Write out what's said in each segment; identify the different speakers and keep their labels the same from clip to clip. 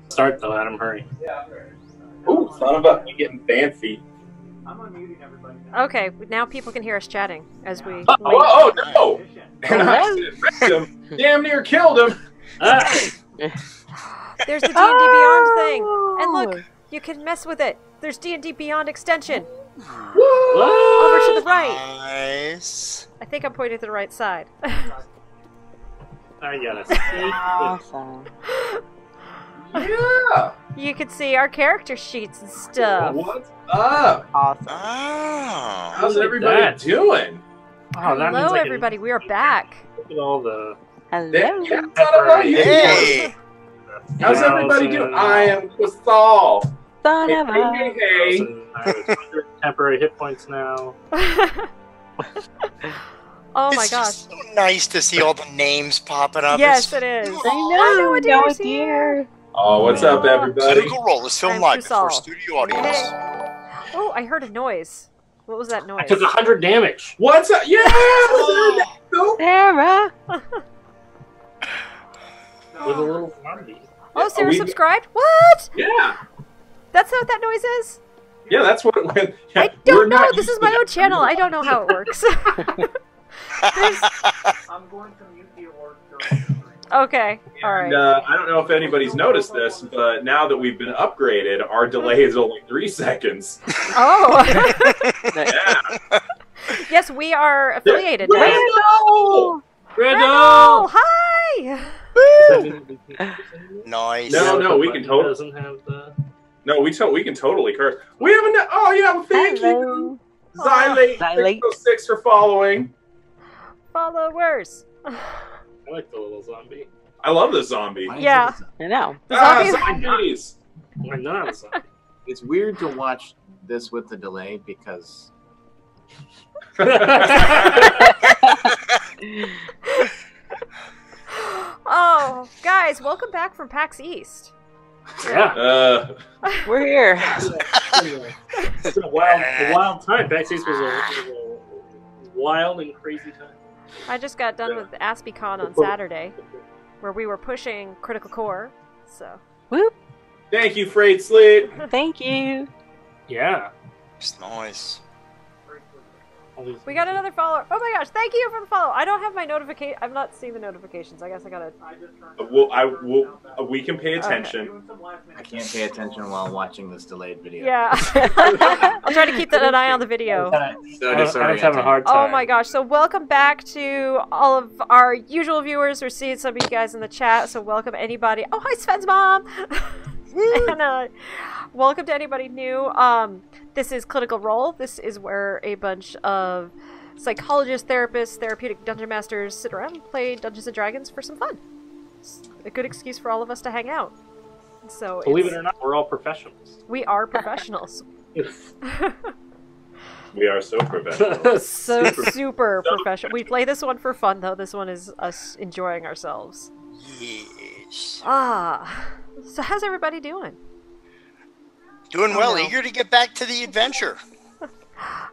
Speaker 1: Start though, Adam. Hurry.
Speaker 2: Ooh, son of a getting fancy.
Speaker 3: I'm unmuting everybody.
Speaker 4: Okay, now people can hear us chatting as we wait.
Speaker 2: Oh no! And I wrecked him. Damn near killed him.
Speaker 4: There's the D&D Beyond thing, and look, you can mess with it. There's D&D Beyond extension. Over to the right.
Speaker 5: Nice.
Speaker 4: I think I'm pointing to the right side.
Speaker 1: I got it.
Speaker 6: Awesome.
Speaker 2: Yeah.
Speaker 4: You can see our character sheets and stuff.
Speaker 2: What's up?
Speaker 6: Awesome.
Speaker 5: Oh.
Speaker 2: How's everybody doing?
Speaker 1: Oh, that means
Speaker 4: Hello,
Speaker 1: I can
Speaker 4: everybody. We are back.
Speaker 1: look at all the.
Speaker 6: Hello.
Speaker 2: Yeah, son of a-
Speaker 5: Hey.
Speaker 2: How's everybody doing? I am Quasal.
Speaker 6: Son of a.
Speaker 2: Hey.
Speaker 1: I have 100 temporary hit points now.
Speaker 4: Oh my
Speaker 5: It's
Speaker 4: gosh.
Speaker 5: just so nice to see all the names popping up.
Speaker 4: Yes,
Speaker 5: It's-
Speaker 4: it is.
Speaker 6: I know,
Speaker 4: Noah
Speaker 6: no dear.
Speaker 2: Oh, what's up, everybody?
Speaker 5: Critical Role is filmed
Speaker 4: I'm
Speaker 5: live before
Speaker 4: Kusal.
Speaker 5: studio audience.
Speaker 4: Oh, I heard a noise. What was that
Speaker 1: I
Speaker 4: noise?
Speaker 1: took 100 damage.
Speaker 2: What's up? Yeah!
Speaker 5: Oh.
Speaker 6: Sarah.
Speaker 1: With a little zombie.
Speaker 4: Oh, Sarah
Speaker 2: we-
Speaker 4: subscribed? What?
Speaker 2: Yeah.
Speaker 4: That's what that noise is?
Speaker 2: Yeah, that's what it went. Yeah,
Speaker 4: I
Speaker 2: we're
Speaker 4: don't know.
Speaker 2: not
Speaker 4: This
Speaker 2: used
Speaker 4: is
Speaker 2: to
Speaker 4: my
Speaker 2: that.
Speaker 4: own channel. I don't know how it works.
Speaker 3: I'm going to mute the award during the stream.
Speaker 4: Okay. All right.
Speaker 2: And, I don't know if anybody's noticed this, but now that we've been upgraded, our delay is only 3 seconds.
Speaker 4: Oh.
Speaker 2: Yeah.
Speaker 4: Yes, we are affiliated. now.
Speaker 2: Randall!
Speaker 4: Randall! Hi!
Speaker 5: Nice.
Speaker 2: No, we can totally.
Speaker 1: Doesn't have the.
Speaker 2: No, we can totally curse. We haven't. Oh yeah, well, thank you, Xylate
Speaker 6: Xylate.
Speaker 2: 606 for following.
Speaker 4: Followers.
Speaker 1: I like the little zombie.
Speaker 2: I love this zombie.
Speaker 4: Yeah.
Speaker 6: I know.
Speaker 4: The zombies.
Speaker 2: Zombies.
Speaker 1: Why not a zombie?
Speaker 7: It's weird to watch this with the delay because
Speaker 4: Oh, guys, welcome back from PAX East.
Speaker 1: Yeah.
Speaker 6: We're here.
Speaker 1: It's a wild time. Backstage was a wild and crazy time.
Speaker 4: I just got done with AspieCon on Saturday, where we were pushing Critical Core, so...
Speaker 6: Whoop.
Speaker 2: Thank you, Freight Slate.
Speaker 6: Thank you.
Speaker 1: Yeah.
Speaker 5: It's nice.
Speaker 4: We got another follower. Oh my gosh, thank you for the follow. I don't have my notification. I'm not seeing the notifications. I guess I gotta...
Speaker 2: We can pay attention.
Speaker 7: I can't pay attention while watching this delayed video.
Speaker 4: Yeah. I'll try to keep an eye on the video.
Speaker 7: So
Speaker 1: I was having a hard time.
Speaker 4: Oh my gosh, so welcome back to all of our usual viewers. We're seeing some of you guys in the chat, so welcome anybody. Oh, hi, Sven's mom! And welcome to anybody new. This is Critical Role. This is where a bunch of psychologists, therapists, therapeutic dungeon masters sit around and play Dungeons & Dragons for some fun. It's a good excuse for all of us to hang out. So
Speaker 1: Believe it or not, we're all professionals.
Speaker 4: we are professionals.
Speaker 2: We are so professional.
Speaker 4: So super professional. We play this one for fun, though. This one is us enjoying ourselves.
Speaker 5: Yes.
Speaker 4: Ah, so how's everybody doing?
Speaker 5: Doing well.
Speaker 4: Oh, no.
Speaker 5: Eager to get back to the adventure.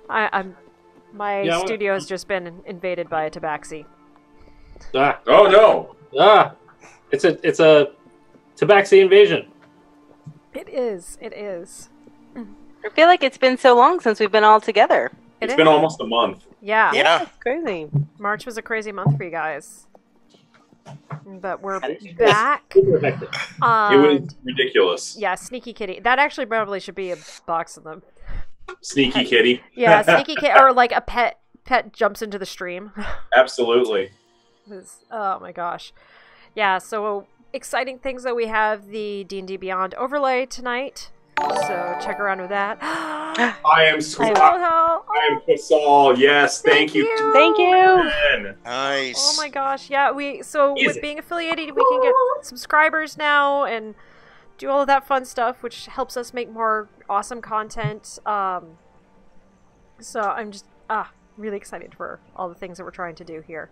Speaker 4: My
Speaker 1: Yeah,
Speaker 4: studio has just been invaded by a tabaxi.
Speaker 1: Ah,
Speaker 2: Oh no!
Speaker 1: ah. It's a tabaxi invasion.
Speaker 4: It is. It is.
Speaker 6: I feel like it's been so long since we've been all together.
Speaker 2: It's been almost a month.
Speaker 4: Yeah.
Speaker 5: Yeah.
Speaker 6: It's crazy.
Speaker 4: March was a crazy month for you guys. But we're back.
Speaker 1: Super hectic.
Speaker 2: It was ridiculous.
Speaker 4: Yeah, Sneaky Kitty. That actually probably should be a box of them.
Speaker 2: Sneaky kitty.
Speaker 4: Yeah, Sneaky Kitty. Or like a pet jumps into the stream.
Speaker 2: Absolutely.
Speaker 4: Oh my gosh. Yeah, so exciting things that we have the D&D Beyond overlay tonight. So check around with that.
Speaker 2: I am so.
Speaker 4: Hello.
Speaker 2: I am Quasal. Yes, thank you.
Speaker 6: Thank you.
Speaker 2: Ben.
Speaker 5: Nice.
Speaker 4: Oh my gosh, yeah, with being affiliated, we can get subscribers now and do all of that fun stuff, which helps us make more awesome content. So I'm just really excited for all the things that we're trying to do here.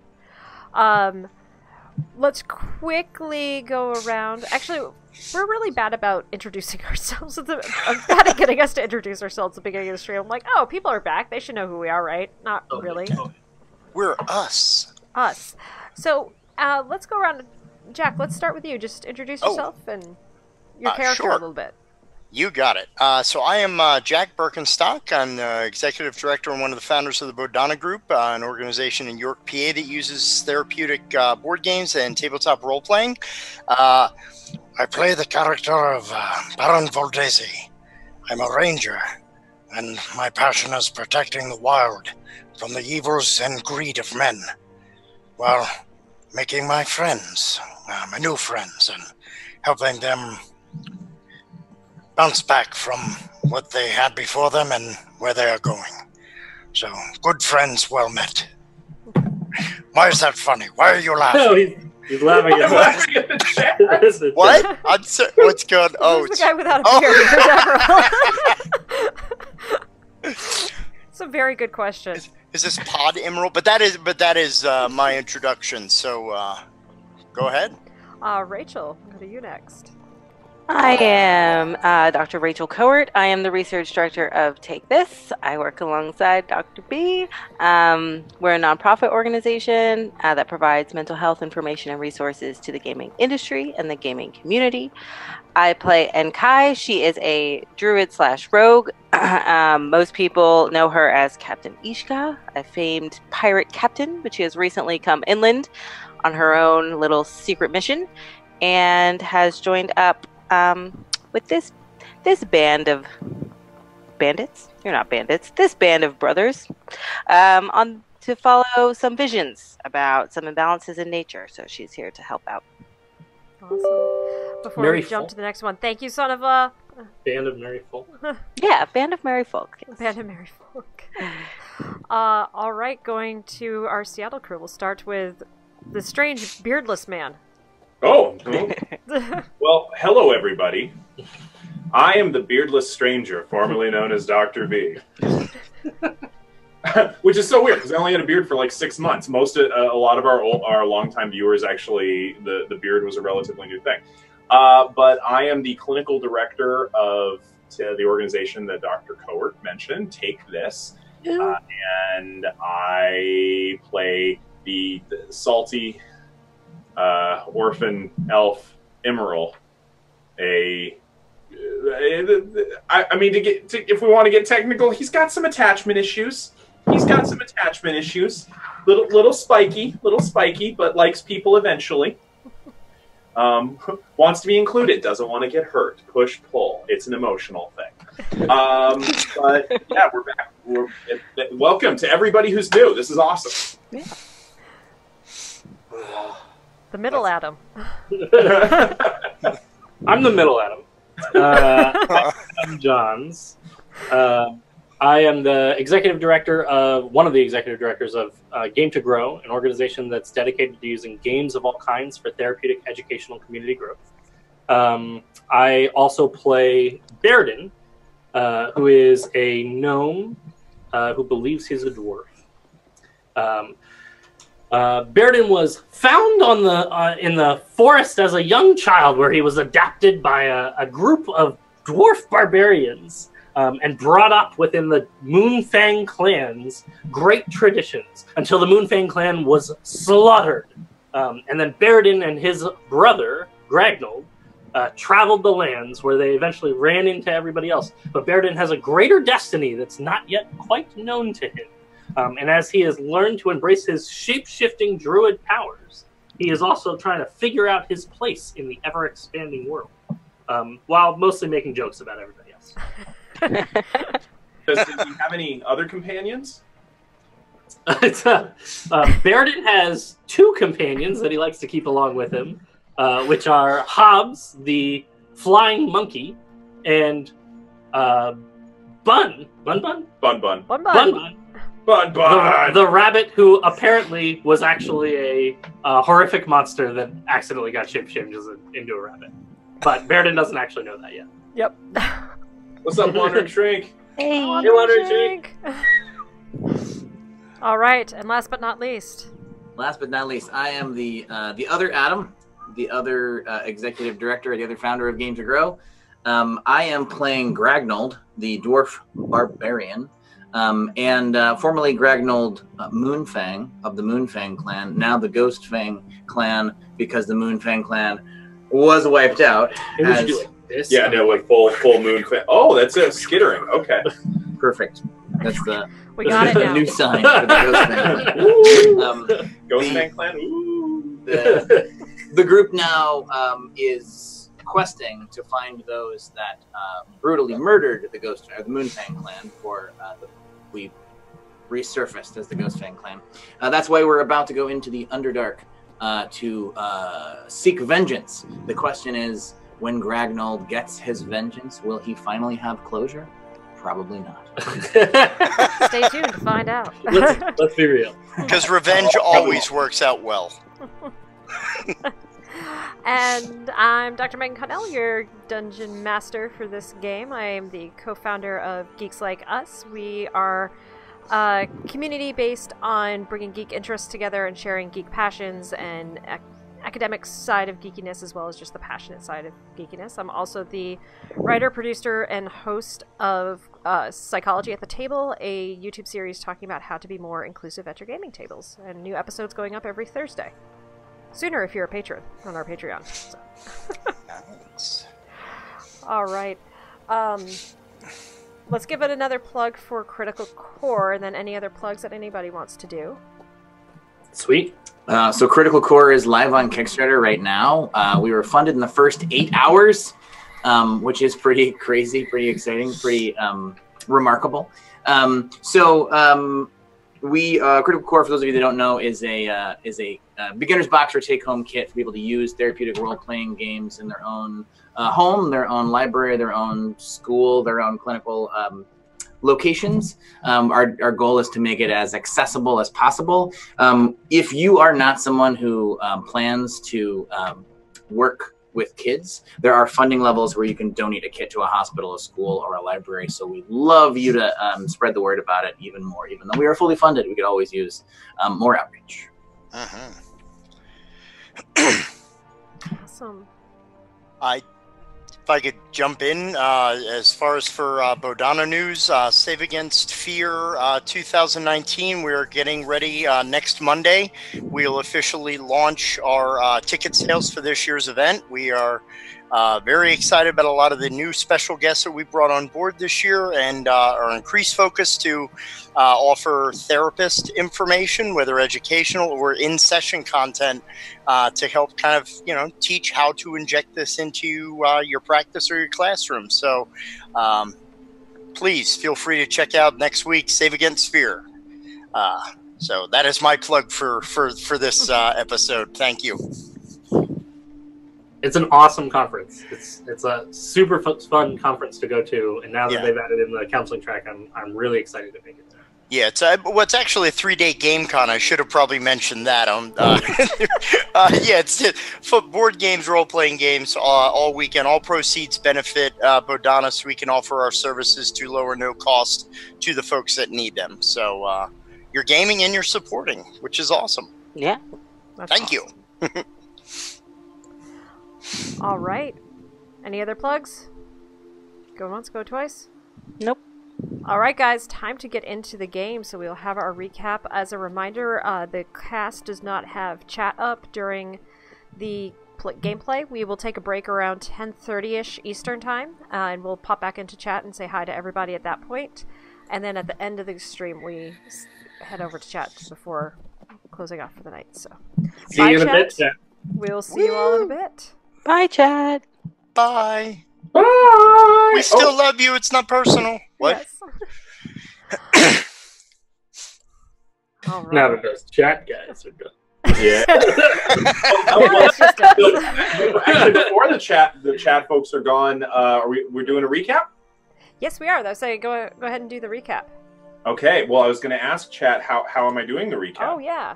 Speaker 4: Let's quickly go around. Actually, we're really bad about introducing ourselves. I'm bad at getting us to introduce ourselves at the beginning of the stream. I'm like, oh, people are back. They should know who we are, right? Not really.
Speaker 5: We're us.
Speaker 4: Us. So let's go around Jack, let's start with you. Just introduce
Speaker 5: Oh.
Speaker 4: yourself and your character
Speaker 5: sure.
Speaker 4: a little bit.
Speaker 5: You got it. So I am Jack Berkenstock. I'm the executive director and one of the founders of the Bodana Group, an organization in York, PA that uses therapeutic board games and tabletop role-playing. I play the character of Baron Valdusi. I'm a ranger, and my passion is protecting the wild from the evils and greed of men, while making my friends, my new friends, and helping them bounce back from what they had before them and where they are going. So, good friends, well met. Why is that funny? Why are you laughing?
Speaker 1: No, he's laughing
Speaker 2: I'm
Speaker 1: at
Speaker 2: laughing at the chat.
Speaker 1: us.
Speaker 5: What? I'm so, what's going on?
Speaker 4: Who's the guy without a beard? It's a very good question.
Speaker 5: Is this Pod Immeral? But that is my introduction. So, go ahead.
Speaker 4: Rachel, go to you next.
Speaker 6: I am Dr. Rachel Kowert. I am the research director of Take This. I work alongside Dr. B. We're a nonprofit organization that provides mental health information and resources to the gaming industry and the gaming community. I play Enkai. She is a druid/rogue. Most people know her as Captain Ishka, a famed pirate captain, but she has recently come inland on her own little secret mission and has joined up with this band of bandits. You're not bandits. This band of brothers on to follow some visions about some imbalances in nature. So she's here to help out.
Speaker 4: Awesome. Before
Speaker 1: Merry
Speaker 4: we jump
Speaker 1: folk.
Speaker 4: to the next one, thank you, son of a
Speaker 1: Band of Merry Folk.
Speaker 6: Yeah, band of merry folk. Yes.
Speaker 4: band of merry folk. All right, going to our Seattle crew. We'll start with the strange beardless man.
Speaker 2: Oh, well, hello, everybody. I am the beardless stranger, formerly known as Dr. B. Which is so weird, because I only had a beard for like 6 months. A lot of our longtime viewers, actually, the beard was a relatively new thing. But I am the clinical director of the organization that Dr. Kowert mentioned, Take This. And I play the salty orphan elf Immeral. I mean, if we want to get technical, he's got some attachment issues. Little spiky, but likes people eventually. Wants to be included, doesn't want to get hurt. Push, pull. It's an emotional thing. But yeah, we're back. Welcome to everybody who's new. This is awesome.
Speaker 6: Yeah.
Speaker 4: The middle Adam.
Speaker 1: I'm the middle Adam. I'm Johns. I am the executive director of one of the executive directors of Game to Grow, an organization that's dedicated to using games of all kinds for therapeutic, educational, community growth. I also play Baeridin, who is a gnome who believes he's a dwarf. Baeridin was found in the forest as a young child, where he was adopted by a group of dwarf barbarians and brought up within the Moonfang clan's great traditions until the Moonfang clan was slaughtered. And then Baeridin and his brother, Gragnold, traveled the lands where they eventually ran into everybody else. But Baeridin has a greater destiny that's not yet quite known to him. And as he has learned to embrace his shape-shifting druid powers, he is also trying to figure out his place in the ever-expanding world, while mostly making jokes about everybody else.
Speaker 2: Does he have any other companions?
Speaker 1: Baeridin has 2 companions that he likes to keep along with him, which are Hobbs, the flying monkey, and Bun. The rabbit who apparently was actually a horrific monster that accidentally got shape-shifted into a rabbit. But Baeridin doesn't actually know that yet.
Speaker 4: Yep.
Speaker 2: What's up, Wandering Shrink?
Speaker 6: Hey.
Speaker 1: Wandering Shrink.
Speaker 4: All right, and last but not least.
Speaker 7: Last but not least, I am the other Adam, the other executive director, the other founder of Game to Grow. I am playing Gragnold, the dwarf barbarian. and formerly Gragnold Moonfang of the Moonfang clan, now the Ghostfang clan, because the Moonfang clan was wiped out.
Speaker 1: Maybe we should do like this.
Speaker 2: Yeah, no, like full moon. Oh, that's a skittering. Okay.
Speaker 7: Perfect. That's the
Speaker 4: We got it now.
Speaker 7: new sign for the Ghostfang clan.
Speaker 2: Ghostfang clan. Ooh.
Speaker 7: The group now is questing to find those that brutally murdered the Moonfang clan before we resurfaced as the Ghostfang clan. That's why we're about to go into the Underdark to seek vengeance. The question is, when Gragnold gets his vengeance, will he finally have closure? Probably not.
Speaker 4: Stay tuned to find out.
Speaker 1: Let's be real.
Speaker 5: Because revenge always works out well.
Speaker 4: And I'm Dr. Megan Connell, your dungeon master for this game. I am the co-founder of Geeks Like Us. We are a community based on bringing geek interests together and sharing geek passions and academic side of geekiness, as well as just the passionate side of geekiness. I'm also the writer, producer, and host of Psychology at the Table, a YouTube series talking about how to be more inclusive at your gaming tables. And new episodes going up every Thursday. Sooner if you're a patron on our Patreon. So.
Speaker 5: Nice.
Speaker 4: All right. Let's give it another plug for Critical Core, and then any other plugs that anybody wants to do.
Speaker 1: Sweet.
Speaker 7: So Critical Core is live on Kickstarter right now. We were funded in the first 8 hours, which is pretty crazy, pretty exciting, pretty remarkable. Critical Core, for those of you that don't know, is a beginner's box or take-home kit for people to use therapeutic role-playing games in their own home, their own library, their own school, their own clinical locations. Our goal is to make it as accessible as possible. If you are not someone who plans to work with kids, there are funding levels where you can donate a kit to a hospital, a school, or a library. So we'd love you to spread the word about it even more. Even though we are fully funded, we could always use more outreach.
Speaker 4: Awesome.
Speaker 5: If I could jump in, as far as for Bodhana news, Save Against Fear 2019, we're getting ready next Monday. We'll officially launch our ticket sales for this year's event. We are very excited about a lot of the new special guests that we brought on board this year, and our increased focus to offer therapist information, whether educational or in-session content, to help kind of, teach how to inject this into your practice or your classroom. So please feel free to check out next week, Save Against Fear. So that is my plug for this episode. Thank you.
Speaker 1: It's an awesome conference. It's a super fun conference to go to, and now that they've added in the counseling track, I'm really excited to make it there.
Speaker 5: Yeah, it's actually a 3-day game con. I should have probably mentioned that. It's for board games, role-playing games all weekend. All proceeds benefit Bodhana, so we can offer our services to low or no cost to the folks that need them. So you're gaming and you're supporting, which is awesome.
Speaker 6: Yeah.
Speaker 5: Thank you.
Speaker 4: All right. Any other plugs? Go once, go twice?
Speaker 6: Nope.
Speaker 4: All right, guys, time to get into the game. So we'll have our recap. As a reminder, the cast does not have chat up during the gameplay. We will take a break around 10:30ish Eastern time, and we'll pop back into chat and say hi to everybody at that point. And then at the end of the stream, we head over to chat before closing off for the night. So,
Speaker 1: see you in a bit, chat.
Speaker 4: We'll see you all in a bit.
Speaker 6: Bye, Chad.
Speaker 5: Bye.
Speaker 2: Bye.
Speaker 5: We still love you. It's not personal. What?
Speaker 4: Yes. All right.
Speaker 1: Now that those chat guys are done.
Speaker 2: Yeah. Actually, before the chat folks are gone, we're doing a recap?
Speaker 4: Yes, we are. Though, so go ahead and do the recap.
Speaker 2: Okay. Well, I was going to ask chat, how am I doing the recap?
Speaker 4: Oh yeah.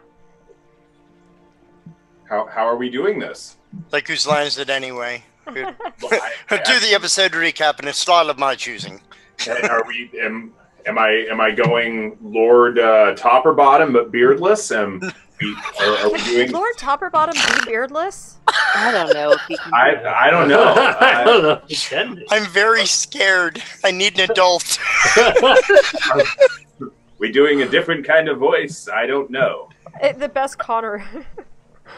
Speaker 2: How are we doing this?
Speaker 5: Like, whose line is it anyway?
Speaker 2: Well,
Speaker 5: Do the episode recap in a style of my choosing.
Speaker 2: Are we? Am I going Lord top or bottom but beardless? Are we doing
Speaker 4: Lord top or bottom be beardless?
Speaker 6: I don't know if you can.
Speaker 2: I don't know.
Speaker 1: I don't know if you can.
Speaker 5: I'm very scared. I need an adult.
Speaker 2: We doing a different kind of voice? I don't know.
Speaker 4: The best Connor.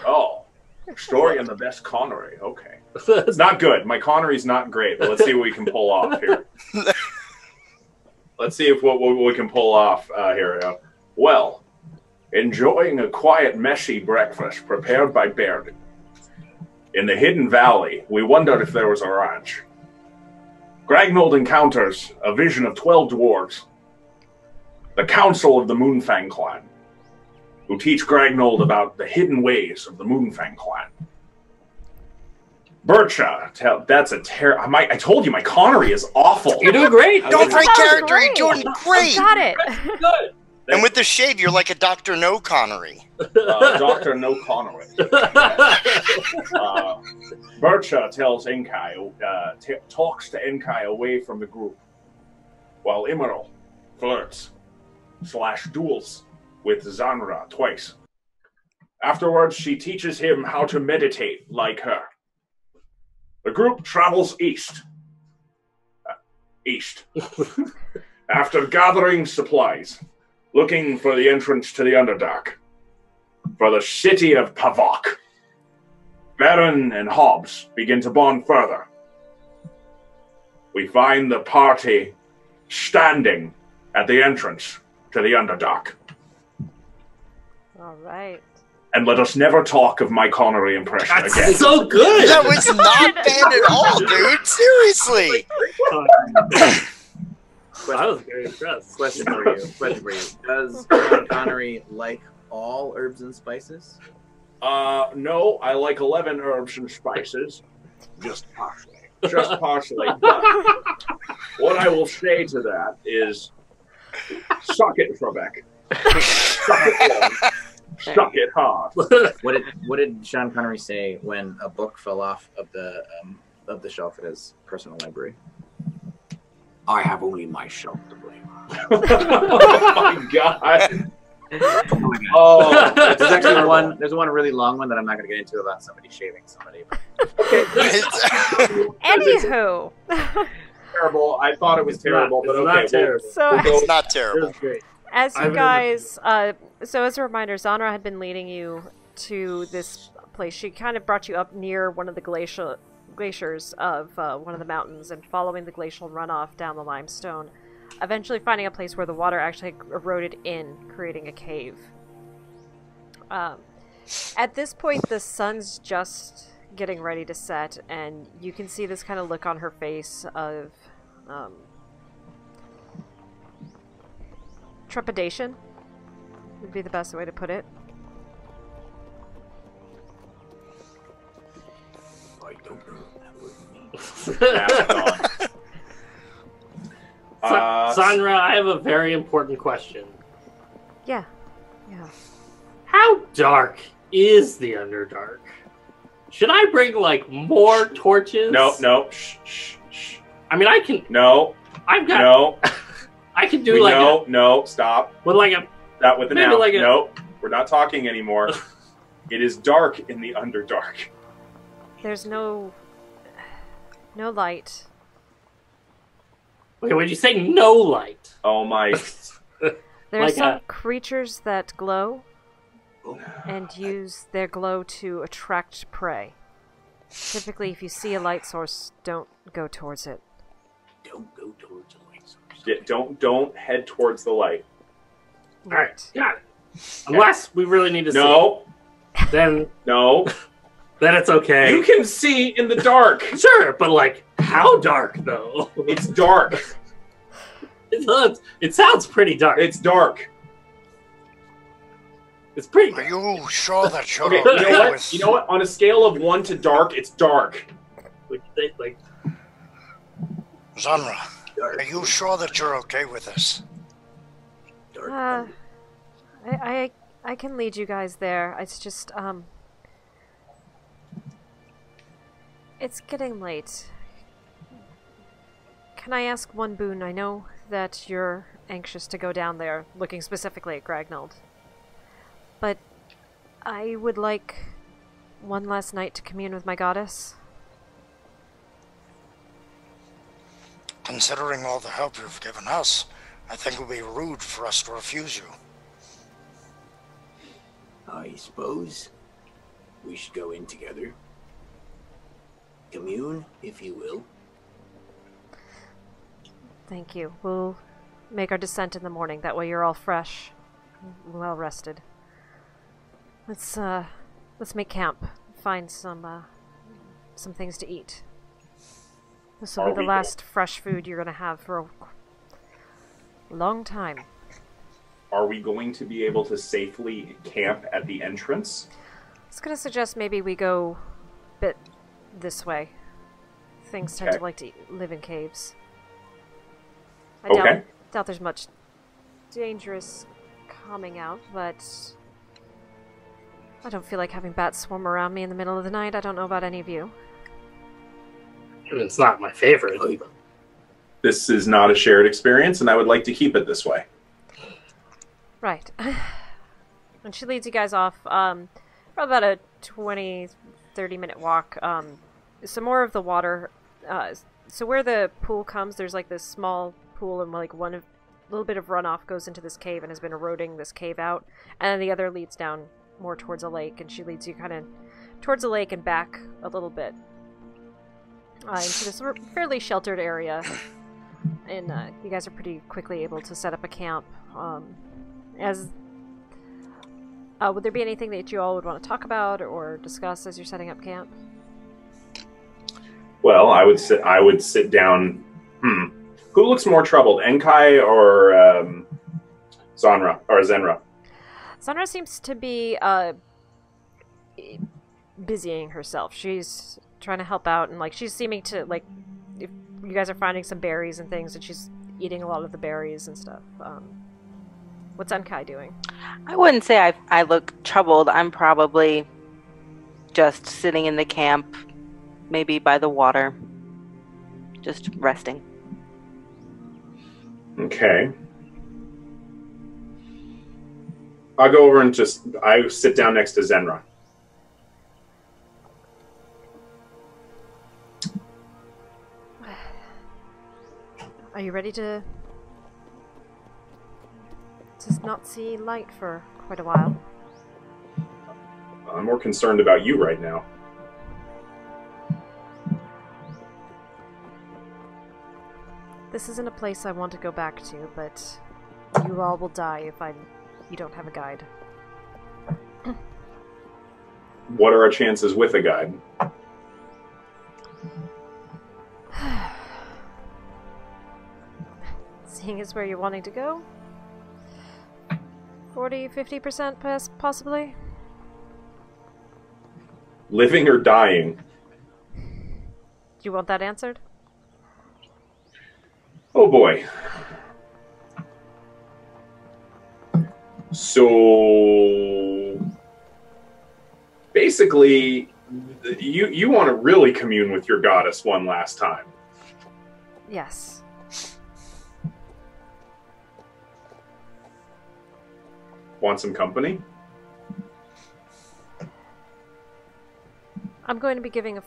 Speaker 2: Oh, story on the best Connery. Okay. It's not good. My Connery's not great, but let's see what we can pull off here. Let's see if what we can pull off here. Well, enjoying a quiet, messy breakfast prepared by Baeridin. In the hidden valley, we wondered if there was a ranch. Gragnold encounters a vision of 12 dwarves, the council of the Moonfang clan, who teach Gragnold about the hidden ways of the Moonfang clan. Bercha, that's a I told you my Connery is awful.
Speaker 1: You're doing great.
Speaker 5: Don't break character. You're doing great.
Speaker 4: Got it.
Speaker 1: Good.
Speaker 5: And with the shave, you're like a Dr. No Connery.
Speaker 2: Dr. No Connery. Bercha tells Enkai, talks to Enkai away from the group, while Immeral flirts / duels with Zanra twice. Afterwards, she teaches him how to meditate like her. The group travels east. After gathering supplies, looking for the entrance to the Underdark, for the city of Pavok. Baron and Hobbs begin to bond further. We find the party standing at the entrance to the Underdark.
Speaker 4: All right.
Speaker 2: And let us never talk of my Connery impression
Speaker 1: That's
Speaker 2: again.
Speaker 1: so good.
Speaker 5: That was not bad at all, dude. Seriously.
Speaker 1: I was very impressed.
Speaker 7: Question for you. Does Sean Connery like all herbs and spices?
Speaker 2: No, I like 11 herbs and spices. Just partially. Just partially. But what I will say to that is, suck it, Trebek. Suck it long. Suck it hard.
Speaker 7: What did Sean Connery say when a book fell off of the shelf at his personal library? I have only my shelf to blame.
Speaker 2: Oh my god. Oh,
Speaker 7: there's actually one. There's one really long one that I'm not going to get into about somebody shaving somebody.
Speaker 2: Okay.
Speaker 4: Anywho.
Speaker 2: Terrible. I thought it was terrible, but okay.
Speaker 1: Not terrible.
Speaker 4: So,
Speaker 5: It's not terrible.
Speaker 1: Great.
Speaker 4: as you guys, so as a reminder, Zanra had been leading you to this place. She kind of brought you up near one of the glaciers of one of the mountains and following the glacial runoff down the limestone, eventually finding a place where the water actually eroded in, creating a cave. At this point, the sun's just getting ready to set, and you can see this kind of look on her face of trepidation would be the best way to put it.
Speaker 7: I don't know
Speaker 1: Sandra, I have a very important question.
Speaker 4: Yeah.
Speaker 1: How dark is the Underdark? Should I bring, like, more torches?
Speaker 2: No. Shh.
Speaker 1: I mean, I can...
Speaker 2: No.
Speaker 1: I've got...
Speaker 2: No.
Speaker 1: I can do, like,
Speaker 2: No, stop.
Speaker 1: with, like, a...
Speaker 2: That with the
Speaker 1: Maybe
Speaker 2: now.
Speaker 1: like a-
Speaker 2: No, we're not talking anymore. It is dark in the Underdark.
Speaker 4: There's no light.
Speaker 1: Okay, when you say no light...
Speaker 2: Oh my...
Speaker 4: There's
Speaker 1: Like
Speaker 4: some creatures that glow and use their glow to attract prey. Typically, if you see a light source, don't go towards it.
Speaker 1: Don't go towards the light source.
Speaker 2: Yeah, don't head towards the light.
Speaker 1: Alright, got it. Unless we really need to
Speaker 2: No.
Speaker 1: see. Then it's okay.
Speaker 2: You can see in the dark.
Speaker 1: Sure, but, like, how dark, though?
Speaker 2: It's dark.
Speaker 1: It sounds pretty dark.
Speaker 2: It's dark.
Speaker 1: It's pretty
Speaker 5: Are
Speaker 1: dark.
Speaker 5: you sure that you're
Speaker 2: Okay,
Speaker 5: okay with...
Speaker 2: you know what? On a scale of 1 to dark, it's dark.
Speaker 1: Like,
Speaker 5: Zanra, are you sure that you're okay with this?
Speaker 4: I can lead you guys there. It's just, it's getting late. Can I ask one boon? I know that you're anxious to go down there, looking specifically at Gragnold. But I would like one last night to commune with my goddess.
Speaker 5: Considering all the help you've given us, I think it would be rude for us to refuse you.
Speaker 7: I suppose we should go in together. Commune, if you will.
Speaker 4: Thank you. We'll make our descent in the morning. That way you're all fresh, well rested. Let's make camp. Find some things to eat. This will be the last fresh food you're gonna have for a long time.
Speaker 2: Are we going to be able to safely camp at the entrance?
Speaker 4: I was gonna suggest maybe we go a bit this way. Things tend to like to live in caves. I doubt there's much dangerous coming out, but I don't feel like having bats swarm around me in the middle of the night. I don't know about any of you.
Speaker 1: It's not my favorite.
Speaker 2: This is not a shared experience, and I would like to keep it this way.
Speaker 4: Right. And she leads you guys off for about a 20-30 minute walk. Some more of the water. So where the pool comes, there's like this small pool, and like a little bit of runoff goes into this cave and has been eroding this cave out. And then the other leads down more towards a lake, and she leads you kind of towards a lake and back a little bit into this fairly sheltered area. And you guys are pretty quickly able to set up a camp. Would there be anything that you all would want to talk about or discuss as you're setting up camp?
Speaker 2: Well, I would sit down. Who looks more troubled, Enkai or Zenra?
Speaker 4: Zenra seems to be busying herself. She's trying to help out, and like she's seeming to like. If you guys are finding some berries and things, and she's eating a lot of the berries and stuff. What's Enkai doing?
Speaker 6: I wouldn't say I look troubled. I'm probably just sitting in the camp, maybe by the water, just resting.
Speaker 2: Okay. I'll go over and I sit down next to Zenra.
Speaker 4: Are you ready to not see light for quite a while?
Speaker 2: I'm more concerned about you right now.
Speaker 4: This isn't a place I want to go back to, but you all will die if you don't have a guide.
Speaker 2: What are our chances with a guide?
Speaker 4: Seeing as where you're wanting to go? 40-50% possibly?
Speaker 2: Living or dying?
Speaker 4: Do you want that answered?
Speaker 2: Oh boy. So basically, you want to really commune with your goddess one last time.
Speaker 4: Yes.
Speaker 2: Want some company?
Speaker 4: I'm going to be giving a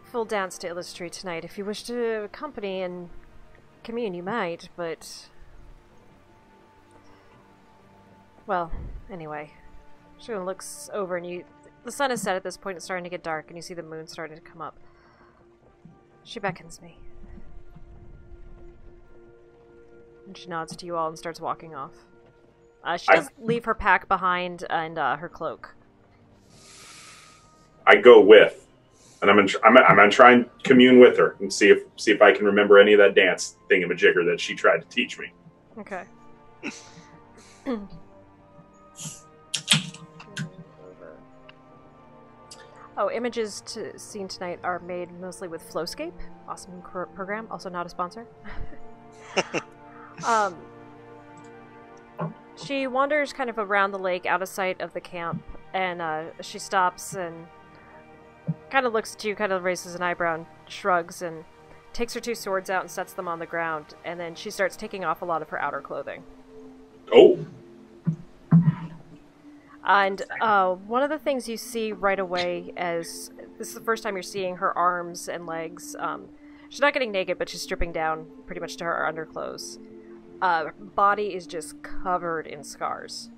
Speaker 4: full dance to illustrate tonight. If you wish to accompany and commune, you might, but... Well, anyway. She looks over and the sun is set at this point. It's starting to get dark, and you see the moon starting to come up. She beckons me. And she nods to you all and starts walking off. She does leave her pack behind and her cloak.
Speaker 2: I go with, and I'm gonna try and commune with her and see if I can remember any of that dance thingamajigger that she tried to teach me.
Speaker 4: Okay. Oh, images seen tonight are made mostly with Flowscape. Awesome program. Also not a sponsor. She wanders kind of around the lake, out of sight of the camp, and she stops and kind of looks at you, kind of raises an eyebrow and shrugs, and takes her two swords out and sets them on the ground, and then she starts taking off a lot of her outer clothing.
Speaker 2: Oh!
Speaker 4: And one of the things you see right away, as this is the first time you're seeing her arms and legs, She's not getting naked, but she's stripping down pretty much to her underclothes. Her body is just covered in scars.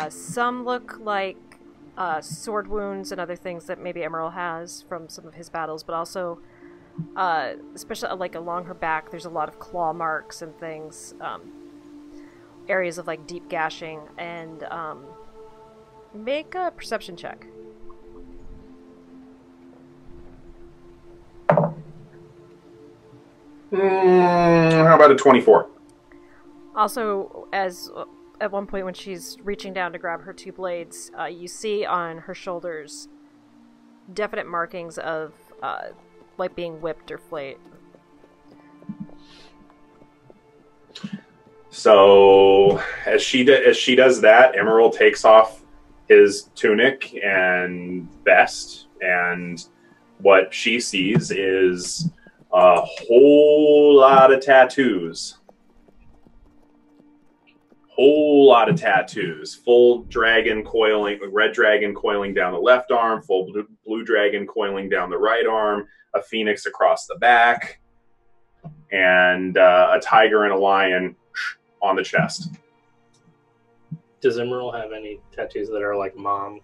Speaker 4: Some look like sword wounds and other things that maybe Immeral has from some of his battles, but also, especially like along her back, there's a lot of claw marks and things, areas of like deep gashing, and make a perception check.
Speaker 2: How about a 24?
Speaker 4: Also, as at one point when she's reaching down to grab her two blades, you see on her shoulders definite markings of like being whipped or flayed.
Speaker 2: So as she does that, Immeral takes off his tunic and vest, and what she sees is a whole lot of tattoos. Whole lot of tattoos. Full dragon coiling, red dragon coiling down the left arm, full blue dragon coiling down the right arm, a phoenix across the back, and a tiger and a lion on the chest.
Speaker 1: Does Immeral have any tattoos that are like mom?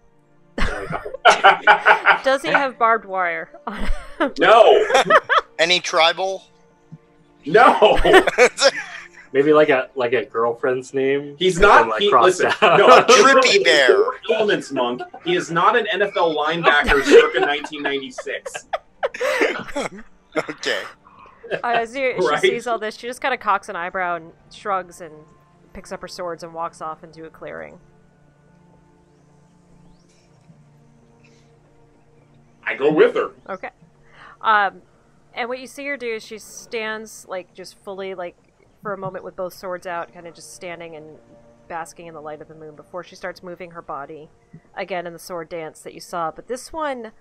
Speaker 4: Does he have barbed wire on him?
Speaker 2: No.
Speaker 5: Any tribal?
Speaker 2: No.
Speaker 1: Maybe like a girlfriend's name.
Speaker 2: He's not.
Speaker 1: Like,
Speaker 2: listen,
Speaker 1: out.
Speaker 2: no,
Speaker 5: Trippy bear.
Speaker 2: Elements monk. He is not an NFL linebacker circa 1996.
Speaker 5: Okay.
Speaker 4: As she
Speaker 2: Right.
Speaker 4: sees all this, she just kind of cocks an eyebrow and shrugs and picks up her swords and walks off into a clearing.
Speaker 2: I go with her.
Speaker 4: Okay. And what you see her do is she stands, like, just fully, like, for a moment with both swords out, kind of just standing and basking in the light of the moon before she starts moving her body, again in the sword dance that you saw. But this one,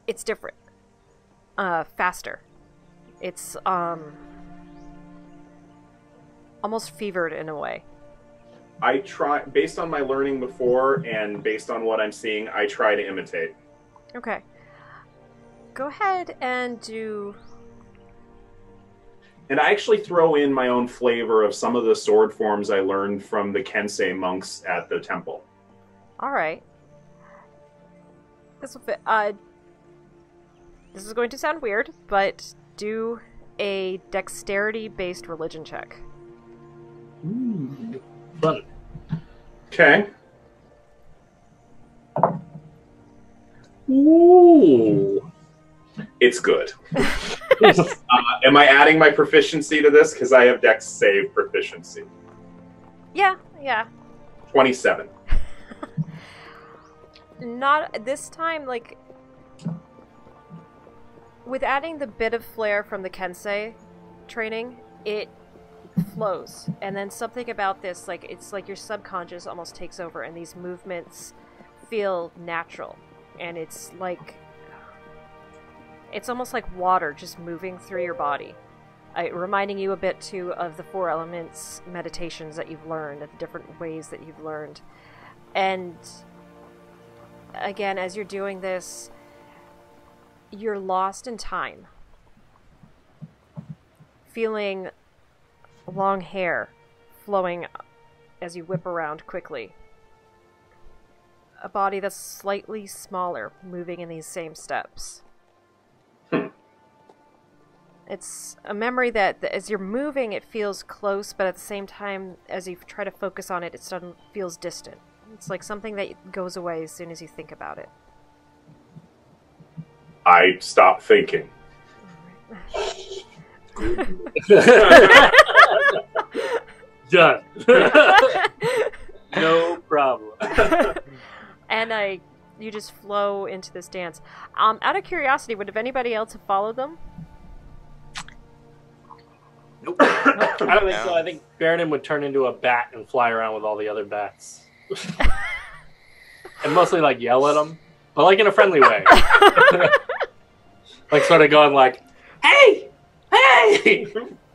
Speaker 4: it's different. Faster. It's, almost fevered in a way.
Speaker 2: I try, based on my learning before and based on what I'm seeing, I try to imitate.
Speaker 4: Okay. Go ahead and do...
Speaker 2: And I actually throw in my own flavor of some of the sword forms I learned from the Kensei monks at the temple.
Speaker 4: Alright. This will fit. This is going to sound weird, but do a dexterity-based religion check.
Speaker 1: Ooh, fun.
Speaker 2: Okay. Ooh. It's good. Am I adding my proficiency to this? Because I have dex save proficiency.
Speaker 4: Yeah.
Speaker 2: 27.
Speaker 4: Not this time, like... With adding the bit of flair from the Kensei training, it flows. And then something about this, like, it's like your subconscious almost takes over, and these movements feel natural. And it's like... It's almost like water just moving through your body. Reminding you a bit, too, of the Four Elements meditations that you've learned, the different ways that you've learned. And, again, as you're doing this, you're lost in time. Feeling long hair flowing as you whip around quickly. A body that's slightly smaller, moving in these same steps. It's a memory that as you're moving, it feels close, but at the same time, as you try to focus on it, it suddenly feels distant. It's like something that goes away as soon as you think about it.
Speaker 2: I stop thinking.
Speaker 1: Done. No problem.
Speaker 4: And you just flow into this dance. Out of curiosity, would have anybody else have followed them?
Speaker 1: Nope. I don't think so. I think Baeridin would turn into a bat and fly around with all the other bats. And mostly, like, yell at them. But, like, in a friendly way. Like, sort of going, like, hey! Hey!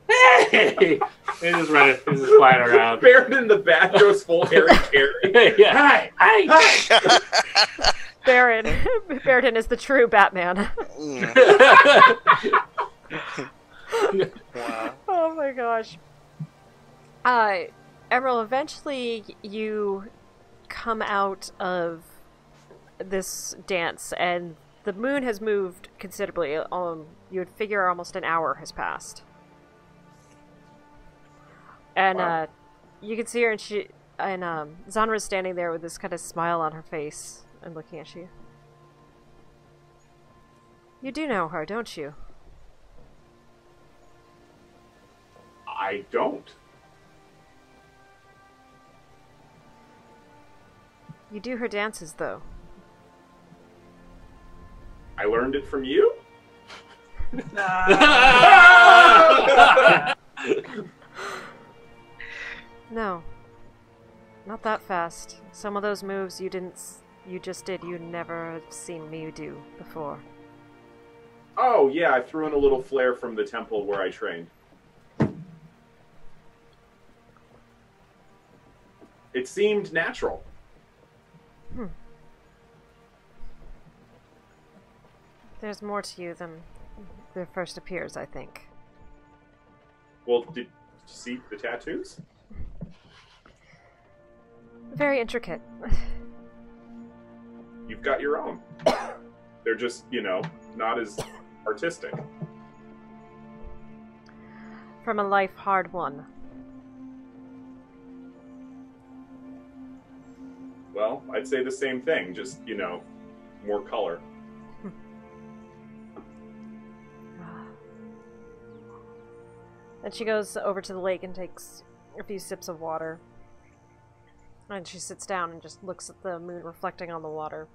Speaker 1: Hey! He's just running. He's just flying around.
Speaker 2: Baeridin the bat goes full Harry Carey.
Speaker 1: Yeah. Hi!
Speaker 4: Baeridin is the true Batman.
Speaker 5: Wow.
Speaker 4: Oh my gosh. Emerald, eventually you come out of this dance, and the moon has moved considerably. You would figure almost an hour has passed. And
Speaker 2: Wow.
Speaker 4: you can see her, and Zanra's standing there with this kind of smile on her face and looking at you. You do know her, don't you?
Speaker 2: I don't.
Speaker 4: You do her dances, though.
Speaker 2: I learned it from you?
Speaker 4: No. Not that fast. Some of those moves you just did, you never have seen me do before.
Speaker 2: Oh, yeah, I threw in a little flare from the temple where I trained. It seemed natural.
Speaker 4: There's more to you than there first appears, I think.
Speaker 2: Well, did you see the tattoos?
Speaker 4: Very intricate.
Speaker 2: You've got your own. They're just, not as artistic.
Speaker 4: From a life hard won.
Speaker 2: Well, I'd say the same thing, just, more color.
Speaker 4: And she goes over to the lake and takes a few sips of water. And she sits down and just looks at the moon reflecting on the water.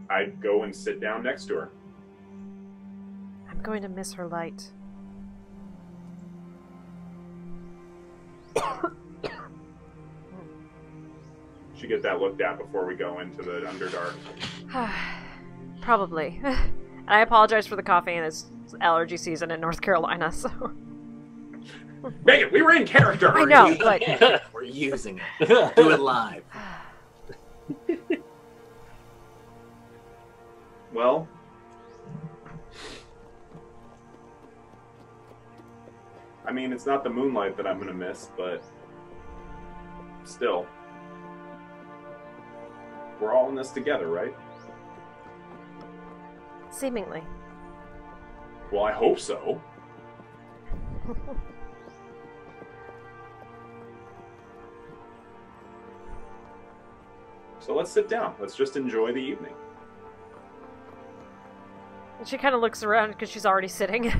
Speaker 2: I'd go and sit down next to her.
Speaker 4: I'm going to miss her light.
Speaker 2: Should get that looked at before we go into the Underdark.
Speaker 4: Probably. And I apologize for the coughing. It's allergy season in North Carolina, so...
Speaker 2: Megan, we were in character!
Speaker 4: I know, but...
Speaker 7: We're using it. Do it live.
Speaker 2: Well... I mean, it's not the moonlight that I'm gonna miss, but... Still. We're all in this together, right?
Speaker 4: Seemingly.
Speaker 2: Well, I hope so. So let's sit down. Let's just enjoy the evening.
Speaker 4: And she kind of looks around because she's already sitting.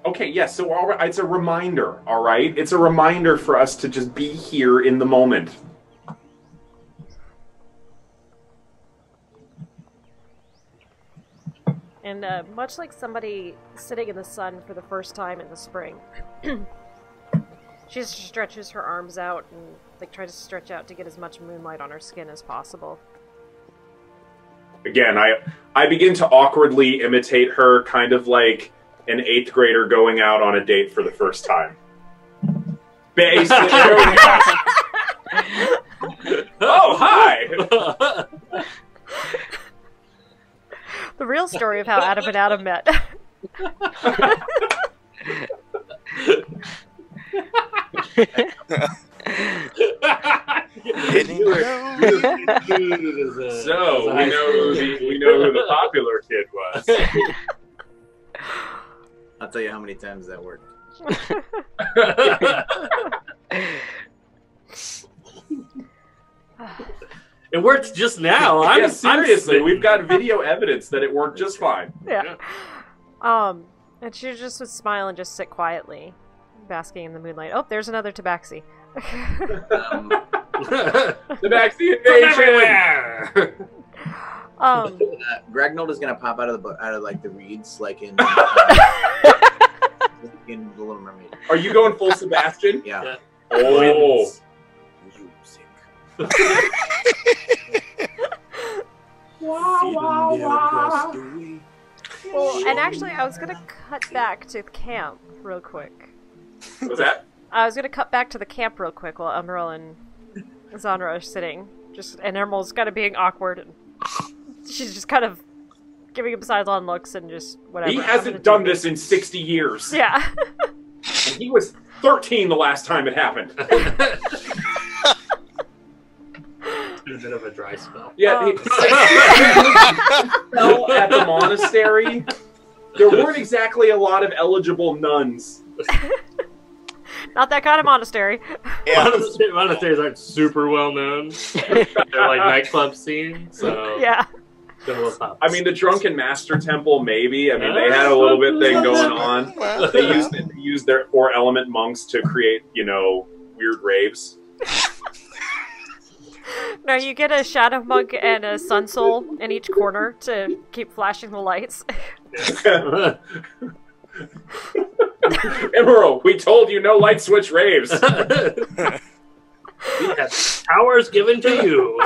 Speaker 2: Okay, yes, so it's a reminder, all right? It's a reminder for us to just be here in the moment.
Speaker 4: And much like somebody sitting in the sun for the first time in the spring, she just stretches her arms out and tries to stretch out to get as much moonlight on her skin as possible.
Speaker 2: Again, I begin to awkwardly imitate her, kind of like an 8th grader going out on a date for the first time. Oh, hi!
Speaker 4: The real story of how Adam and Adam met.
Speaker 2: So we know who the popular kid was.
Speaker 7: I'll tell you how many times that worked.
Speaker 1: It worked just now.
Speaker 2: Yeah, seriously, we've got video evidence that it worked just fine.
Speaker 4: Yeah. And she just would smile and just sit quietly, basking in the moonlight. Oh, there's another tabaxi.
Speaker 2: Tabaxi invasion!
Speaker 7: Gragnold is gonna pop out of the reeds, like in in The Little Mermaid.
Speaker 2: Are you going full Sebastian?
Speaker 7: Yeah.
Speaker 2: Oh.
Speaker 4: Well, and actually, I was gonna cut back to camp real quick.
Speaker 2: What's that?
Speaker 4: I was gonna cut back to the camp real quick while Immeral and Zanra are sitting. And Emerald's kind of being awkward, and she's just kind of giving him sidelong looks and just whatever.
Speaker 2: He hasn't done this in 60 years.
Speaker 4: Yeah.
Speaker 2: And he was 13 the last time it happened.
Speaker 1: A bit of a dry spell.
Speaker 2: Yeah, spell at the monastery. There weren't exactly a lot of eligible nuns.
Speaker 4: Not that kind of monastery.
Speaker 5: Yeah.
Speaker 1: Monasteries aren't super well known. They're like nightclub scene, so
Speaker 4: Yeah.
Speaker 2: I mean, the Drunken Master Temple, maybe. I mean, they had a little bit thing going on. They used their 4-element monks to create, weird raves.
Speaker 4: No, you get a Shadow Monk and a Sun Soul in each corner to keep flashing the lights.
Speaker 2: Immeral, we told you no light switch raves.
Speaker 1: We have powers given to you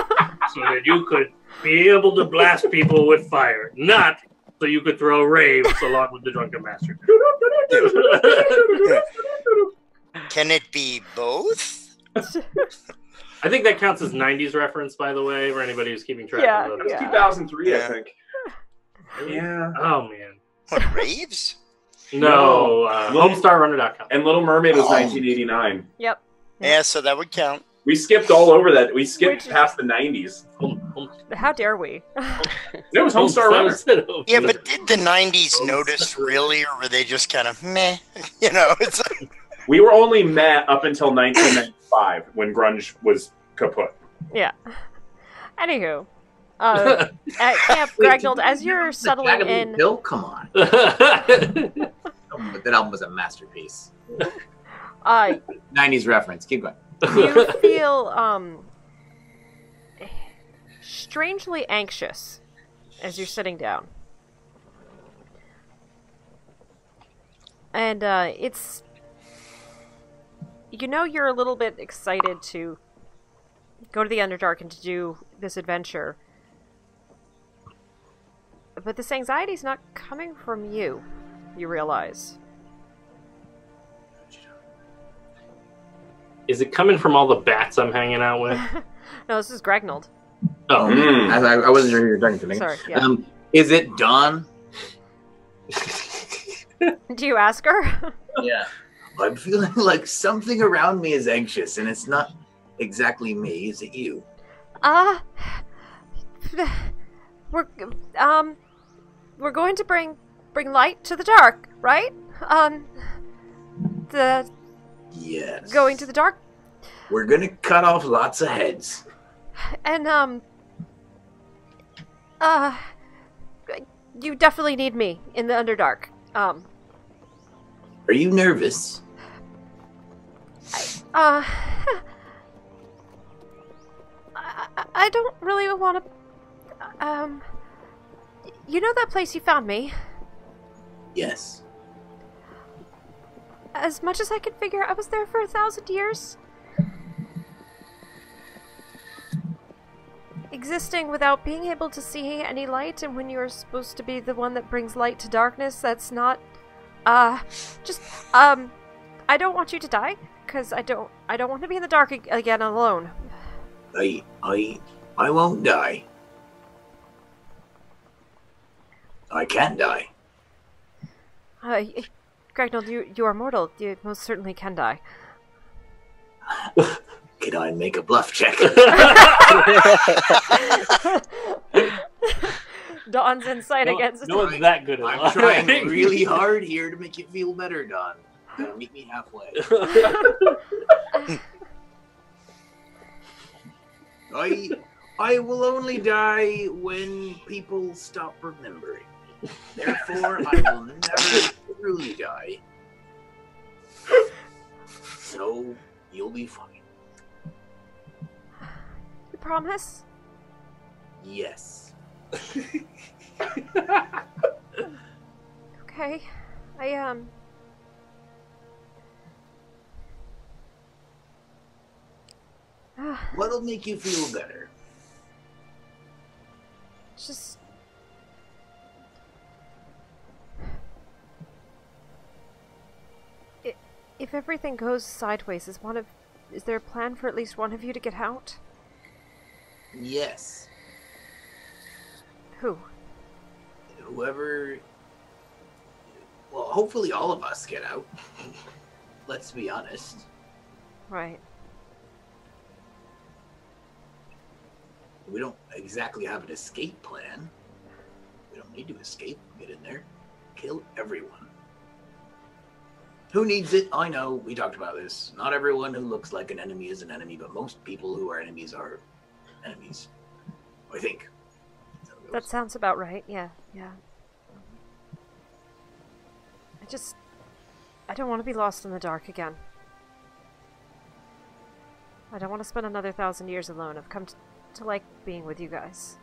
Speaker 1: so that you could be able to blast people with fire, not so you could throw raves along with the Drunken Master.
Speaker 5: Can it be both?
Speaker 1: I think that counts as 90s reference, by the way, for anybody who's keeping track
Speaker 4: Yeah,
Speaker 1: of
Speaker 2: It was
Speaker 1: those.
Speaker 2: 2003, I think. Yeah.
Speaker 1: Oh, man.
Speaker 5: What, raves?
Speaker 1: No, HomestarRunner.com.
Speaker 2: And Little Mermaid was 1989.
Speaker 4: Yep.
Speaker 5: Yeah, so that would count.
Speaker 2: We skipped all over that. We skipped
Speaker 4: Which-
Speaker 2: past the 90s.
Speaker 4: How dare we?
Speaker 2: It was Homestar Runner.
Speaker 5: Yeah, but did the 90s notice really, or were they just kind of meh? It's like,
Speaker 2: We were only met up until 1995 when grunge was kaput.
Speaker 4: Yeah. Anywho, at Camp Gragnold, as you're settling in,
Speaker 7: Bill, come on. That album was a masterpiece. 90s reference. Keep going.
Speaker 4: you feel strangely anxious as you're sitting down. And it's... you're a little bit excited to go to the Underdark and to do this adventure. But this anxiety's not coming from you, you realize.
Speaker 1: Is it coming from all the bats I'm hanging out with?
Speaker 4: No, this is Gragnold.
Speaker 1: Oh,
Speaker 7: I wasn't sure you were talking to me.
Speaker 4: Sorry, yeah.
Speaker 7: Is it Dawn?
Speaker 4: Do you ask her?
Speaker 7: Yeah. I'm feeling like something around me is anxious, and it's not exactly me. Is it you?
Speaker 4: We're going to bring light to the dark, right?
Speaker 7: Yes.
Speaker 4: Going to the dark,
Speaker 7: We're gonna cut off lots of heads.
Speaker 4: and you definitely need me in the Underdark.
Speaker 7: Are you nervous?
Speaker 4: I don't really want to. You know that place you found me?
Speaker 7: Yes.
Speaker 4: As much as I can figure, I was there for 1,000 years. Existing without being able to see any light, and when you're supposed to be the one that brings light to darkness, that's not... I don't want you to die, because I don't want to be in the dark again alone.
Speaker 7: I won't die. I can't die.
Speaker 4: Gragnold, you are mortal. You most certainly can die.
Speaker 7: Can I make a bluff check?
Speaker 4: Dawn's insight against...
Speaker 1: No one's that good at
Speaker 7: I'm trying really hard here to make you feel better, Dawn. Meet me halfway. I will only die when people stop remembering. Therefore, I will never truly die. So, you'll be fine.
Speaker 4: You promise?
Speaker 7: Yes.
Speaker 4: Okay.
Speaker 7: What'll make you feel better?
Speaker 4: Just... If everything goes sideways, is there a plan for at least one of you to get out?
Speaker 7: Yes.
Speaker 4: Who?
Speaker 7: Whoever... Well, hopefully all of us get out. Let's be honest.
Speaker 4: Right.
Speaker 7: We don't exactly have an escape plan. We don't need to escape. Get in there. Kill everyone. Who needs it? I know. We talked about this. Not everyone who looks like an enemy is an enemy, but most people who are enemies are enemies. I think.
Speaker 4: That sounds about right. Yeah. I don't want to be lost in the dark again. I don't want to spend another 1,000 years alone. I've come to like being with you guys.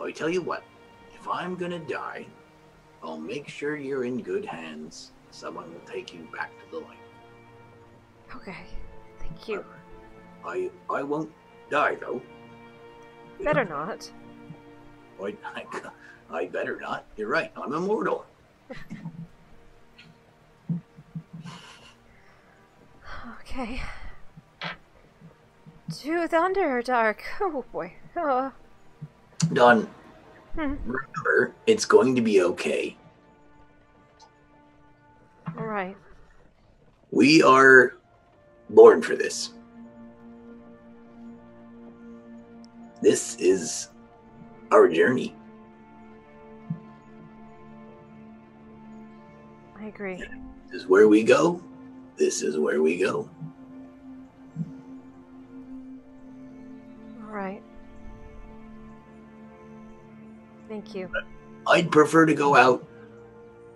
Speaker 7: I tell you what, if I'm gonna die, I'll make sure you're in good hands. Someone will take you back to the light.
Speaker 4: Okay, thank you.
Speaker 7: I won't die though.
Speaker 4: Better not.
Speaker 7: I better not. You're right. I'm immortal.
Speaker 4: Okay. To the Underdark. Oh boy. Oh.
Speaker 7: Dawn, remember, it's going to be okay.
Speaker 4: Alright.
Speaker 7: We are born for this. This is our journey.
Speaker 4: I agree.
Speaker 7: This is where we go. This is where we go.
Speaker 4: Alright. Thank you.
Speaker 7: I'd prefer to go out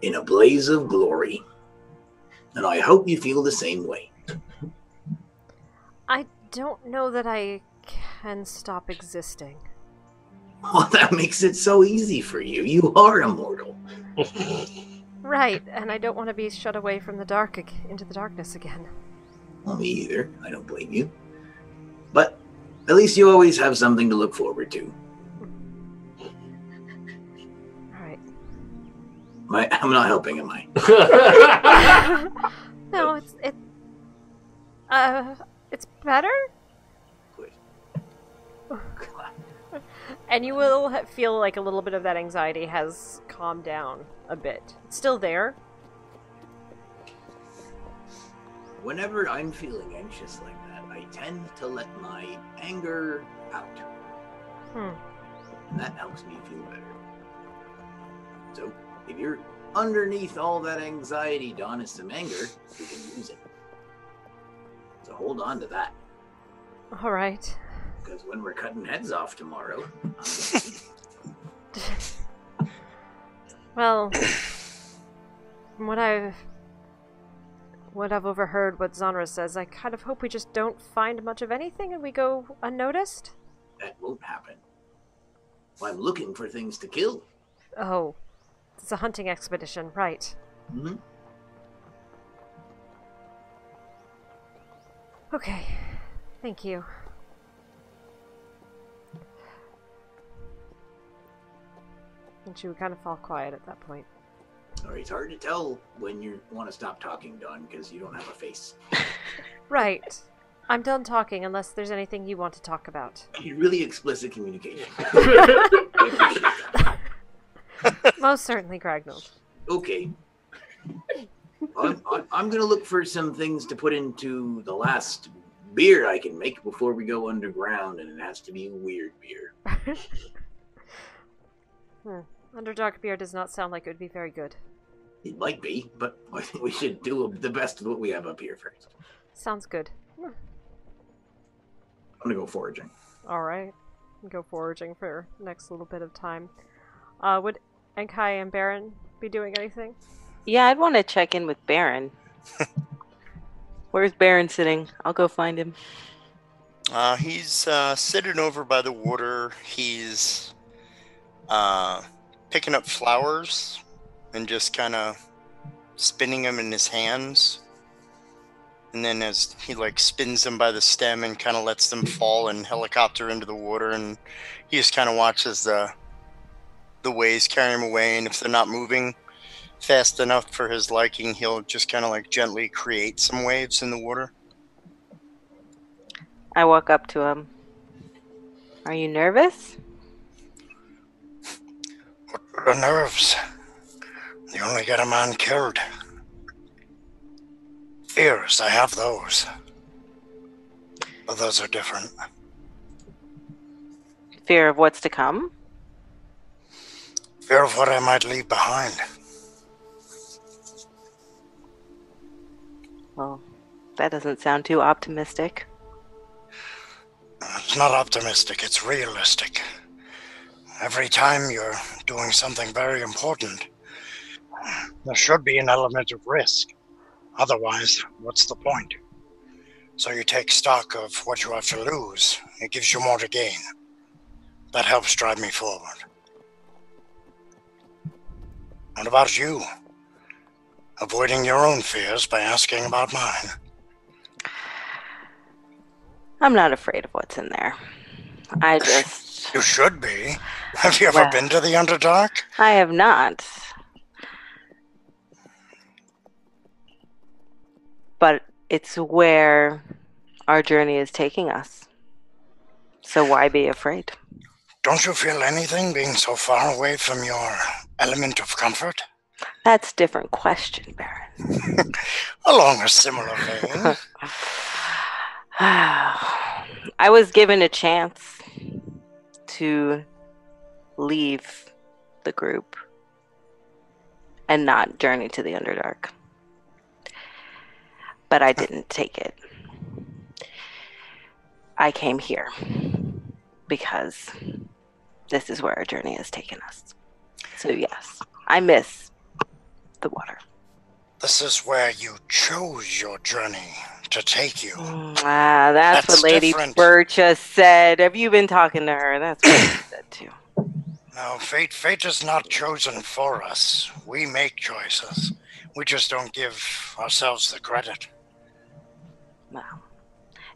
Speaker 7: in a blaze of glory. And I hope you feel the same way.
Speaker 4: I don't know that I can stop existing.
Speaker 7: Well, that makes it so easy for you. You are immortal.
Speaker 4: Right, and I don't want to be shut away from the dark into the darkness again.
Speaker 7: Well, me either. I don't blame you. But at least you always have something to look forward to.
Speaker 4: Alright.
Speaker 7: I'm not helping, am I?
Speaker 4: No, it's better?
Speaker 7: Good.
Speaker 4: And you will feel like a little bit of that anxiety has calmed down a bit. It's still there.
Speaker 7: Whenever I'm feeling anxious like that, I tend to let my anger out. And that helps me feel better. So, if you're underneath all that anxiety, Dawn, is some anger, we can use it. So hold on to that.
Speaker 4: Alright.
Speaker 7: Because when we're cutting heads off tomorrow,
Speaker 4: Well, from what I've overheard what Zanra says, I kind of hope we just don't find much of anything and we go unnoticed.
Speaker 7: that won't happen. I'm looking for things to kill.
Speaker 4: Oh, it's a hunting expedition, right.
Speaker 7: Mm-hmm.
Speaker 4: Okay, thank you. And she would kind of fall quiet at that point.
Speaker 7: Sorry, it's hard to tell when you want to stop talking, Dawn, because you don't have a face.
Speaker 4: Right. I'm done talking unless there's anything you want to talk about.
Speaker 7: Really explicit communication.
Speaker 4: Most certainly, Gragnold.
Speaker 7: Okay. I'm going to look for some things to put into the last beer I can make before we go underground, and it has to be a weird beer.
Speaker 4: Underdark beer does not sound like it would be very good.
Speaker 7: It might be, but I think we should do the best of what we have up here first.
Speaker 4: Sounds good.
Speaker 7: I'm going to go foraging.
Speaker 4: Alright. Go foraging for the next little bit of time. Would Enkai and Baron be doing anything?
Speaker 6: Yeah, I'd want to check in with Baron. Where's Baron sitting? I'll go find him.
Speaker 5: He's sitting over by the water. He's picking up flowers and just kind of spinning them in his hands. And then as he spins them by the stem and kind of lets them fall and helicopter into the water, and he just kind of watches the waves carry him away, and if they're not moving fast enough for his liking, he'll just kind of gently create some waves in the water.
Speaker 6: I walk up to him. Are you nervous?
Speaker 5: What are nerves? They only get a man killed. Fears, I have those. But those are different.
Speaker 6: Fear of what's to come?
Speaker 5: Fear of what I might leave behind.
Speaker 6: Well, that doesn't sound too optimistic.
Speaker 5: It's not optimistic, it's realistic. Every time you're doing something very important, there should be an element of risk. Otherwise, what's the point? So you take stock of what you have to lose. It gives you more to gain. That helps drive me forward. What about you? Avoiding your own fears by asking about mine.
Speaker 6: I'm not afraid of what's in there. I just...
Speaker 5: You should be. Have you ever been to the Underdark?
Speaker 6: I have not. But it's where our journey is taking us. So why be afraid?
Speaker 5: Don't you feel anything being so far away from your element of comfort?
Speaker 6: That's a different question, Baron.
Speaker 5: Along a similar vein.
Speaker 6: I was given a chance to leave the group and not journey to the Underdark. But I didn't take it. I came here because this is where our journey has taken us. So yes, I miss the water.
Speaker 5: This is where you chose your journey to take you.
Speaker 6: That's what Lady Birch just said. Have you been talking to her? That's what she said too.
Speaker 5: No, fate is not chosen for us. We make choices. We just don't give ourselves the credit.
Speaker 6: Well,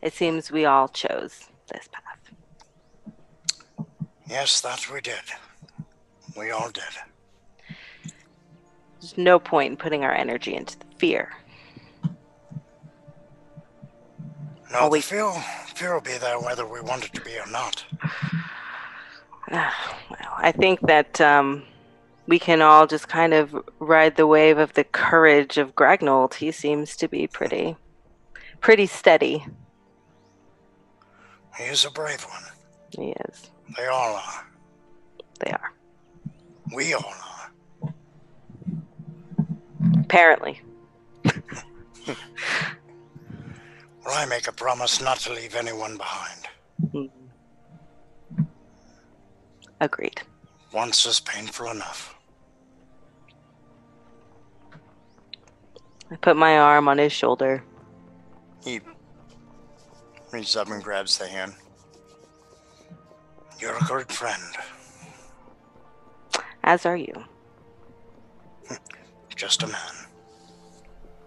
Speaker 6: it seems we all chose this path.
Speaker 5: Yes, that we did. We all did.
Speaker 6: There's no point in putting our energy into the fear.
Speaker 5: No, the fear will be there whether we want it to be or not.
Speaker 6: Well, I think that we can all just kind of ride the wave of the courage of Gragnold. He seems to be pretty steady.
Speaker 5: He is a brave one.
Speaker 6: He is.
Speaker 5: They all are.
Speaker 6: They are.
Speaker 5: We all are.
Speaker 6: Apparently.
Speaker 5: Well, I make a promise not to leave anyone behind.
Speaker 6: Agreed.
Speaker 5: Once is painful enough.
Speaker 6: I put my arm on his shoulder.
Speaker 5: He reaches up and grabs the hand. You're a good friend.
Speaker 6: As are you.
Speaker 5: Just a man.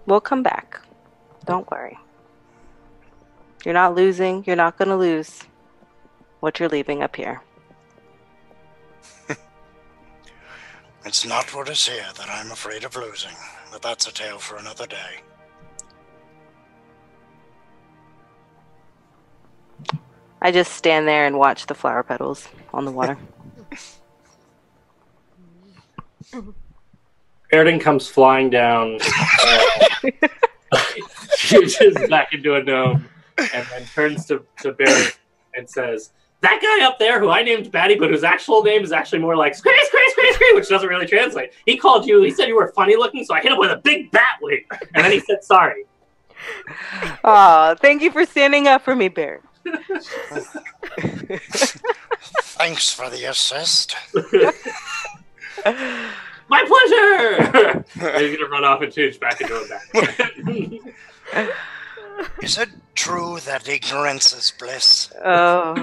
Speaker 6: We'll come back. Don't worry. You're not losing. You're not going to lose what you're leaving up here.
Speaker 5: It's not what is here that I'm afraid of losing, but that's a tale for another day.
Speaker 6: I just stand there and watch the flower petals on the water.
Speaker 1: Baeridin comes flying down, huges back into a gnome, and then turns to Baeridin and says, "That guy up there who I named Batty, but whose actual name is actually more like Scree, Scree, Scree, Scree," which doesn't really translate. He called you, he said you were funny looking, so I hit him with a big bat wing. And then he said sorry.
Speaker 6: Oh, thank you for standing up for me, Bear.
Speaker 5: Thanks for the assist.
Speaker 1: My pleasure! And he's going to run off and change back into a bat.
Speaker 5: Is it true that ignorance is bliss?
Speaker 6: Oh.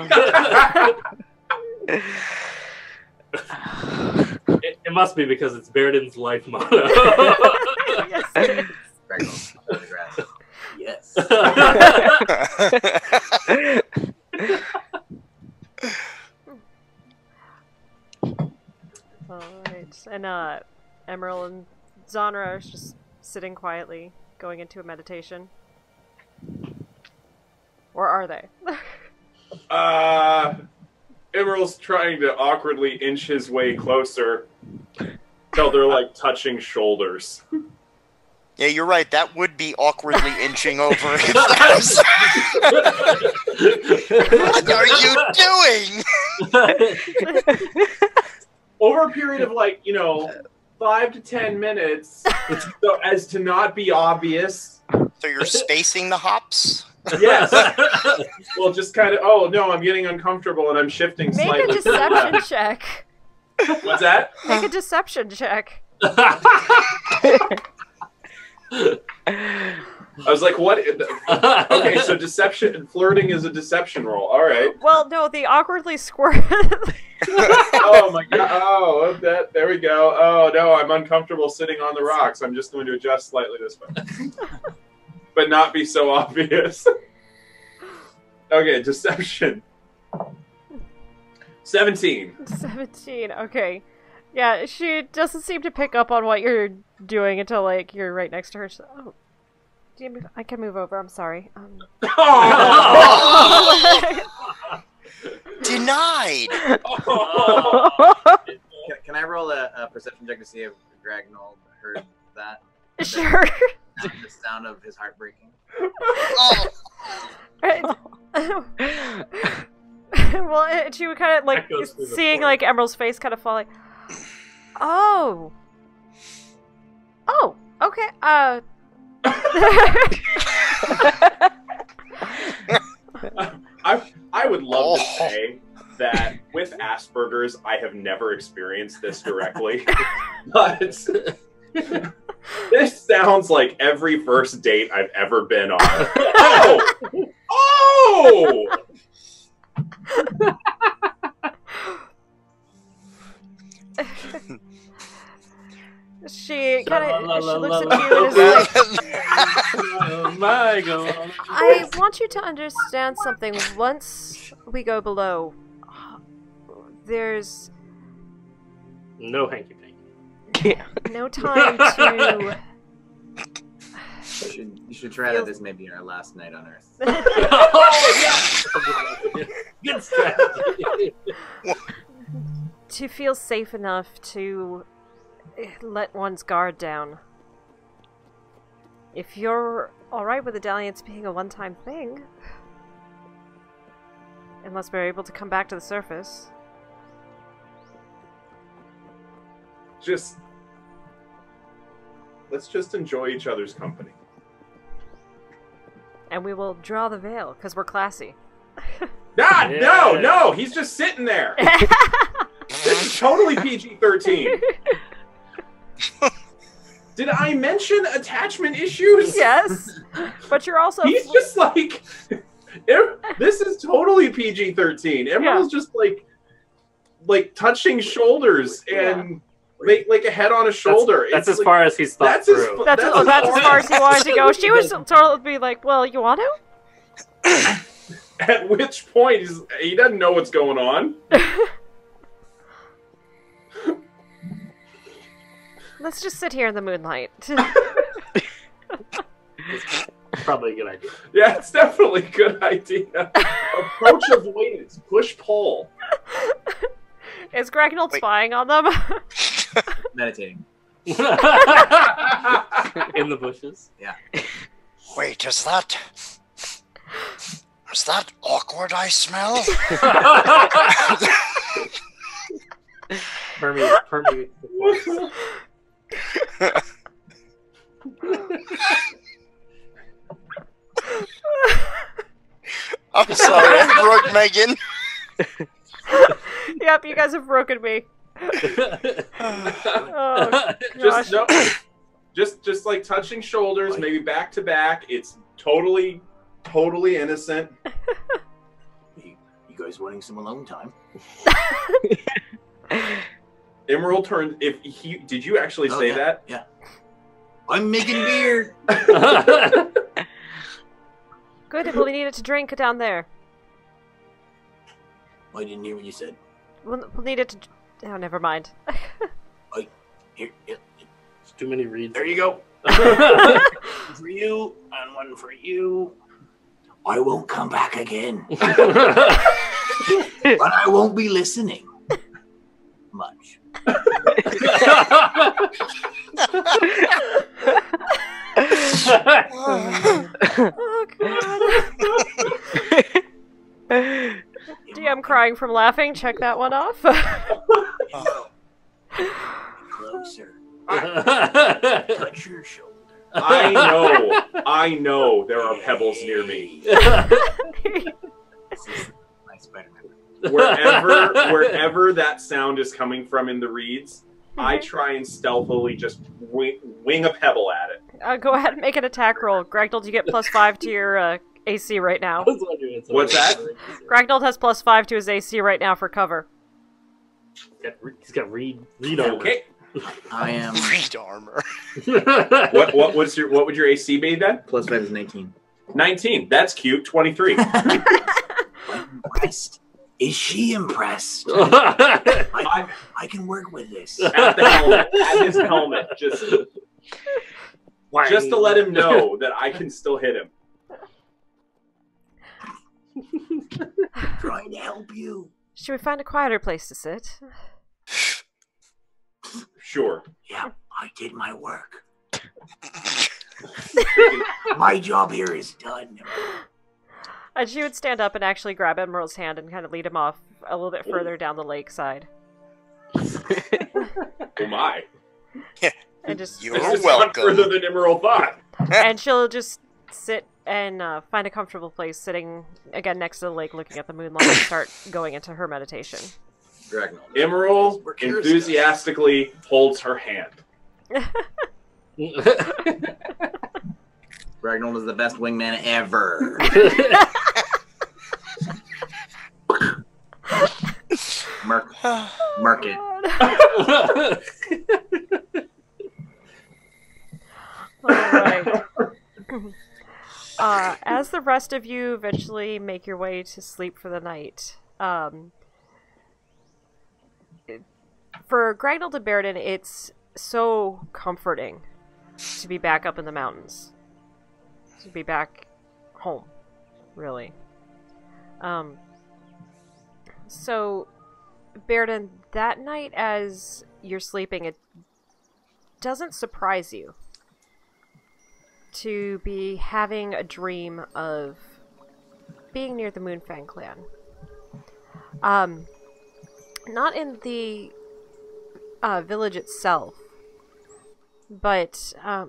Speaker 1: It must be because it's Baeridin's life motto.
Speaker 7: Yes.
Speaker 4: Alright, and Emerald and Zonra are just sitting quietly, going into a meditation. Or are they?
Speaker 2: Immeral's trying to awkwardly inch his way closer till they're like touching shoulders.
Speaker 5: Yeah, you're right. That would be awkwardly inching over. What are you doing?
Speaker 2: Over a period of 5 to 10 minutes, so as to not be obvious.
Speaker 5: So you're spacing the hops?
Speaker 2: Yes. Well, just kind of. Oh no, I'm getting uncomfortable and I'm shifting slightly.
Speaker 4: Make a deception check.
Speaker 2: What's that?
Speaker 4: Make a deception check.
Speaker 2: I was like, what? Okay, so deception and flirting is a deception roll. All right.
Speaker 4: Well, no, the awkwardly squirt.
Speaker 2: Oh my god. Oh, there we go. Oh no, I'm uncomfortable sitting on the rocks. I'm just going to adjust slightly this way. But not be so obvious. Okay, deception. 17.
Speaker 4: 17, okay. Yeah, she doesn't seem to pick up on what you're doing until, you're right next to her. So, oh. I can move over, I'm sorry.
Speaker 5: Denied!
Speaker 7: Can I roll a perception check to see if Gragnold heard that?
Speaker 4: Sure.
Speaker 7: The sound of his heart breaking.
Speaker 5: Oh.
Speaker 4: Well, she would kind of seeing Emerald's face kind of fall like, oh, okay,
Speaker 2: I would love to say that with Asperger's, I have never experienced this directly, but this sounds like every first date I've ever been on. Oh!
Speaker 4: She kind of looks at you and is like,
Speaker 1: Oh my god.
Speaker 4: I want you to understand something. Once we go below, there's
Speaker 1: No hanky panky.
Speaker 4: no time to...
Speaker 7: You should try that this may be our last night on Earth.
Speaker 1: Oh, yeah! Good strategy.
Speaker 4: To feel safe enough to let one's guard down. If you're alright with the dalliance being a one-time thing, unless we're able to come back to the surface.
Speaker 2: Let's just enjoy each other's company.
Speaker 4: And we will draw the veil, because we're classy.
Speaker 2: God, yeah. No, he's just sitting there. This is totally PG-13. Did I mention attachment issues?
Speaker 4: Yes, but you're also...
Speaker 2: He's just like... This is totally PG-13. Emerald's just like touching shoulders and like a head on a shoulder.
Speaker 1: That's as far as he's thought through.
Speaker 4: That's as far as he wanted to go. She was totally be like, well, you want to?
Speaker 2: At which point, he doesn't know what's going on.
Speaker 4: Let's just sit here in the moonlight.
Speaker 1: Probably a good idea.
Speaker 2: Yeah, it's definitely a good idea. Approach avoidance. Push pull.
Speaker 4: Is Gragnold spying on them?
Speaker 7: Meditating.
Speaker 1: In the bushes.
Speaker 7: Yeah.
Speaker 5: Wait, is that awkward I smell?
Speaker 1: Permeate the forest.
Speaker 5: I'm sorry, I broke Megan.
Speaker 4: Yep, you guys have broken me. Oh,
Speaker 2: just like touching shoulders, maybe back to back. It's totally innocent.
Speaker 7: You guys wanting some alone time?
Speaker 2: Emerald turned. Did you actually say that?
Speaker 7: Yeah. I'm making beer.
Speaker 4: Good. We'll need it to drink down there.
Speaker 7: I didn't hear what you said.
Speaker 4: We'll need it to. Oh, never mind.
Speaker 7: Here.
Speaker 1: There's too many reeds.
Speaker 7: There you go. One for you and one for you. I won't come back again. But I won't be listening much.
Speaker 4: Oh god. DM crying from laughing. Check that one off.
Speaker 7: Closer. Touch your shoulder.
Speaker 2: I know there are pebbles near me.
Speaker 7: My Spider-Man.
Speaker 2: Wherever that sound is coming from in the reeds, I try and stealthily just wing a pebble at it.
Speaker 4: Go ahead and make an attack roll. Gragnold, you get +5 to your AC right now.
Speaker 2: What's that?
Speaker 4: Gragnold has +5 to his AC right now for cover.
Speaker 1: He's got read over.
Speaker 2: Okay.
Speaker 7: I am
Speaker 5: Reed armor.
Speaker 2: What would your AC be then?
Speaker 7: +5 is 19.
Speaker 2: 19. That's cute. 23.
Speaker 7: Impressed. Is she impressed? I can work with this.
Speaker 2: At the helmet. At his helmet. Just to let him know that I can still hit him.
Speaker 7: Trying to help you.
Speaker 4: Should we find a quieter place to sit?
Speaker 2: Sure.
Speaker 7: Yeah, I did my work. My job here is done.
Speaker 4: And she would stand up and actually grab Emerald's hand and kind of lead him off a little bit further down the lakeside.
Speaker 2: Oh my.
Speaker 4: And just
Speaker 5: You're
Speaker 2: This is
Speaker 5: welcome.
Speaker 2: not further than Immeral thought.
Speaker 4: and she'll just sit and find a comfortable place sitting again next to the lake looking at the moonlight and start going into her meditation.
Speaker 7: Gragnold.
Speaker 2: Immeral enthusiastically holds her hand.
Speaker 7: Gragnold is the best wingman ever. Mark it.
Speaker 4: Alright. As the rest of you eventually make your way to sleep for the night, for Gragnold and Baeridin, it's so comforting to be back up in the mountains. To be back home, really. So, Baeridin, that night as you're sleeping, it doesn't surprise you to be having a dream of being near the Moonfang clan. Not in the village itself, but a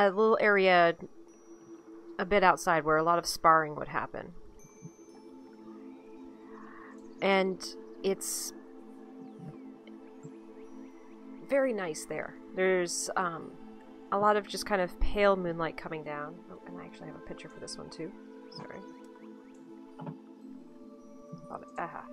Speaker 4: little area a bit outside where a lot of sparring would happen. And it's very nice there. There's a lot of just kind of pale moonlight coming down. Oh, and I actually have a picture for this one too. Sorry. Aha.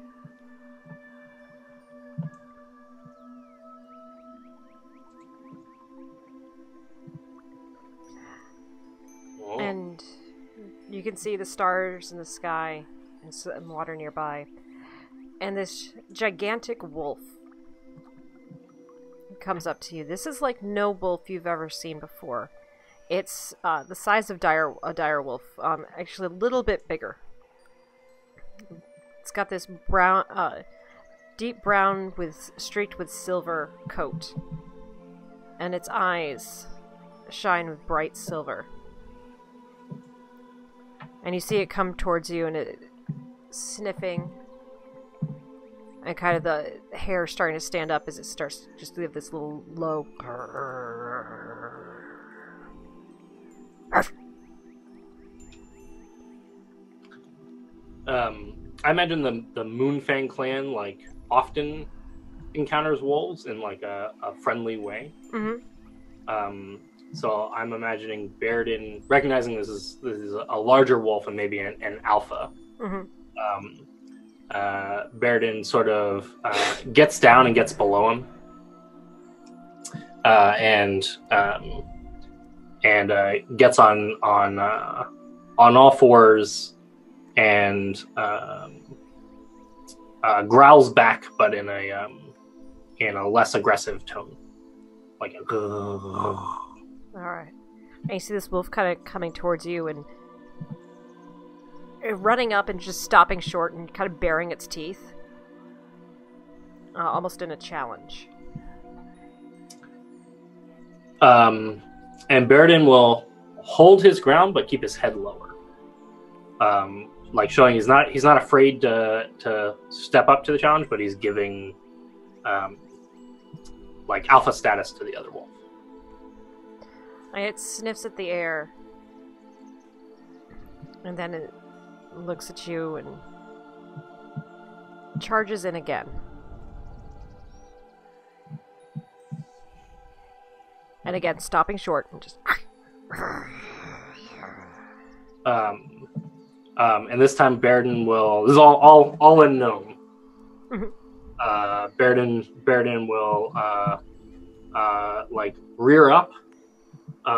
Speaker 4: And you can see the stars in the sky and water nearby. And this gigantic wolf comes up to you. This is like no wolf you've ever seen before. It's the size of a dire wolf, actually a little bit bigger. It's got this brown, deep brown streaked with silver coat, and its eyes shine with bright silver. And you see it come towards you, and it sniffing. And kind of the hair starting to stand up as it starts just to give this little low.
Speaker 1: I imagine the Moonfang clan often encounters wolves in a friendly way.
Speaker 4: Mm-hmm.
Speaker 1: So I'm imagining Baeridin recognizing this is a larger wolf and maybe an alpha.
Speaker 4: Mm-hmm.
Speaker 1: Baeridin sort of gets down and gets below him, and gets on all fours and growls back, but in a less aggressive tone, like a.
Speaker 4: All right, and you see this wolf kind of coming towards you and running up and just stopping short and kind of baring its teeth almost in a challenge.
Speaker 1: And Baeridin will hold his ground but keep his head lower, like showing he's not afraid to step up to the challenge, but he's giving like alpha status to the other wolf.
Speaker 4: It sniffs at the air, and then it looks at you and charges in again. And again, stopping short and just.
Speaker 1: And this time Baeridin will. This is all unknown. Baeridin will like rear up,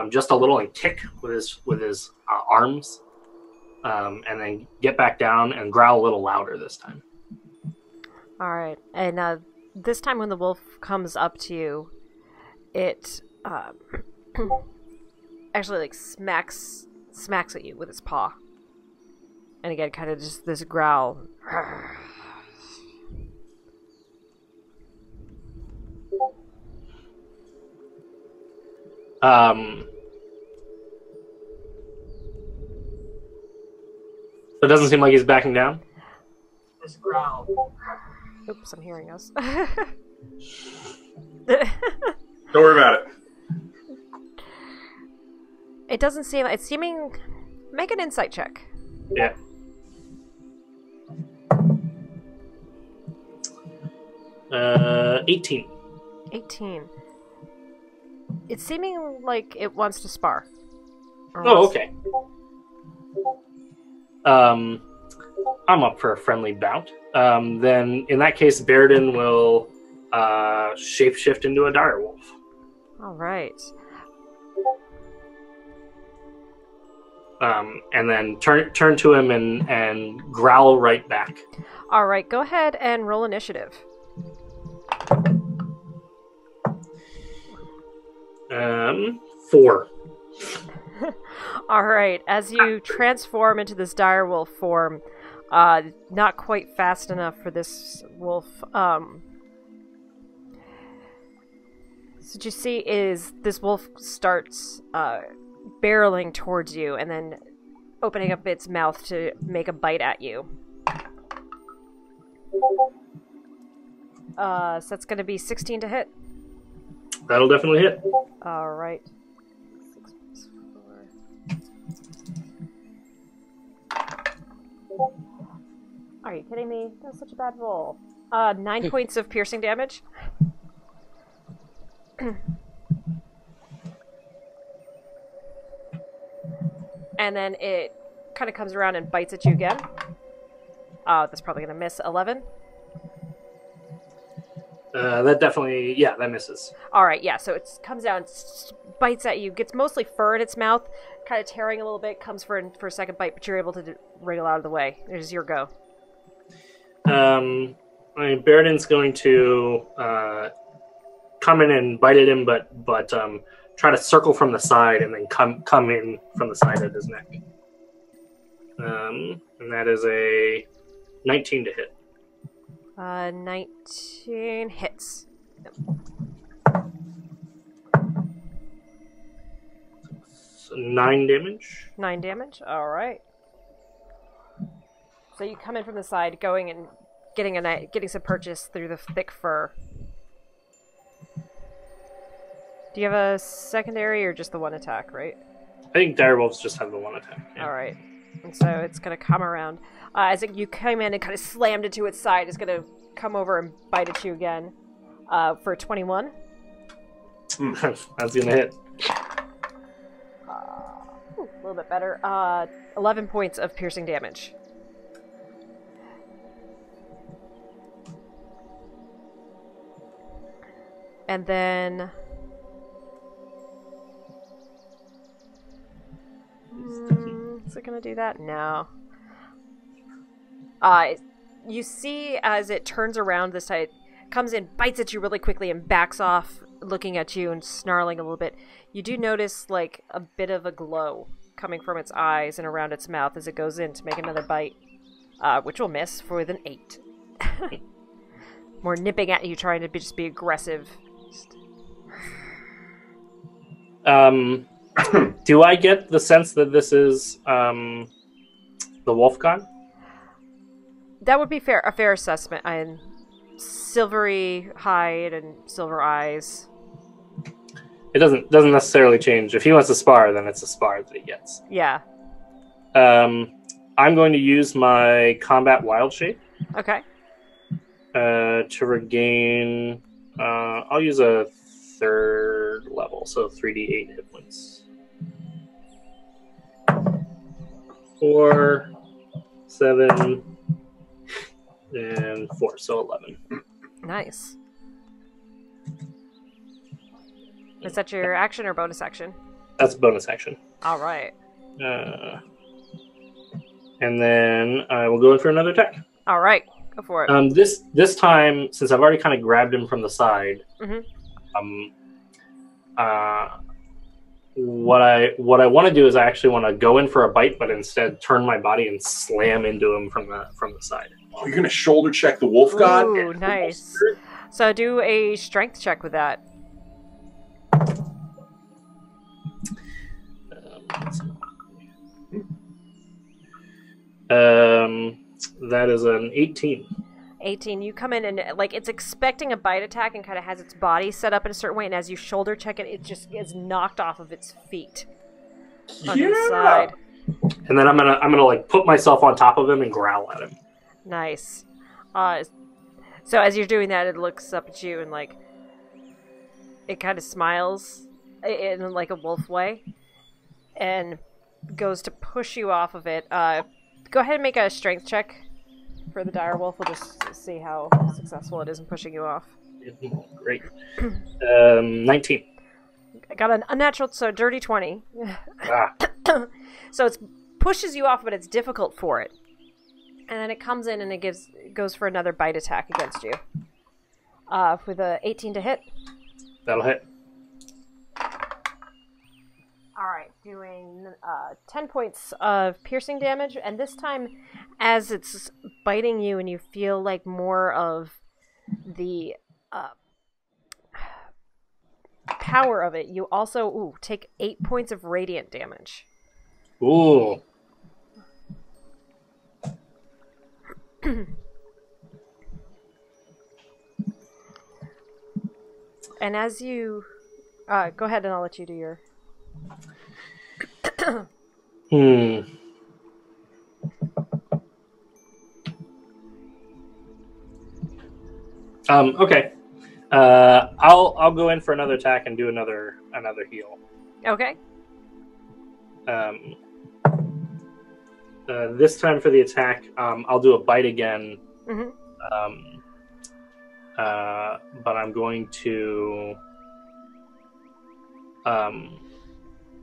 Speaker 1: just a little and kick with his arms, and then get back down and growl a little louder this time.
Speaker 4: All right, and this time when the wolf comes up to you, it actually like smacks at you with its paw, and again, kind of just this growl.
Speaker 1: So it doesn't seem like he's backing down.
Speaker 3: This growl.
Speaker 4: Oops, I'm hearing us.
Speaker 2: Don't worry about it.
Speaker 4: It doesn't seem. It's seeming. Make an insight check.
Speaker 1: Yeah. Uh, 18.
Speaker 4: 18. It's seeming like it wants to spar.
Speaker 1: Oh, okay. I'm up for a friendly bout. Then in that case, Baeridin will shapeshift into a direwolf.
Speaker 4: All right.
Speaker 1: And then turn to him and growl right back.
Speaker 4: All right, go ahead and roll initiative.
Speaker 1: 4.
Speaker 4: All right, as you transform into this direwolf form, not quite fast enough for this wolf. So what you see is this wolf starts barreling towards you and then opening up its mouth to make a bite at you. So that's going to be 16 to hit.
Speaker 1: That'll definitely hit.
Speaker 4: All right. 6 + 4. Are you kidding me? That's such a bad roll. 9 points of piercing damage. And then it kind of comes around and bites at you again. That's probably going to miss. 11.
Speaker 1: That definitely, yeah, that misses.
Speaker 4: All right, yeah, so it comes down, bites at you, gets mostly fur in its mouth, kind of tearing a little bit, comes for a second bite, but you're able to wriggle out of the way. There's your go.
Speaker 1: I mean, Baeridin's going to come in and bite at him, but try to circle from the side and then come in from the side of his neck. And that is a 19 to hit.
Speaker 4: 19 hits. Yep.
Speaker 1: So 9 damage.
Speaker 4: 9 damage? Alright. So you come in from the side, going and getting some purchase through the thick fur. Do you have a secondary or just the one attack, right?
Speaker 1: I think direwolves just have the one attack. Yeah.
Speaker 4: Alright. And so it's going to come around. As you came in and kind of slammed it to its side, it's going to come over and bite at you again for 21.
Speaker 1: That's going to hit.
Speaker 4: A little bit better. 11 points of piercing damage. And then... is it going to do that? No. You see as it turns around this side, comes in, bites at you really quickly, and backs off, looking at you and snarling a little bit. You do notice, like, a bit of a glow coming from its eyes and around its mouth as it goes in to make another bite, which will miss with an 8. more nipping at you, trying to just be aggressive.
Speaker 1: Do I get the sense that this is the wolf god?
Speaker 4: That would be a fair assessment. And silvery hide and silver eyes.
Speaker 1: It doesn't necessarily change. If he wants to spar, then it's a spar that he gets.
Speaker 4: Yeah.
Speaker 1: I'm going to use my combat wild shape.
Speaker 4: Okay.
Speaker 1: To regain, I'll use a 3rd level, so 3d8 hit points. 4, 7, and 4, so 11.
Speaker 4: Nice. Is that your action or bonus action?
Speaker 1: That's bonus action.
Speaker 4: All right.
Speaker 1: And then I will go in for another attack.
Speaker 4: All right. Go for it.
Speaker 1: This time, since I've already kind of grabbed him from the side, what I want to do is I actually want to go in for a bite, but instead turn my body and slam into him from the side.
Speaker 2: Oh, you're gonna shoulder check the wolf god?
Speaker 4: Ooh, nice. So do a strength check with that.
Speaker 1: That is an 18.
Speaker 4: 18. You come in and like it's expecting a bite attack and kind of has its body set up in a certain way, and as you shoulder check it, it just is knocked off of its feet on the side.
Speaker 1: And then I'm gonna like put myself on top of him and growl at him.
Speaker 4: Nice. So as you're doing that, it looks up at you and like it kind of smiles in like a wolf way, and goes to push you off of it. Go ahead and make a strength check for the direwolf. We'll just see how successful it is in pushing you off.
Speaker 1: Great. 19.
Speaker 4: I got an unnatural, so dirty 20.
Speaker 1: Ah.
Speaker 4: So it pushes you off, but it's difficult for it. And then it comes in and it goes for another bite attack against you. With a 18 to hit.
Speaker 1: That'll hit.
Speaker 4: Alright, doing 10 points of piercing damage, and this time as it's biting you and you feel like more of the power of it, you also take 8 points of radiant damage.
Speaker 1: Ooh.
Speaker 4: And as you... go ahead and I'll let you do your...
Speaker 1: Okay. I'll go in for another attack and do another heal.
Speaker 4: Okay.
Speaker 1: This time for the attack, I'll do a bite again.
Speaker 4: Mm-hmm.
Speaker 1: But I'm going to.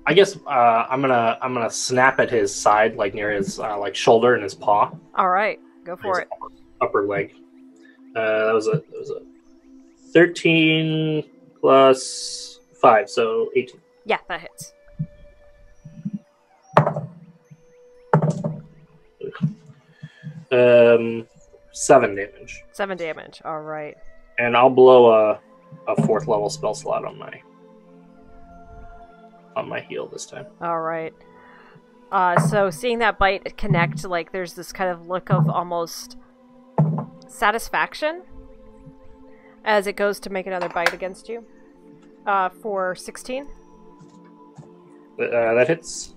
Speaker 1: I guess I'm gonna snap at his side, like near his like shoulder and his paw.
Speaker 4: All right, go for it.
Speaker 1: Upper leg. That was a 13 plus 5, so 18.
Speaker 4: Yeah, that hits.
Speaker 1: Um, 7 damage.
Speaker 4: 7 damage. All right.
Speaker 1: And I'll blow a 4th level spell slot on my heal this time.
Speaker 4: All right. So seeing that bite connect, like there's this kind of look of almost satisfaction as it goes to make another bite against you. For 16.
Speaker 1: That hits.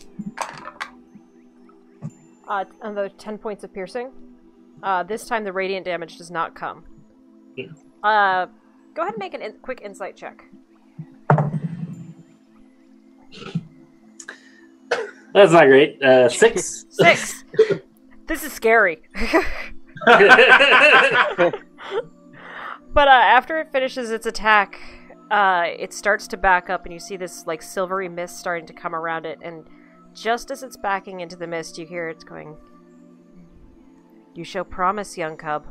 Speaker 4: Another 10 points of piercing. This time the radiant damage does not come.
Speaker 1: Yeah.
Speaker 4: Go ahead and make a quick insight check.
Speaker 1: That's not great. 6.
Speaker 4: 6. This is scary. But after it finishes its attack, it starts to back up, and you see this like silvery mist starting to come around it. And just as it's backing into the mist, you hear it's going, "You show promise, young cub."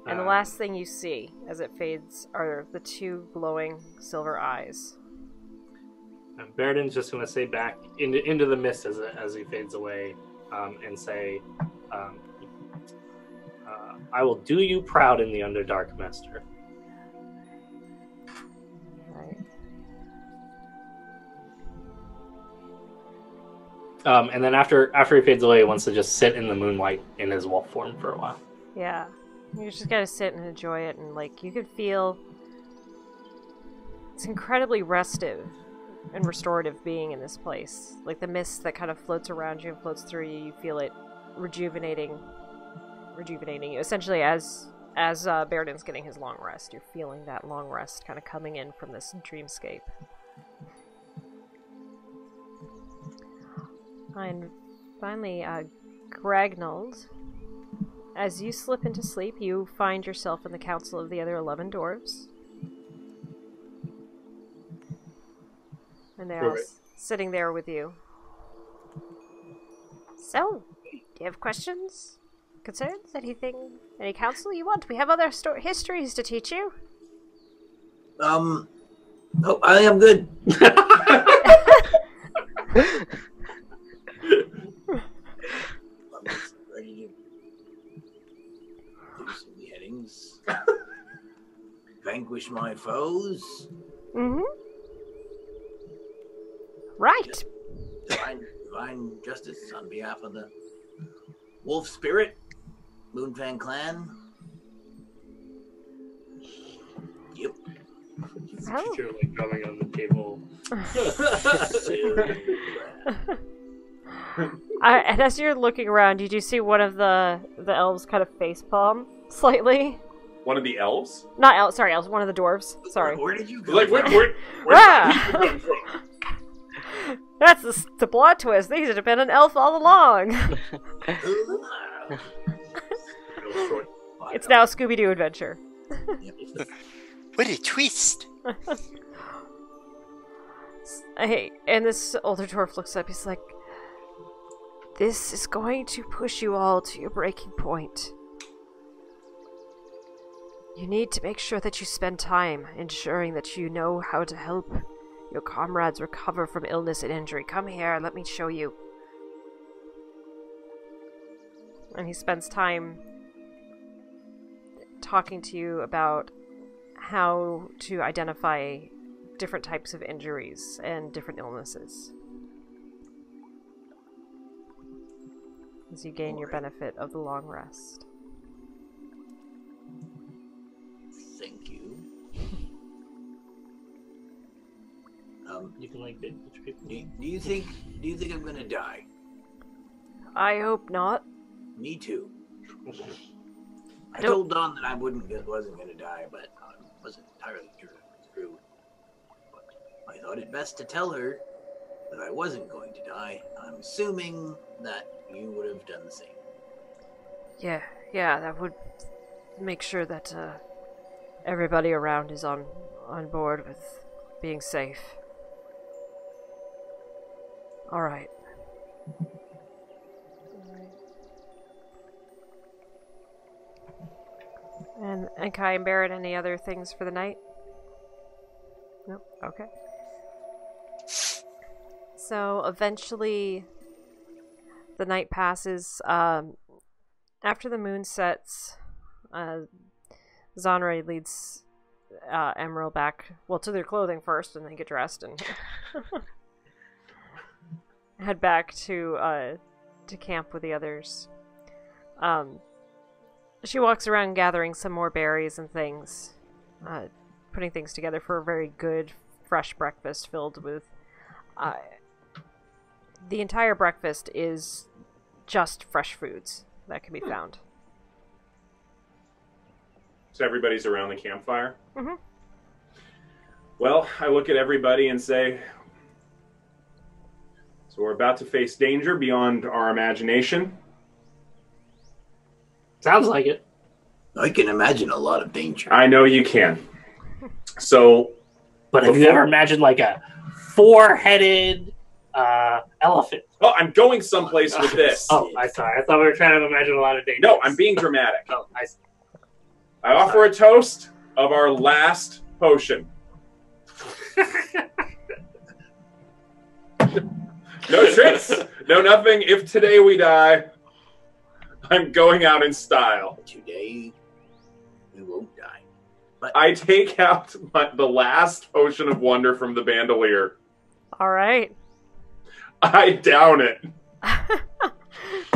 Speaker 4: And the last thing you see as it fades are the 2 glowing silver eyes.
Speaker 1: Baeridin's just going to say back into the mist as he fades away, and say, I will do you proud in the Underdark, Master.
Speaker 4: Right.
Speaker 1: And then after he fades away, he wants to just sit in the moonlight in his wolf form for a while.
Speaker 4: Yeah. You just gotta sit and enjoy it, and like you could feel it's incredibly restive and restorative being in this place. Like the mist that kind of floats around you and floats through you, you feel it rejuvenating you. Essentially, as Baeridin's getting his long rest, you're feeling that long rest kind of coming in from this dreamscape. And finally, Gragnold. As you slip into sleep, you find yourself in the council of the other 11 dwarves. And they're all sitting there with you. So, do you have questions? Concerns? Anything? Any counsel you want? We have other histories to teach you.
Speaker 7: Oh, I am good. I'm ready to do some beheadings. Vanquish my foes.
Speaker 4: Mm-hmm. Right.
Speaker 7: Divine justice on behalf of the Wolf Spirit, Moonfang Clan. Yep.
Speaker 4: Oh.
Speaker 1: You're like drumming on the table.
Speaker 4: And as you're looking around, you do see one of the elves kind of facepalm slightly.
Speaker 2: One of the elves?
Speaker 4: Not elves, sorry, elves. One of the dwarves. Sorry.
Speaker 7: Where did you go?
Speaker 2: Like, where
Speaker 4: Ah!
Speaker 2: did you come from?
Speaker 4: That's the plot twist. These would have been an elf all along. It's now a Scooby-Doo adventure.
Speaker 5: What a twist!
Speaker 4: Hey, and this older dwarf looks up. He's like, "This is going to push you all to your breaking point. You need to make sure that you spend time ensuring that you know how to help your comrades recover from illness and injury. Come here, let me show you." And he spends time talking to you about how to identify different types of injuries and different illnesses as you gain your benefit of the long rest.
Speaker 7: Thank you.
Speaker 1: You can like bitch people.
Speaker 7: Do you think I'm gonna die?
Speaker 4: I hope not.
Speaker 7: Me too. I
Speaker 4: Don't-
Speaker 7: told Dawn that I wasn't gonna die, but I wasn't entirely sure that was true. But I thought it best to tell her that I wasn't going to die. I'm assuming that you would have done the same.
Speaker 4: Yeah, that would make sure that everybody around is on board with being safe. All right. And Enkai and Barrett, any other things for the night? Nope. Okay. So eventually, the night passes. After the moon sets, Zonra leads Immeral back, to their clothing first, and then get dressed and head back to camp with the others. She walks around gathering some more berries and things, putting things together for a very good, fresh breakfast filled with... the entire breakfast is just fresh foods that can be found.
Speaker 2: So everybody's around the campfire?
Speaker 4: Mm-hmm.
Speaker 2: Well, I look at everybody and say, so we're about to face danger beyond our imagination.
Speaker 1: Sounds like it.
Speaker 7: I can imagine a lot of danger.
Speaker 2: I know you can. So,
Speaker 1: But have you ever imagined like a four-headed elephant?
Speaker 2: oh, I'm going someplace with this.
Speaker 1: Oh, I thought we were trying to imagine a lot of danger.
Speaker 2: No, I'm being dramatic.
Speaker 1: Oh,
Speaker 2: I offer a toast of our last potion. No tricks, no nothing. If today we die, I'm going out in style.
Speaker 7: Today, we won't die. But
Speaker 2: I take out the last potion of wonder from the bandolier.
Speaker 4: All right.
Speaker 2: I down it.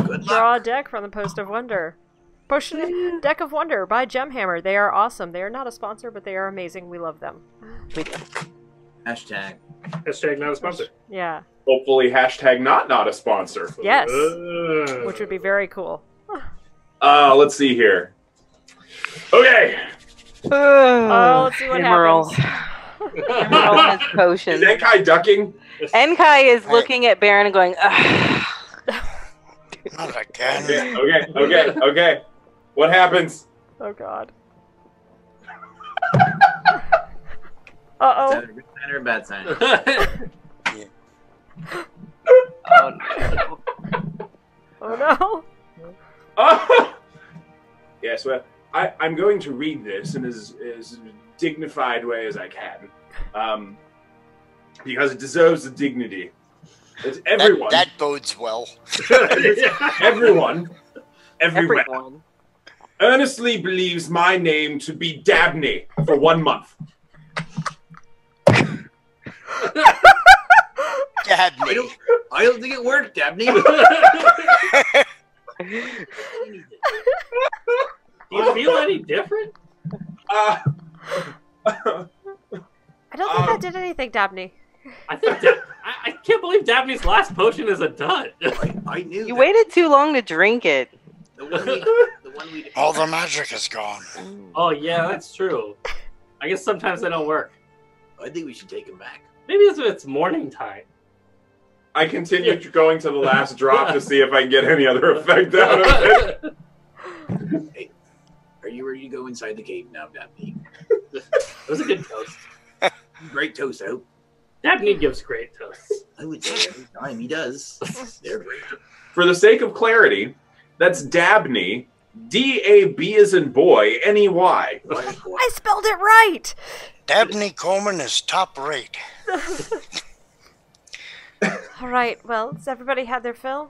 Speaker 7: good
Speaker 4: Draw
Speaker 7: luck.
Speaker 4: a deck from the Post of Wonder. Potion Deck of Wonder by Gemhammer. They are awesome. They are not a sponsor, but they are amazing. We love them.
Speaker 7: Hashtag.
Speaker 1: Hashtag not a sponsor.
Speaker 4: Yeah.
Speaker 2: Hopefully, hashtag not a sponsor.
Speaker 4: Yes. Which would be very cool.
Speaker 2: Let's see here. Okay.
Speaker 4: Oh, let's see what
Speaker 6: Immeral.
Speaker 4: happens.
Speaker 6: Immeral has
Speaker 2: Is
Speaker 6: potions.
Speaker 2: Enkai ducking?
Speaker 6: Enkai is looking at Baron and going, ugh.
Speaker 5: Not again.
Speaker 2: Okay. What happens?
Speaker 4: Oh, God.
Speaker 7: Is
Speaker 4: Uh-oh.
Speaker 7: that a good sign or a bad sign?
Speaker 6: Oh, no.
Speaker 4: Oh, no.
Speaker 2: Oh! Yes, well, I'm going to read this in as dignified way as I can, because it deserves the dignity. It's everyone.
Speaker 5: That bodes well.
Speaker 2: Everyone, everywhere,
Speaker 6: Everyone.
Speaker 2: earnestly believes my name to be Dabney for 1 month.
Speaker 5: Dabney.
Speaker 7: I don't think it worked, Dabney.
Speaker 1: Do you feel any different?
Speaker 2: Uh,
Speaker 4: I don't think that did anything, Dabney.
Speaker 1: I think I can't believe Dabney's last potion is a dud.
Speaker 7: I knew
Speaker 6: You
Speaker 7: that.
Speaker 6: waited too long to drink it.
Speaker 7: The one we
Speaker 5: All the magic is gone.
Speaker 1: Oh yeah, that's true. I guess sometimes they don't work.
Speaker 7: I think we should take him back.
Speaker 1: Maybe it's morning time.
Speaker 2: I continue going to the last drop to see if I can get any other effect out of it.
Speaker 7: Hey, are you ready to go inside the cave now, Dabney?
Speaker 1: It was a good toast.
Speaker 7: Great toast out.
Speaker 1: Dabney gives great toasts.
Speaker 7: I would say every time he does. They're great.
Speaker 2: For the sake of clarity, that's Dabney, D-A-B as in boy, N-E-Y.
Speaker 4: I spelled it right!
Speaker 5: Dabney Coleman is top rate.
Speaker 4: All right, well, has everybody had their fill?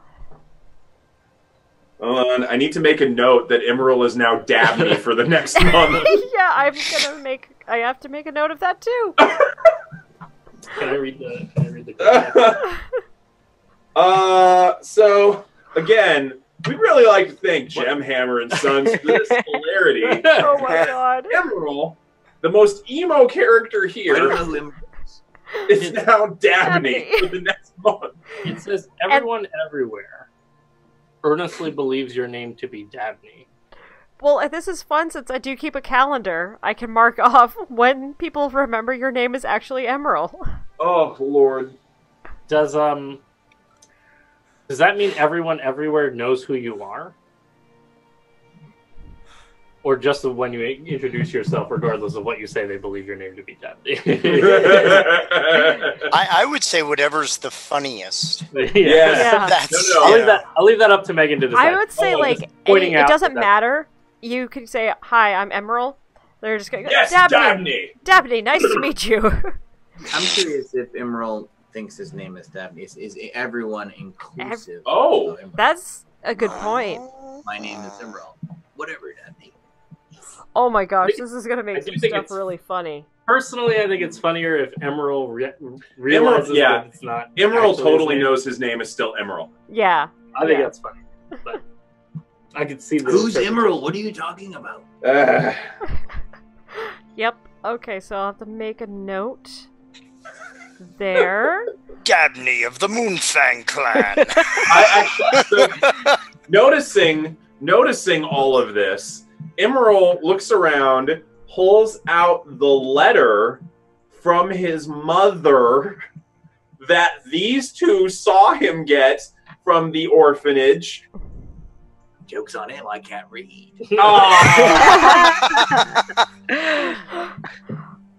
Speaker 2: Hold on, I need to make a note that Immeral is now Dabney for the next month.
Speaker 4: Yeah, I have to make a note of that too.
Speaker 1: Can I read the
Speaker 2: So, again, we'd really like to thank Gemhammer and Sons for this hilarity.
Speaker 4: Oh my god.
Speaker 2: Immeral, the most emo character
Speaker 7: I don't
Speaker 2: here,
Speaker 7: know who him
Speaker 2: is now Dabney for the next month.
Speaker 1: It says everyone everywhere earnestly believes your name to be Dabney.
Speaker 4: Well, this is fun since I do keep a calendar. I can mark off when people remember your name is actually Immeral.
Speaker 2: Oh, Lord.
Speaker 1: Does that mean everyone everywhere knows who you are? Or just when you introduce yourself, regardless of what you say, they believe your name to be Dabney?
Speaker 5: I would say whatever's the funniest.
Speaker 2: Yes.
Speaker 4: Yeah.
Speaker 5: That's
Speaker 2: No,
Speaker 1: I'll leave that up to Megan to decide.
Speaker 4: I would say,
Speaker 1: Just pointing
Speaker 4: it
Speaker 1: out
Speaker 4: doesn't
Speaker 1: that-
Speaker 4: matter. You could say, "Hi, I'm Emerald." They're just going,
Speaker 2: Yes,
Speaker 4: Dabney!
Speaker 2: Dabney!
Speaker 4: Dabney, nice to meet you.
Speaker 7: I'm curious if Immeral thinks his name is Dabney. Is everyone inclusive?
Speaker 2: Oh.
Speaker 7: of Immeral?
Speaker 4: That's a good point.
Speaker 7: My name is Immeral. Whatever, Dabney.
Speaker 4: Oh my gosh, this is going to
Speaker 1: I
Speaker 4: make
Speaker 1: do
Speaker 4: some
Speaker 1: think
Speaker 4: stuff
Speaker 1: it's-
Speaker 4: really funny.
Speaker 1: Personally, I think it's funnier if Emerald realizes
Speaker 2: yeah.
Speaker 1: that it's not.
Speaker 2: Immeral
Speaker 1: actually
Speaker 2: totally
Speaker 1: his name.
Speaker 2: knows his name is still Immeral.
Speaker 4: Yeah.
Speaker 1: I think
Speaker 4: Yeah.
Speaker 1: that's funny. But I could see the
Speaker 7: Who's Immeral? What are you talking about?
Speaker 4: Yep. Okay, so I'll have to make a note there.
Speaker 5: Dabney of the Moonfang clan.
Speaker 2: I actually, noticing all of this, Immeral looks around, pulls out the letter from his mother that these two saw him get from the orphanage.
Speaker 7: Joke's on him, I can't read.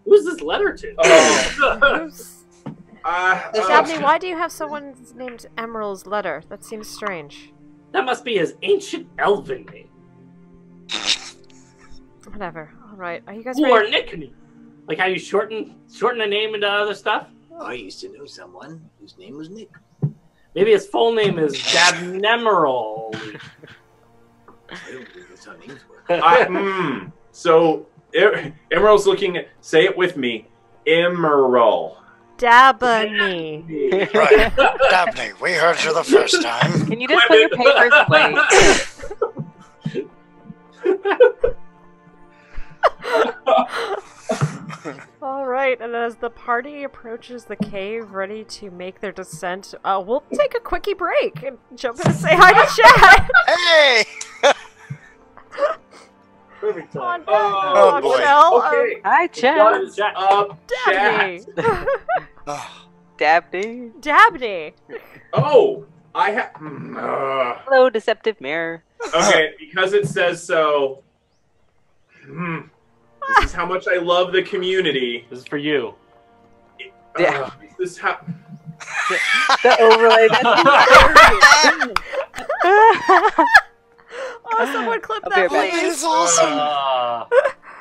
Speaker 1: Who's this letter to?
Speaker 2: Oh.
Speaker 4: Dabney, why do you have someone's named Emerald's letter? That seems strange.
Speaker 1: That must be his ancient elven name.
Speaker 4: Whatever. Alright, are you guys
Speaker 1: Or
Speaker 4: ready?
Speaker 1: nickname. Like how you shorten a name into other stuff?
Speaker 7: I used to know someone whose name was Nick.
Speaker 1: Maybe his full name is Dabnemeral.
Speaker 7: I don't believe that's how names work.
Speaker 2: So, Immeral's looking at... Say it with me. Immeral.
Speaker 4: Dabney.
Speaker 5: Right. Dabney, we heard you the first time.
Speaker 6: Can you just put your papers away?
Speaker 4: All right, and as the party approaches the cave, ready to make their descent, we'll take a quickie break and jump in and say hi to Chad.
Speaker 5: Hey!
Speaker 1: Perfect time.
Speaker 5: Oh, boy.
Speaker 2: Okay.
Speaker 6: Hi, Chad.
Speaker 4: Dabney.
Speaker 6: Dabney.
Speaker 4: Dabney.
Speaker 2: Oh, I have...
Speaker 6: Hello, deceptive mirror.
Speaker 2: Okay, because it says so... This is how much I love the community.
Speaker 1: This is for you.
Speaker 6: Yeah.
Speaker 2: This is how...
Speaker 6: The overlay.
Speaker 4: Oh, someone clip
Speaker 6: I'll be
Speaker 4: that,
Speaker 6: right back.
Speaker 5: That
Speaker 4: please.
Speaker 5: is awesome.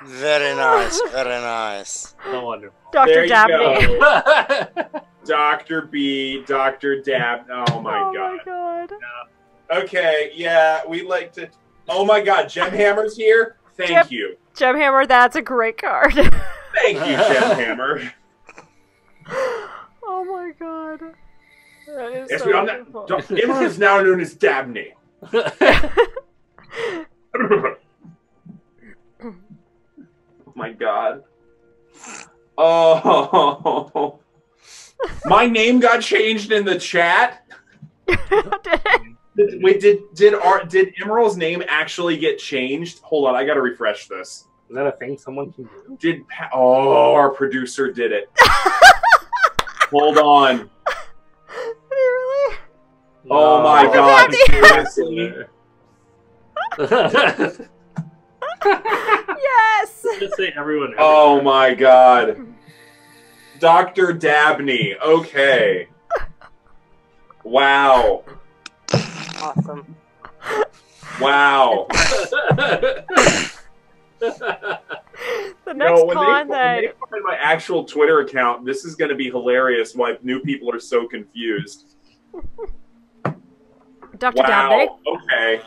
Speaker 5: Very nice. Very nice.
Speaker 1: No wonder.
Speaker 2: There
Speaker 4: Dr.
Speaker 2: you
Speaker 4: Dabney.
Speaker 2: go. Dr. B, Dr. Dab... Oh, my
Speaker 4: Oh
Speaker 2: God.
Speaker 4: my god.
Speaker 2: Okay, yeah, we'd like to... Oh, my God, Gemhammer's here? Thank you.
Speaker 4: Gemhammer, that's a great card.
Speaker 2: Thank you, Gemhammer.
Speaker 4: Oh my god. That is
Speaker 2: Yes,
Speaker 4: so
Speaker 2: we are
Speaker 4: wonderful.
Speaker 2: Immeral is now known as Dabney. Oh my God. Oh. My name got changed in the chat.
Speaker 4: Did it?
Speaker 2: Wait, did Immeral's name actually get changed? Hold on, I gotta refresh this.
Speaker 1: Is that a thing someone can do?
Speaker 2: Our producer did it. Hold on.
Speaker 4: Really?
Speaker 2: Oh my
Speaker 1: No.
Speaker 2: God.
Speaker 1: Seriously?
Speaker 4: Yes!
Speaker 1: Just say everyone.
Speaker 2: Oh my God. Dr. Dabney. Okay. Wow.
Speaker 6: Awesome.
Speaker 2: Wow.
Speaker 4: The next con
Speaker 2: when
Speaker 4: that...
Speaker 2: they find my actual Twitter account, this is going to be hilarious why new people are so confused.
Speaker 4: Dr. Dabney?
Speaker 2: Wow. Okay.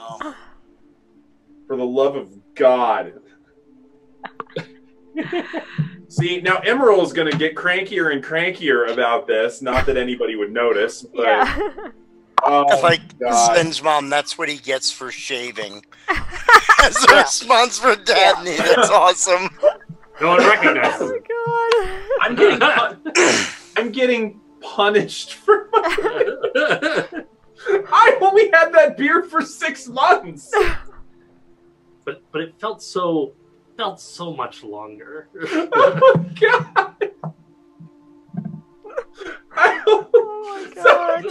Speaker 2: For the love of God. See, now Immeral is going to get crankier and crankier about this. Not that anybody would notice, but...
Speaker 4: Yeah.
Speaker 2: Oh,
Speaker 5: Like
Speaker 2: God.
Speaker 5: Sven's mom, that's what he gets for shaving. As a response for Dabney, that's awesome.
Speaker 1: No one recognizes it.
Speaker 4: Oh my god.
Speaker 2: I'm getting punished for my... I only had that beard for 6 months.
Speaker 1: But it felt so much longer.
Speaker 2: Oh my God.
Speaker 4: Oh my god.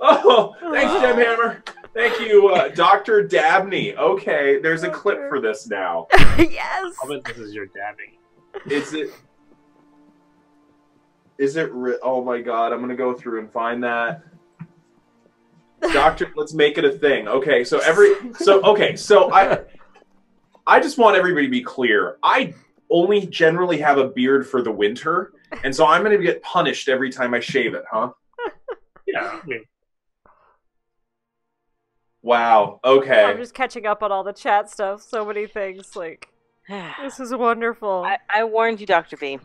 Speaker 2: Oh, thanks, Gemhammer. Thank you, Dr. Dabney. Okay, there's a clip for this now.
Speaker 4: Yes.
Speaker 1: I'll bet this is your dabbing.
Speaker 2: Is it oh my God, I'm going to go through and find that. Let's make it a thing. Okay, so I just want everybody to be clear. I only generally have a beard for the winter, and so I'm going to get punished every time I shave it, huh?
Speaker 1: Yeah. I mean,
Speaker 2: Wow. Okay.
Speaker 4: I'm just catching up on all the chat stuff. So many things. Like, this is wonderful.
Speaker 6: I warned you, Dr. B.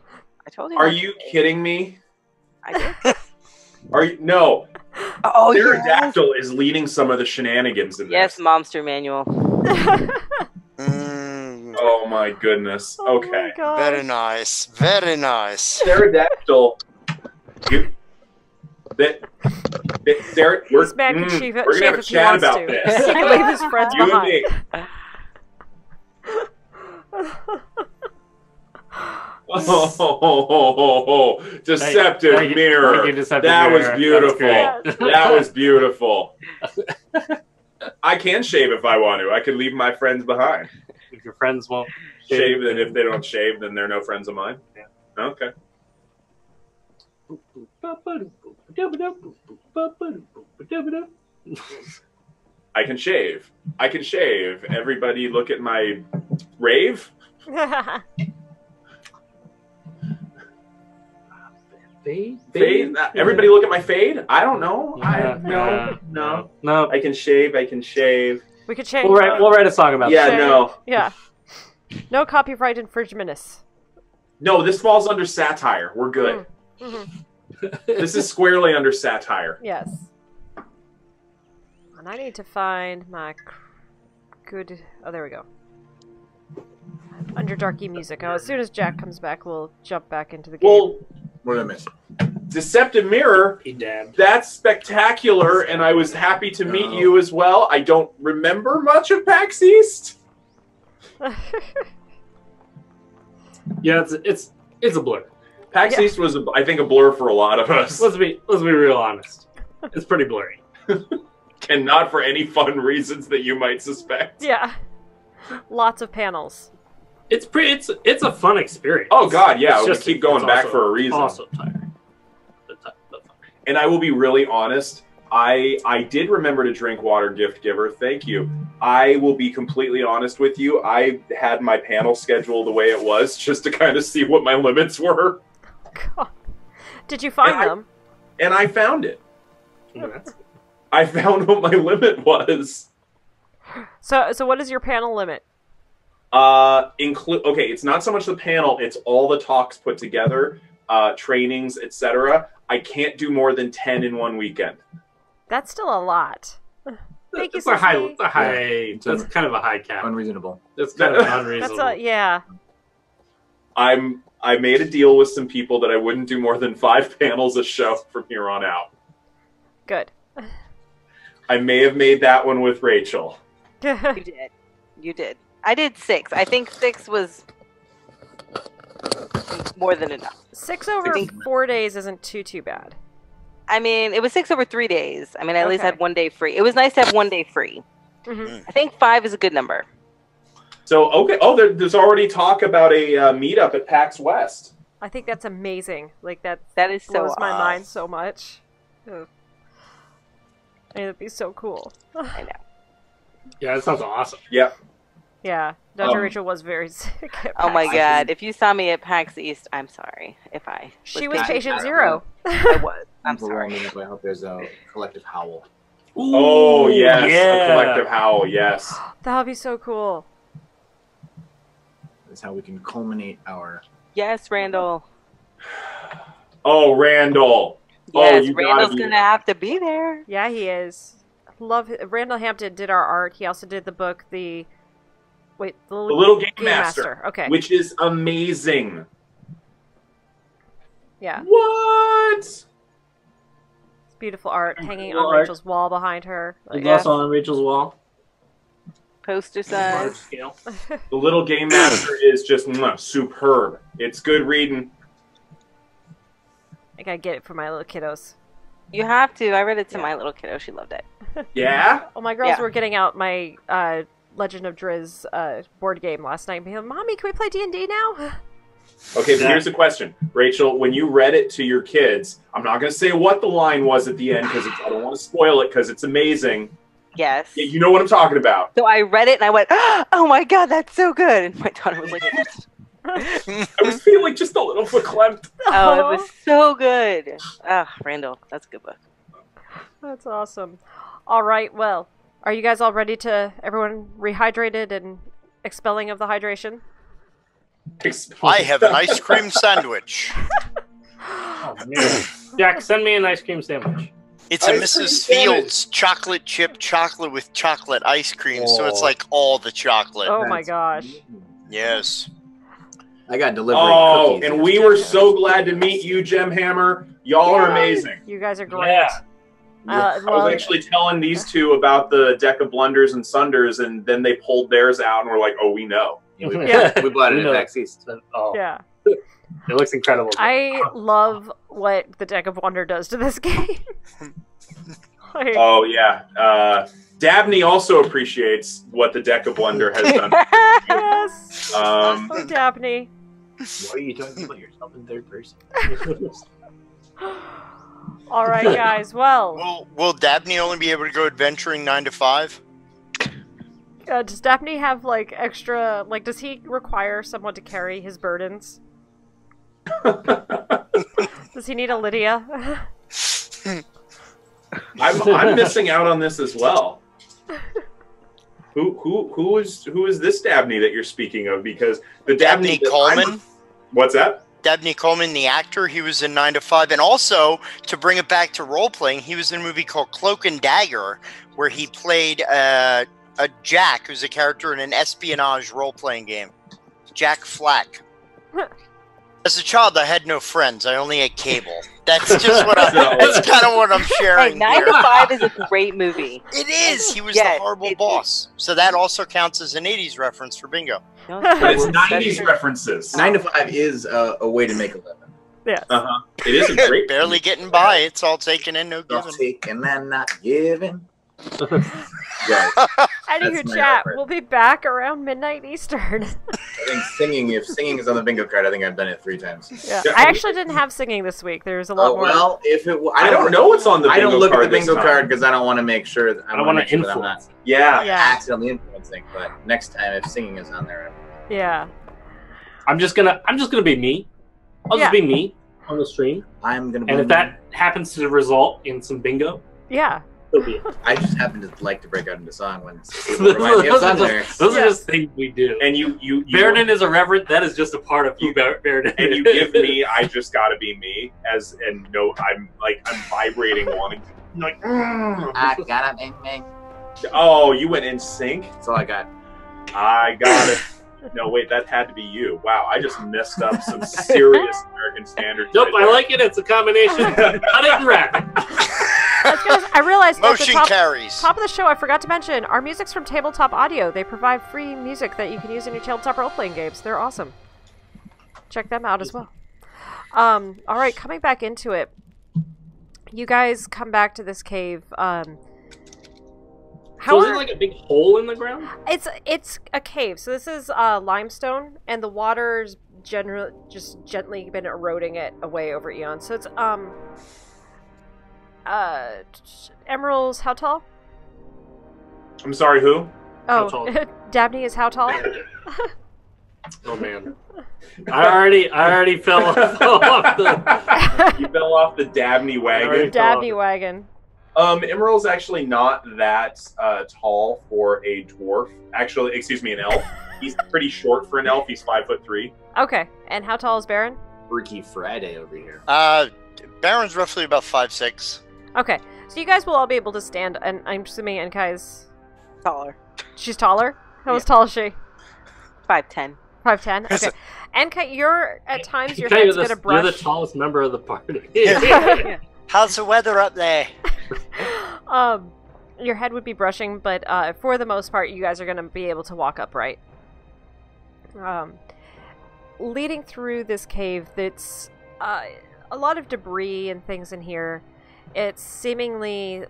Speaker 6: I told you.
Speaker 2: Are you kidding me?
Speaker 6: I did.
Speaker 2: Are you? No.
Speaker 6: Oh,
Speaker 2: Pterodactyl is leading some of the shenanigans in
Speaker 6: yes,
Speaker 2: this.
Speaker 6: Momster Manual.
Speaker 2: Oh my goodness.
Speaker 4: Oh
Speaker 2: Okay.
Speaker 4: my gosh.
Speaker 5: Very nice. Very nice.
Speaker 2: Pterodactyl.
Speaker 4: This man can shave it.
Speaker 2: We're gonna have a
Speaker 4: if he
Speaker 2: chat
Speaker 4: wants
Speaker 2: about
Speaker 4: to.
Speaker 2: this.
Speaker 4: He can leave his friends
Speaker 2: You and
Speaker 4: behind.
Speaker 2: me. Oh, deceptive
Speaker 1: Thank you,
Speaker 2: mirror.
Speaker 1: Deceptive
Speaker 2: That
Speaker 1: Mirror.
Speaker 2: was beautiful.
Speaker 1: That's great.
Speaker 2: That was beautiful. I can shave if I want to. I can leave my friends behind.
Speaker 1: If your friends won't
Speaker 2: Shave, then if they don't shave, then they're no friends of mine.
Speaker 1: Yeah.
Speaker 2: Okay. I can shave. I can shave. Everybody look at my rave.
Speaker 1: Fade?
Speaker 2: Fade? Everybody look at my fade? I don't know.
Speaker 1: Yeah. No.
Speaker 2: I can shave.
Speaker 4: We could change.
Speaker 1: We'll write a song about
Speaker 2: Yeah,
Speaker 1: that.
Speaker 2: no.
Speaker 4: Yeah. No copyright infringements.
Speaker 2: No, this falls under satire. We're good.
Speaker 4: Mm-hmm.
Speaker 2: This is squarely under satire.
Speaker 4: Yes. And I need to find my good... Oh, there we go. Underdarky music. Oh, as soon as Jack comes back, we'll jump back into the game.
Speaker 2: Well,
Speaker 7: What did I miss?
Speaker 2: Deceptive Mirror,
Speaker 1: He dabbed.
Speaker 2: that's spectacular, and I was happy to meet you as well. I don't remember much of PAX East.
Speaker 1: Yeah, it's a blur.
Speaker 2: PAX East was, I think, a blur for a lot of us.
Speaker 1: Let's be real honest. It's pretty blurry.
Speaker 2: And not for any fun reasons that you might suspect.
Speaker 4: Yeah. Lots of panels.
Speaker 1: It's a fun experience.
Speaker 2: Oh god, yeah,
Speaker 1: It's
Speaker 2: we
Speaker 1: just-
Speaker 2: keep going
Speaker 1: it's
Speaker 2: back
Speaker 1: also-
Speaker 2: for a reason.
Speaker 1: Also tiring. But fun.
Speaker 2: And I will be really honest, I did remember to drink water, gift giver. Thank you. I will be completely honest with you. I had my panel schedule the way it was just to kind of see what my limits were.
Speaker 4: God. Did you find them?
Speaker 2: And I found it.
Speaker 1: That's-
Speaker 2: I found what my limit was.
Speaker 4: So what is your panel limit?
Speaker 2: Okay, it's not so much the panel, it's all the talks put together, trainings, etc. I can't do more than 10 in one weekend.
Speaker 4: That's still a lot. Thank you,
Speaker 1: That's a high.
Speaker 4: Sophie.
Speaker 1: That's kind of a high cap.
Speaker 7: Unreasonable.
Speaker 1: That's kind of
Speaker 4: That's
Speaker 1: unreasonable.
Speaker 4: yeah.
Speaker 2: I made a deal with some people that I wouldn't do more than 5 panels a show from here on out.
Speaker 4: Good.
Speaker 2: I may have made that one with Rachel.
Speaker 6: You did. I did 6. I think 6 was more than enough.
Speaker 4: 6 over 4 days isn't too bad.
Speaker 6: I mean, it was 6 over 3 days. I mean, I at least
Speaker 4: Okay.
Speaker 6: had 1 day free. It was nice to have 1 day free.
Speaker 4: Mm-hmm.
Speaker 6: I think 5 is a good number.
Speaker 2: So, okay. Oh, there's already talk about a meetup at PAX West.
Speaker 4: I think that's amazing. Like that
Speaker 6: That is so
Speaker 4: blows my
Speaker 6: awesome.
Speaker 4: mind so much. Ugh. It'd be so cool.
Speaker 6: I know.
Speaker 1: Yeah, that sounds awesome.
Speaker 2: Yeah.
Speaker 4: Yeah, Dr. Rachel was very sick. At
Speaker 6: Oh my
Speaker 4: PAX.
Speaker 6: god. If you saw me at PAX East, I'm sorry. If I
Speaker 4: She was
Speaker 6: patient
Speaker 4: patient
Speaker 6: zero.
Speaker 4: 0.
Speaker 6: I was. I'm
Speaker 7: Overwhelming,
Speaker 6: sorry.
Speaker 7: so I hope there's a collective howl.
Speaker 2: Oh, yes.
Speaker 1: yeah.
Speaker 2: A collective howl, yes.
Speaker 4: That would be so cool.
Speaker 7: That's how we can culminate our...
Speaker 6: Yes, Randall.
Speaker 2: Oh, Randall.
Speaker 6: Yes,
Speaker 2: you
Speaker 6: Randall's
Speaker 2: gotta be-
Speaker 6: gonna have to be there.
Speaker 4: Yeah, he is. Love Randall Hampton did our art. He also did the book, the
Speaker 2: Little Game Master.
Speaker 4: Okay.
Speaker 2: Which is amazing.
Speaker 4: Yeah.
Speaker 2: What?
Speaker 4: It's beautiful art hanging
Speaker 1: Beautiful
Speaker 4: on
Speaker 1: art.
Speaker 4: Rachel's wall behind her. Like,
Speaker 1: It's also on Rachel's wall.
Speaker 6: Poster
Speaker 1: Large
Speaker 6: size.
Speaker 1: scale.
Speaker 2: The Little Game Master is just superb. It's good reading.
Speaker 4: I gotta get it for my little kiddos.
Speaker 6: You have to. I read it to
Speaker 4: Yeah.
Speaker 6: my little kiddo. She loved it.
Speaker 2: Yeah?
Speaker 4: Well, my girls
Speaker 6: Yeah.
Speaker 4: were getting out my Legend of Drizzt board game last night and being like, Mommy, can we play D&D now?
Speaker 2: Okay, but here's the question. Rachel, when you read it to your kids, I'm not going to say what the line was at the end because I don't want to spoil it because it's amazing.
Speaker 6: Yes.
Speaker 2: Yeah, you know what I'm talking about.
Speaker 6: So I read it and I went, "Oh my god, that's so good!" And my daughter was like,
Speaker 2: I was feeling just a little verklempt.
Speaker 6: "Oh, it was so good." Ah, Randall, that's a good book.
Speaker 4: That's awesome. All right, well, are you guys all ready to, everyone rehydrated and expelling of the hydration?
Speaker 5: I have an ice cream sandwich.
Speaker 1: Oh, man. Jack, send me an ice cream sandwich.
Speaker 5: It's a
Speaker 2: Ice cream
Speaker 5: Mrs.
Speaker 2: sandwich.
Speaker 5: Fields chocolate chip chocolate with chocolate ice cream, so it's
Speaker 2: Oh.
Speaker 5: like all the chocolate.
Speaker 4: Oh my gosh.
Speaker 5: Yes.
Speaker 7: I got delivery
Speaker 2: Oh,
Speaker 7: cookies.
Speaker 2: and we were so glad to meet you, Gemhammer. Y'all are amazing.
Speaker 4: You guys are great.
Speaker 1: Yeah.
Speaker 2: I was actually telling these two about the deck of blunders and sunders, and then they pulled theirs out, and we're like, "Oh, we know."
Speaker 7: Yeah, we,
Speaker 4: Yeah.
Speaker 7: we bought it
Speaker 1: We
Speaker 7: at
Speaker 1: know.
Speaker 7: PAX East.
Speaker 1: Oh,
Speaker 4: Yeah.
Speaker 1: it looks incredible.
Speaker 4: I love what the Deck of Wonder does to this game. Like,
Speaker 2: Oh yeah. Dabney also appreciates what the deck of blunder has done.
Speaker 4: yes.
Speaker 2: Um,
Speaker 4: Oh, Dabney.
Speaker 1: Why are you talking about yourself in third person?
Speaker 4: All right, guys. Well,
Speaker 5: Will Dabney only be able to go adventuring 9 to 5?
Speaker 4: does Dabney have like extra? Like, does he require someone to carry his burdens? Does he need a Lydia?
Speaker 2: I'm missing out on this as well. Who is this Dabney that you're speaking of? Because the
Speaker 5: Dabney Coleman.
Speaker 2: What's that?
Speaker 5: Dabney Coleman, the actor, he was in 9 to 5, and also to bring it back to role playing, he was in a movie called Cloak and Dagger, where he played a Jack, who's a character in an espionage role playing game. Jack Flack. As a child, I had no friends. I only had cable. That's just what that's kind of what I'm sharing.
Speaker 6: Hey, 9 to 5 is a great movie.
Speaker 5: It is. He was the horrible boss. So that also counts as an 80s reference for bingo.
Speaker 2: No, it's 90s references.
Speaker 7: 9 to 5 is a way to make a living.
Speaker 4: Yeah.
Speaker 2: It is a great.
Speaker 5: Barely getting by. It's all taken in, no
Speaker 7: All
Speaker 5: giving.
Speaker 7: taken and not given.
Speaker 4: Anywho, chat. We'll be back around midnight Eastern.
Speaker 7: I think singing, if singing is on the bingo card, I think I've done it 3 times.
Speaker 4: Yeah. I actually didn't have singing this week. There's a lot more.
Speaker 7: Well, if it,
Speaker 2: I don't know what's on the bingo card.
Speaker 7: I don't look at the bingo card because I don't want to make sure that
Speaker 1: I don't want to
Speaker 7: I'm not
Speaker 1: influence.
Speaker 7: accidentally influencing. But next time, if singing is on there,
Speaker 4: Yeah.
Speaker 1: I'm just gonna be me. I'll just be me on the stream.
Speaker 7: I'm gonna. Be
Speaker 1: and if that happens to result in some bingo,
Speaker 4: yeah.
Speaker 1: so be it.
Speaker 7: I just happen to like to break out into song when people remind me of on there.
Speaker 1: Those are just things we do.
Speaker 2: And you
Speaker 1: Baeridin is irreverent. That is just a part of who Baeridin.
Speaker 2: And you give me, I just gotta be me. I'm vibrating, wanting to like.
Speaker 7: I gotta make me.
Speaker 2: Oh, you went in sync.
Speaker 7: That's all I got.
Speaker 2: I got it. No, wait, that had to be you. Wow, I just messed up some serious American standards.
Speaker 1: Nope, I like it. It's a combination. Cut it and wrap it.
Speaker 4: I realized
Speaker 5: Motion
Speaker 4: at the
Speaker 5: carries.
Speaker 4: top of the show, I forgot to mention, our music's from Tabletop Audio. They provide free music that you can use in your tabletop role-playing games. They're awesome. Check them out as well. All right, coming back into it. You guys come back to this cave.
Speaker 1: So is it like a big hole in the ground?
Speaker 4: It's a cave. So this is limestone, and the water's just gently been eroding it away over eons. So it's Emerald's how tall?
Speaker 2: I'm sorry, who?
Speaker 4: Oh, Dabney is how tall?
Speaker 1: Oh man, I already fell off the.
Speaker 2: You fell off the Dabney wagon.
Speaker 4: Dabney wagon.
Speaker 2: Immeral's actually not that tall for a dwarf. Actually, excuse me, an elf. He's pretty short for an elf. He's 5'3".
Speaker 4: Okay, and how tall is Baron?
Speaker 7: Freaky Friday over here.
Speaker 5: Baron's roughly about 5'6".
Speaker 4: Okay, so you guys will all be able to stand, and I'm assuming Enkai's
Speaker 6: Taller.
Speaker 4: She's taller? How tall is she?
Speaker 6: 5'10".
Speaker 4: 5'10"? Okay. Enkai, at times your head's gonna brush.
Speaker 1: You're the tallest member of the party.
Speaker 5: Yeah. How's the weather up there?
Speaker 4: Your head would be brushing, but for the most part, you guys are going to be able to walk upright. Leading through this cave, that's a lot of debris and things in here. It seemingly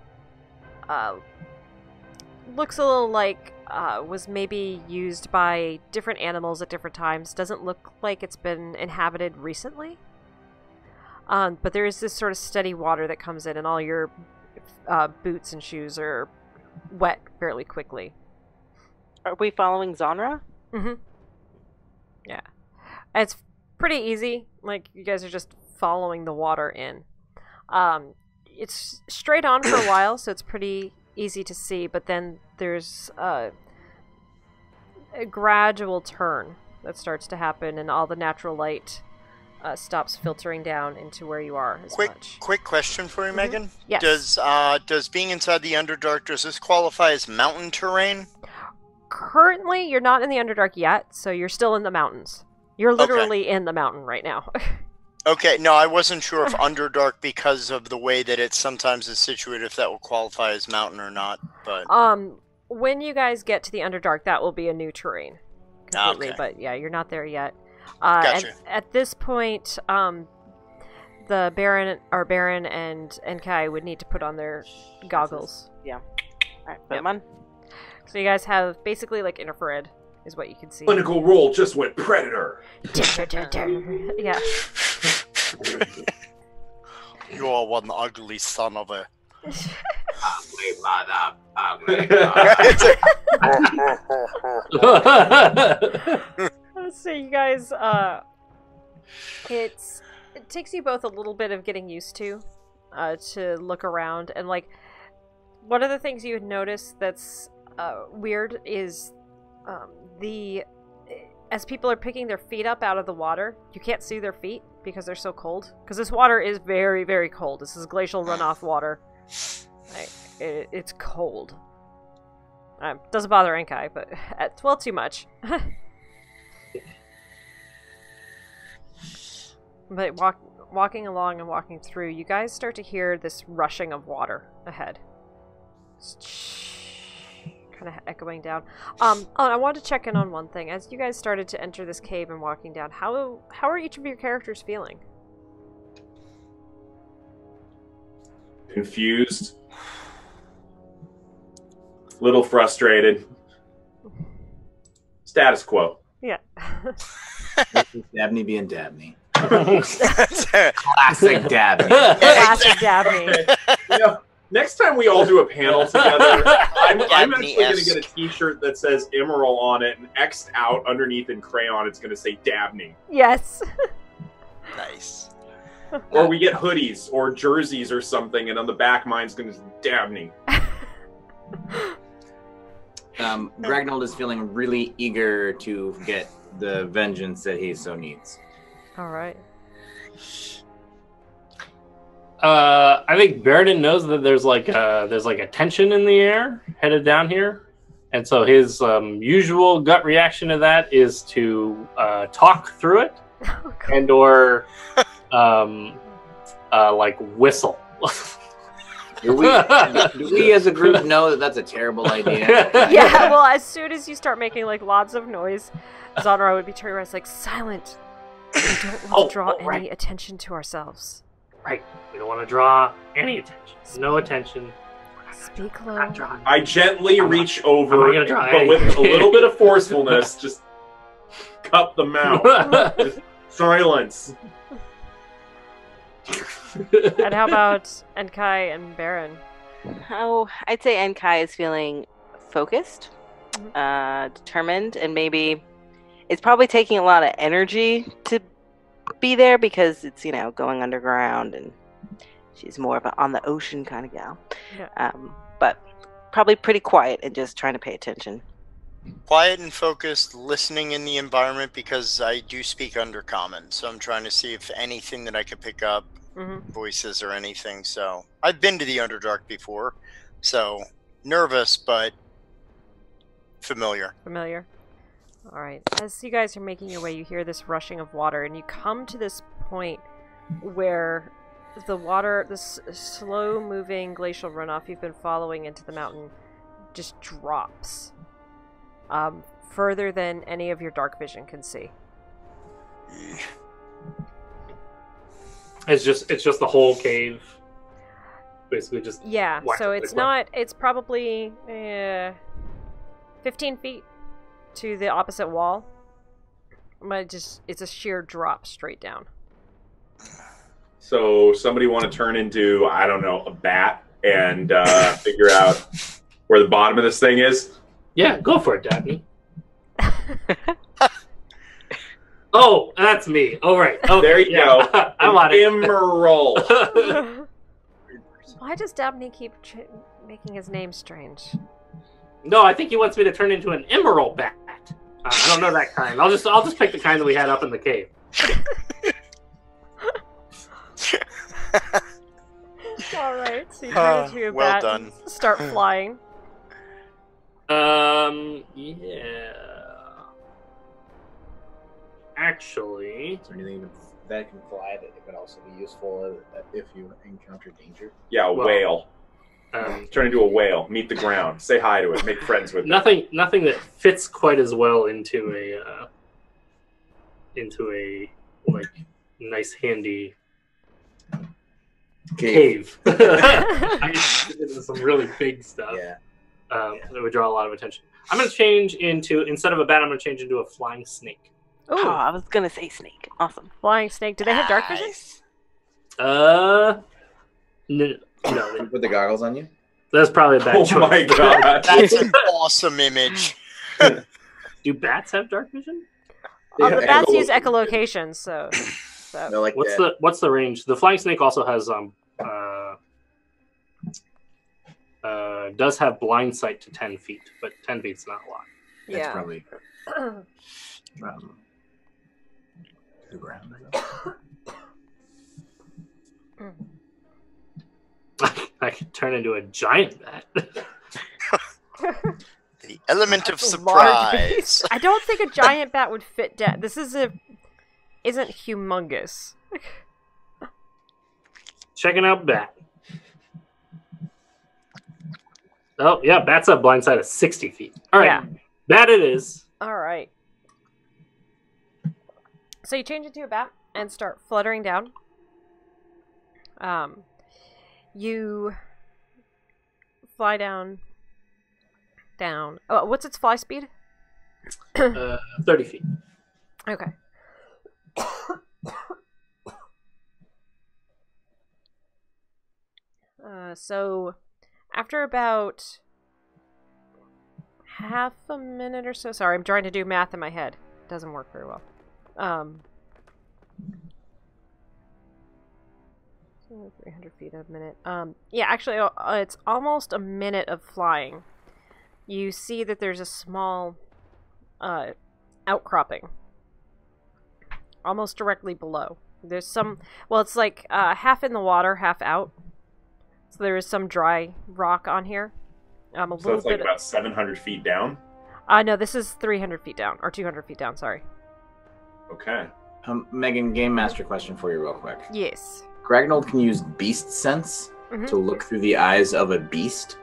Speaker 4: looks a little like was maybe used by different animals at different times. Doesn't look like it's been inhabited recently. But there is this sort of steady water that comes in, and all your boots and shoes are wet fairly quickly.
Speaker 6: Are we following Zonra?
Speaker 4: Mm-hmm. Yeah. It's pretty easy. Like, you guys are just following the water in. It's straight on for a while, so it's pretty easy to see, but then there's a gradual turn that starts to happen, and all the natural light stops filtering down into where you are as much.
Speaker 5: Quick question for you, Megan.
Speaker 4: Yes.
Speaker 5: Does being inside the Underdark, does this qualify as mountain terrain?
Speaker 4: Currently, you're not in the Underdark yet, so you're still in the mountains. You're literally in the mountain right now.
Speaker 5: Okay, no, I wasn't sure if Underdark, because of the way that it sometimes is situated, if that will qualify as mountain or not. But
Speaker 4: when you guys get to the Underdark, that will be a new terrain completely.
Speaker 5: Okay.
Speaker 4: But yeah, you're not there yet.
Speaker 5: Gotcha.
Speaker 4: At this point, the Baron and Enkai would need to put on their goggles.
Speaker 6: Yeah. All right, put them on.
Speaker 4: So you guys have basically like infrared is what you can see.
Speaker 2: Clinical roll just went predator.
Speaker 4: Yeah.
Speaker 5: You are one ugly son of a...
Speaker 7: Ugly mother, ugly
Speaker 4: So you guys, it's it takes you both a little bit of getting used to look around. And, like, one of the things you would notice that's weird is as people are picking their feet up out of the water, you can't see their feet because they're so cold. Because this water is very, very cold. This is glacial runoff water. It's cold. Doesn't bother Enkai, but well, too much. But walking along and walking through, you guys start to hear this rushing of water ahead. Kind of echoing down. I wanted to check in on one thing. As you guys started to enter this cave and walking down, how are each of your characters feeling?
Speaker 2: Confused. Little frustrated. Status quo.
Speaker 4: Yeah.
Speaker 7: Dabney being Dabney.
Speaker 5: That's
Speaker 7: Classic Dabney.
Speaker 4: Classic Dabney.
Speaker 2: You know, next time we all do a panel together, I'm actually going to get a T-shirt that says Immeral on it, and X'd out underneath in crayon, it's going to say Dabney.
Speaker 4: Yes.
Speaker 5: nice.
Speaker 2: Or we get hoodies or jerseys or something, and on the back, mine's going to say Dabney.
Speaker 7: Gragnold is feeling really eager to get the vengeance that he so needs.
Speaker 4: All right.
Speaker 1: I think Baeridin knows that there's like a tension in the air headed down here, and so his usual gut reaction to that is to talk through it, and or like whistle.
Speaker 7: Do we as a group know that that's a terrible idea?
Speaker 4: Yeah, well, as soon as you start making like lots of noise, Zonra would be turning around. It's like, silent. We don't want to draw any attention to ourselves.
Speaker 1: Right. We don't want to draw any attention. No attention.
Speaker 4: Speak low.
Speaker 2: I gently reach over,
Speaker 1: but
Speaker 2: with a little bit of forcefulness, just cup the mouth. Just silence.
Speaker 4: And how about Enkai and Baron?
Speaker 6: Oh, I'd say Enkai is feeling focused, determined, and maybe it's probably taking a lot of energy to be there because it's, going underground, and she's more of an on the ocean kind of gal.
Speaker 4: Yeah.
Speaker 6: But probably pretty quiet and just trying to pay attention.
Speaker 5: Quiet and focused, listening in the environment because I do speak Undercommon, so I'm trying to see if anything that I could pick up, voices or anything. So I've been to the Underdark before, so nervous but familiar.
Speaker 4: All right. As you guys are making your way, you hear this rushing of water, and you come to this point where the water, this slow-moving glacial runoff you've been following into the mountain, just drops further than any of your dark vision can see.
Speaker 1: It's just the whole cave, basically just.
Speaker 4: Yeah. So it's not. It's probably 15 feet to the opposite wall. But it's a sheer drop straight down.
Speaker 2: So somebody want to turn into, I don't know, a bat and figure out where the bottom of this thing is?
Speaker 1: Yeah, go for it, Dabney. Oh, that's me. Oh, right. Okay,
Speaker 2: there you go.
Speaker 1: I want it.
Speaker 2: Immeral.
Speaker 4: Why does Dabney keep making his name strange?
Speaker 1: No, I think he wants me to turn into an Immeral bat. I don't know that kind. I'll just pick the kind that we had up in the cave.
Speaker 4: All right, so you turn into a bat and start flying.
Speaker 1: Yeah. Actually,
Speaker 7: Is there anything that can fly that could also be useful if you encounter danger?
Speaker 2: Yeah, a whale. Turn into a whale. Meet the ground. Say hi to it. Make friends with it.
Speaker 1: Nothing that fits quite as well into a like nice handy cave. I did some really big stuff.
Speaker 7: Yeah.
Speaker 1: That would draw a lot of attention. I'm going to change into, instead of a bat, I'm going to change into a flying snake.
Speaker 6: Ooh. Oh, I was going to say snake. Awesome.
Speaker 4: Flying snake. Do they have dark vision?
Speaker 1: No.
Speaker 7: You put the goggles on you?
Speaker 1: That's probably a bad choice.
Speaker 2: Oh my god.
Speaker 5: That's an awesome image.
Speaker 1: Do bats have dark vision?
Speaker 4: The bats use echolocation, so that.
Speaker 7: They're like
Speaker 1: What's the range? The flying snake also has does have blind sight to 10 feet, but 10 feet's not a lot.
Speaker 7: That's
Speaker 4: Yeah.
Speaker 7: probably 2 grand.
Speaker 1: I could turn into a giant bat.
Speaker 5: The element of
Speaker 4: That's a large
Speaker 5: surprise.
Speaker 4: beast. I don't think a giant bat would fit down. This isn't humongous.
Speaker 1: Checking out bat. Oh, yeah, bat's a blind sight of 60 feet. All right,
Speaker 4: Yeah.
Speaker 1: bat it is.
Speaker 4: All right. So you change it to a bat and start fluttering down. You fly down. Oh, what's its fly speed?
Speaker 1: 30 feet.
Speaker 4: Okay. So after about half a minute or so, sorry, I'm trying to do math in my head. It doesn't work very well. 300 feet a minute. Yeah, actually, it's almost a minute of flying. You see that there's a small outcropping almost directly below. There's some, well, it's like half in the water, half out. So there is some dry rock on here. A
Speaker 2: So
Speaker 4: little
Speaker 2: it's like
Speaker 4: bit.
Speaker 2: about 700 feet down.
Speaker 4: No, this is 300 feet down, or 200 feet down. Sorry.
Speaker 2: Okay.
Speaker 7: Megan, Game Master question for you real quick.
Speaker 4: Yes.
Speaker 7: Gragnold can use beast sense
Speaker 4: Mhm.
Speaker 7: to look through the eyes of a beast.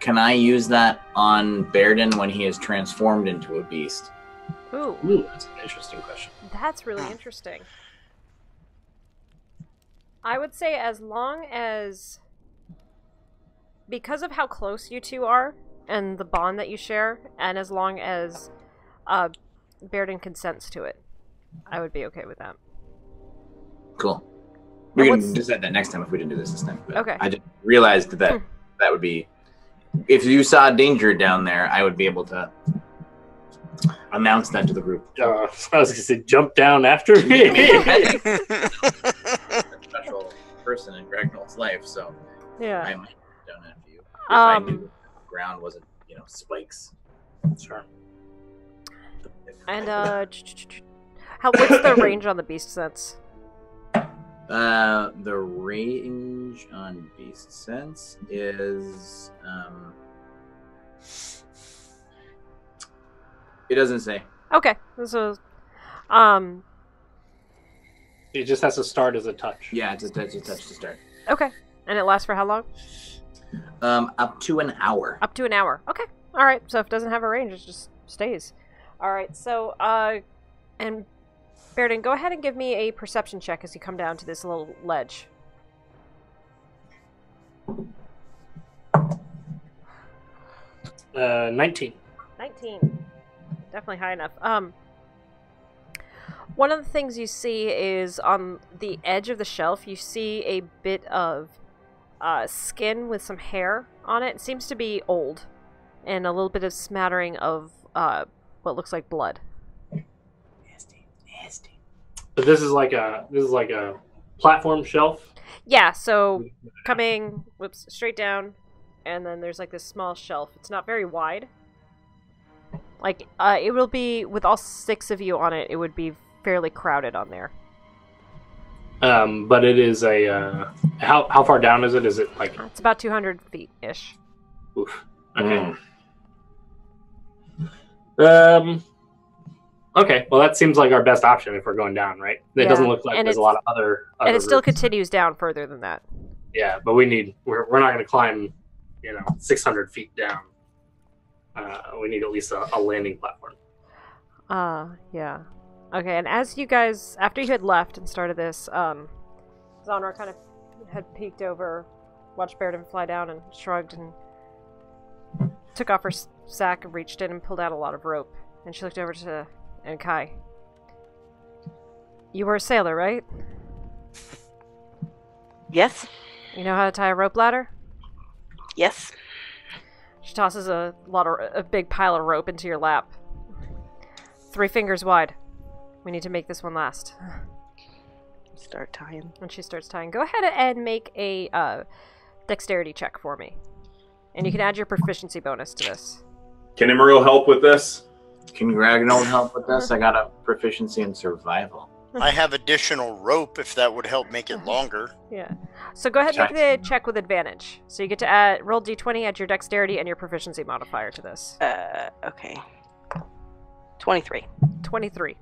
Speaker 7: Can I use that on Baeridin when he is transformed into a beast?
Speaker 4: Ooh,
Speaker 1: Ooh, that's an interesting question.
Speaker 4: that's really interesting. I would say as long as, because of how close you two are and the bond that you share, and as long as Baeridin consents to it, I would be okay with that.
Speaker 7: Cool. We
Speaker 4: And
Speaker 7: can decide that next time if we didn't do this time. But
Speaker 4: Okay.
Speaker 7: I just realized that that would be, if you saw danger down there, I would be able to announce that to the group.
Speaker 1: I was going to say, jump down after me.
Speaker 7: A special person in Gragnold's life, so
Speaker 4: Yeah.
Speaker 7: I might go down after you. If I knew the ground wasn't, spikes.
Speaker 1: Sure.
Speaker 4: And what's the range on the beast sense?
Speaker 7: The range on beast sense is it doesn't say.
Speaker 4: Okay, so
Speaker 1: It just has to start as a touch.
Speaker 7: Yeah, it's a touch to start.
Speaker 4: okay, and it lasts for how long?
Speaker 7: Up to an hour.
Speaker 4: Up to an hour. Okay, all right. So if it doesn't have a range, it just stays. All right. So and Baeridin, go ahead and give me a perception check as you come down to this little ledge.
Speaker 1: 19.
Speaker 4: 19. Definitely high enough. One of the things you see is on the edge of the shelf, you see a bit of skin with some hair on it. It seems to be old, and a little bit of smattering of what looks like blood.
Speaker 7: Nasty.
Speaker 1: But this is like a platform shelf.
Speaker 4: Yeah, so coming, straight down, and then there's like this small shelf. It's not very wide. Like, it will be, with all 6 of you on it, it would be fairly crowded on there.
Speaker 1: But it is a how far down is it? Is it like
Speaker 4: It's about 200 feet-ish.
Speaker 1: oof? Okay. Okay. Well, that seems like our best option if we're going down, right? It
Speaker 4: Yeah,
Speaker 1: doesn't look like
Speaker 4: and
Speaker 1: there's a lot of other
Speaker 4: And it still
Speaker 1: routes.
Speaker 4: continues down further than that.
Speaker 1: Yeah, but we're not going to climb, 600 feet down. We need at least a landing platform.
Speaker 4: Yeah. Okay, and as you guys, after you had left and started this, Zonra kind of had peeked over, watched Baeridin fly down, and shrugged and took off her sack and reached in and pulled out a lot of rope. And she looked over to Enkai. You were a sailor, right?
Speaker 6: Yes.
Speaker 4: You know how to tie a rope ladder?
Speaker 6: Yes.
Speaker 4: She tosses a big pile of rope into your lap. 3 fingers wide. We need to make this one last.
Speaker 6: Start tying.
Speaker 4: And she starts tying. Go ahead and make a dexterity check for me. And you can add your proficiency bonus to this.
Speaker 2: Can Immeral help with this?
Speaker 7: Can Gragnold help with this? I got a proficiency in survival.
Speaker 5: I have additional rope if that would help make it longer.
Speaker 4: Yeah. So go ahead and make the check with advantage. So you get to roll d20, add your dexterity and your proficiency modifier to this.
Speaker 6: Okay. 23.
Speaker 4: 23.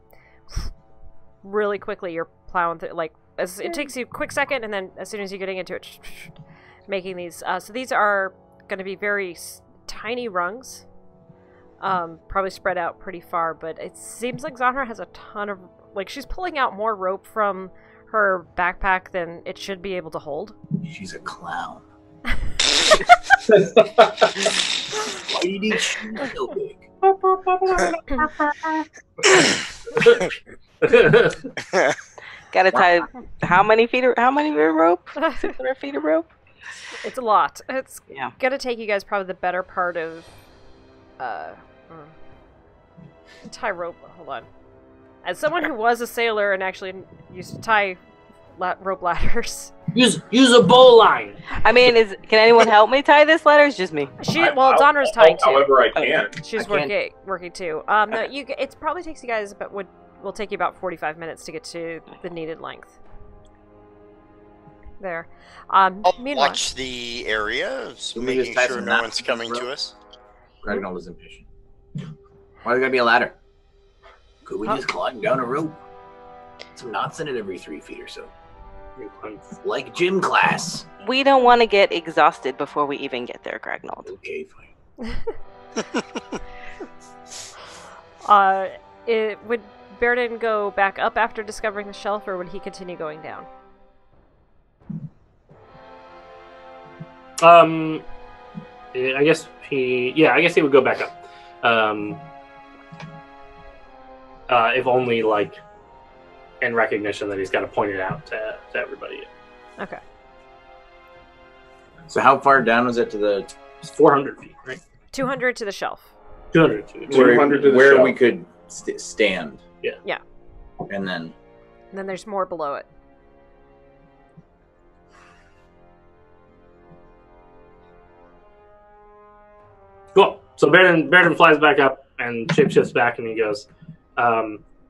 Speaker 4: Really quickly, you're plowing through, like, it takes you a quick second, and then as soon as you're getting into it, making these. So these are going to be very tiny rungs, probably spread out pretty far, but it seems like Zonra has a ton of, like, she's pulling out more rope from her backpack than it should be able to hold.
Speaker 7: She's a clown. Why do you need shoes so big?
Speaker 6: Gotta tie how many feet of rope? 600 feet of rope?
Speaker 4: It's a lot. It's gonna take you guys probably the better part of tie rope. Hold on. As someone who was a sailor and actually used to tie rope ladders.
Speaker 1: Use a bowline.
Speaker 6: I mean, can anyone help me tie this ladder? It's just me.
Speaker 4: Zonra's tying too.
Speaker 2: However I can.
Speaker 4: She's working too. No, it probably takes you guys, but will take you about 45 minutes to get to the needed length. There.
Speaker 5: I'll watch the area, making sure no one's coming to us.
Speaker 7: Gragnold is impatient. Why is there gotta be a ladder? Could we just climb down a rope? Some knots in it every 3 feet or so. Like gym class.
Speaker 6: We don't want to get exhausted before we even get there, Gragnold.
Speaker 7: Okay, fine.
Speaker 4: Would Baeridin go back up after discovering the shelf, or would he continue going down?
Speaker 1: I guess he would go back up. If only, like, in recognition that he's got to point it out to everybody.
Speaker 4: Okay.
Speaker 7: So how far down was it to the...
Speaker 1: It's 400 feet, right?
Speaker 4: 200 to the shelf.
Speaker 1: 200 to the shelf.
Speaker 2: 200 to the
Speaker 7: where
Speaker 2: shelf.
Speaker 7: we could stand.
Speaker 4: Yeah.
Speaker 7: And then
Speaker 4: there's more below it.
Speaker 1: Cool. So Baeridin flies back up and shapeshifts back, and he goes,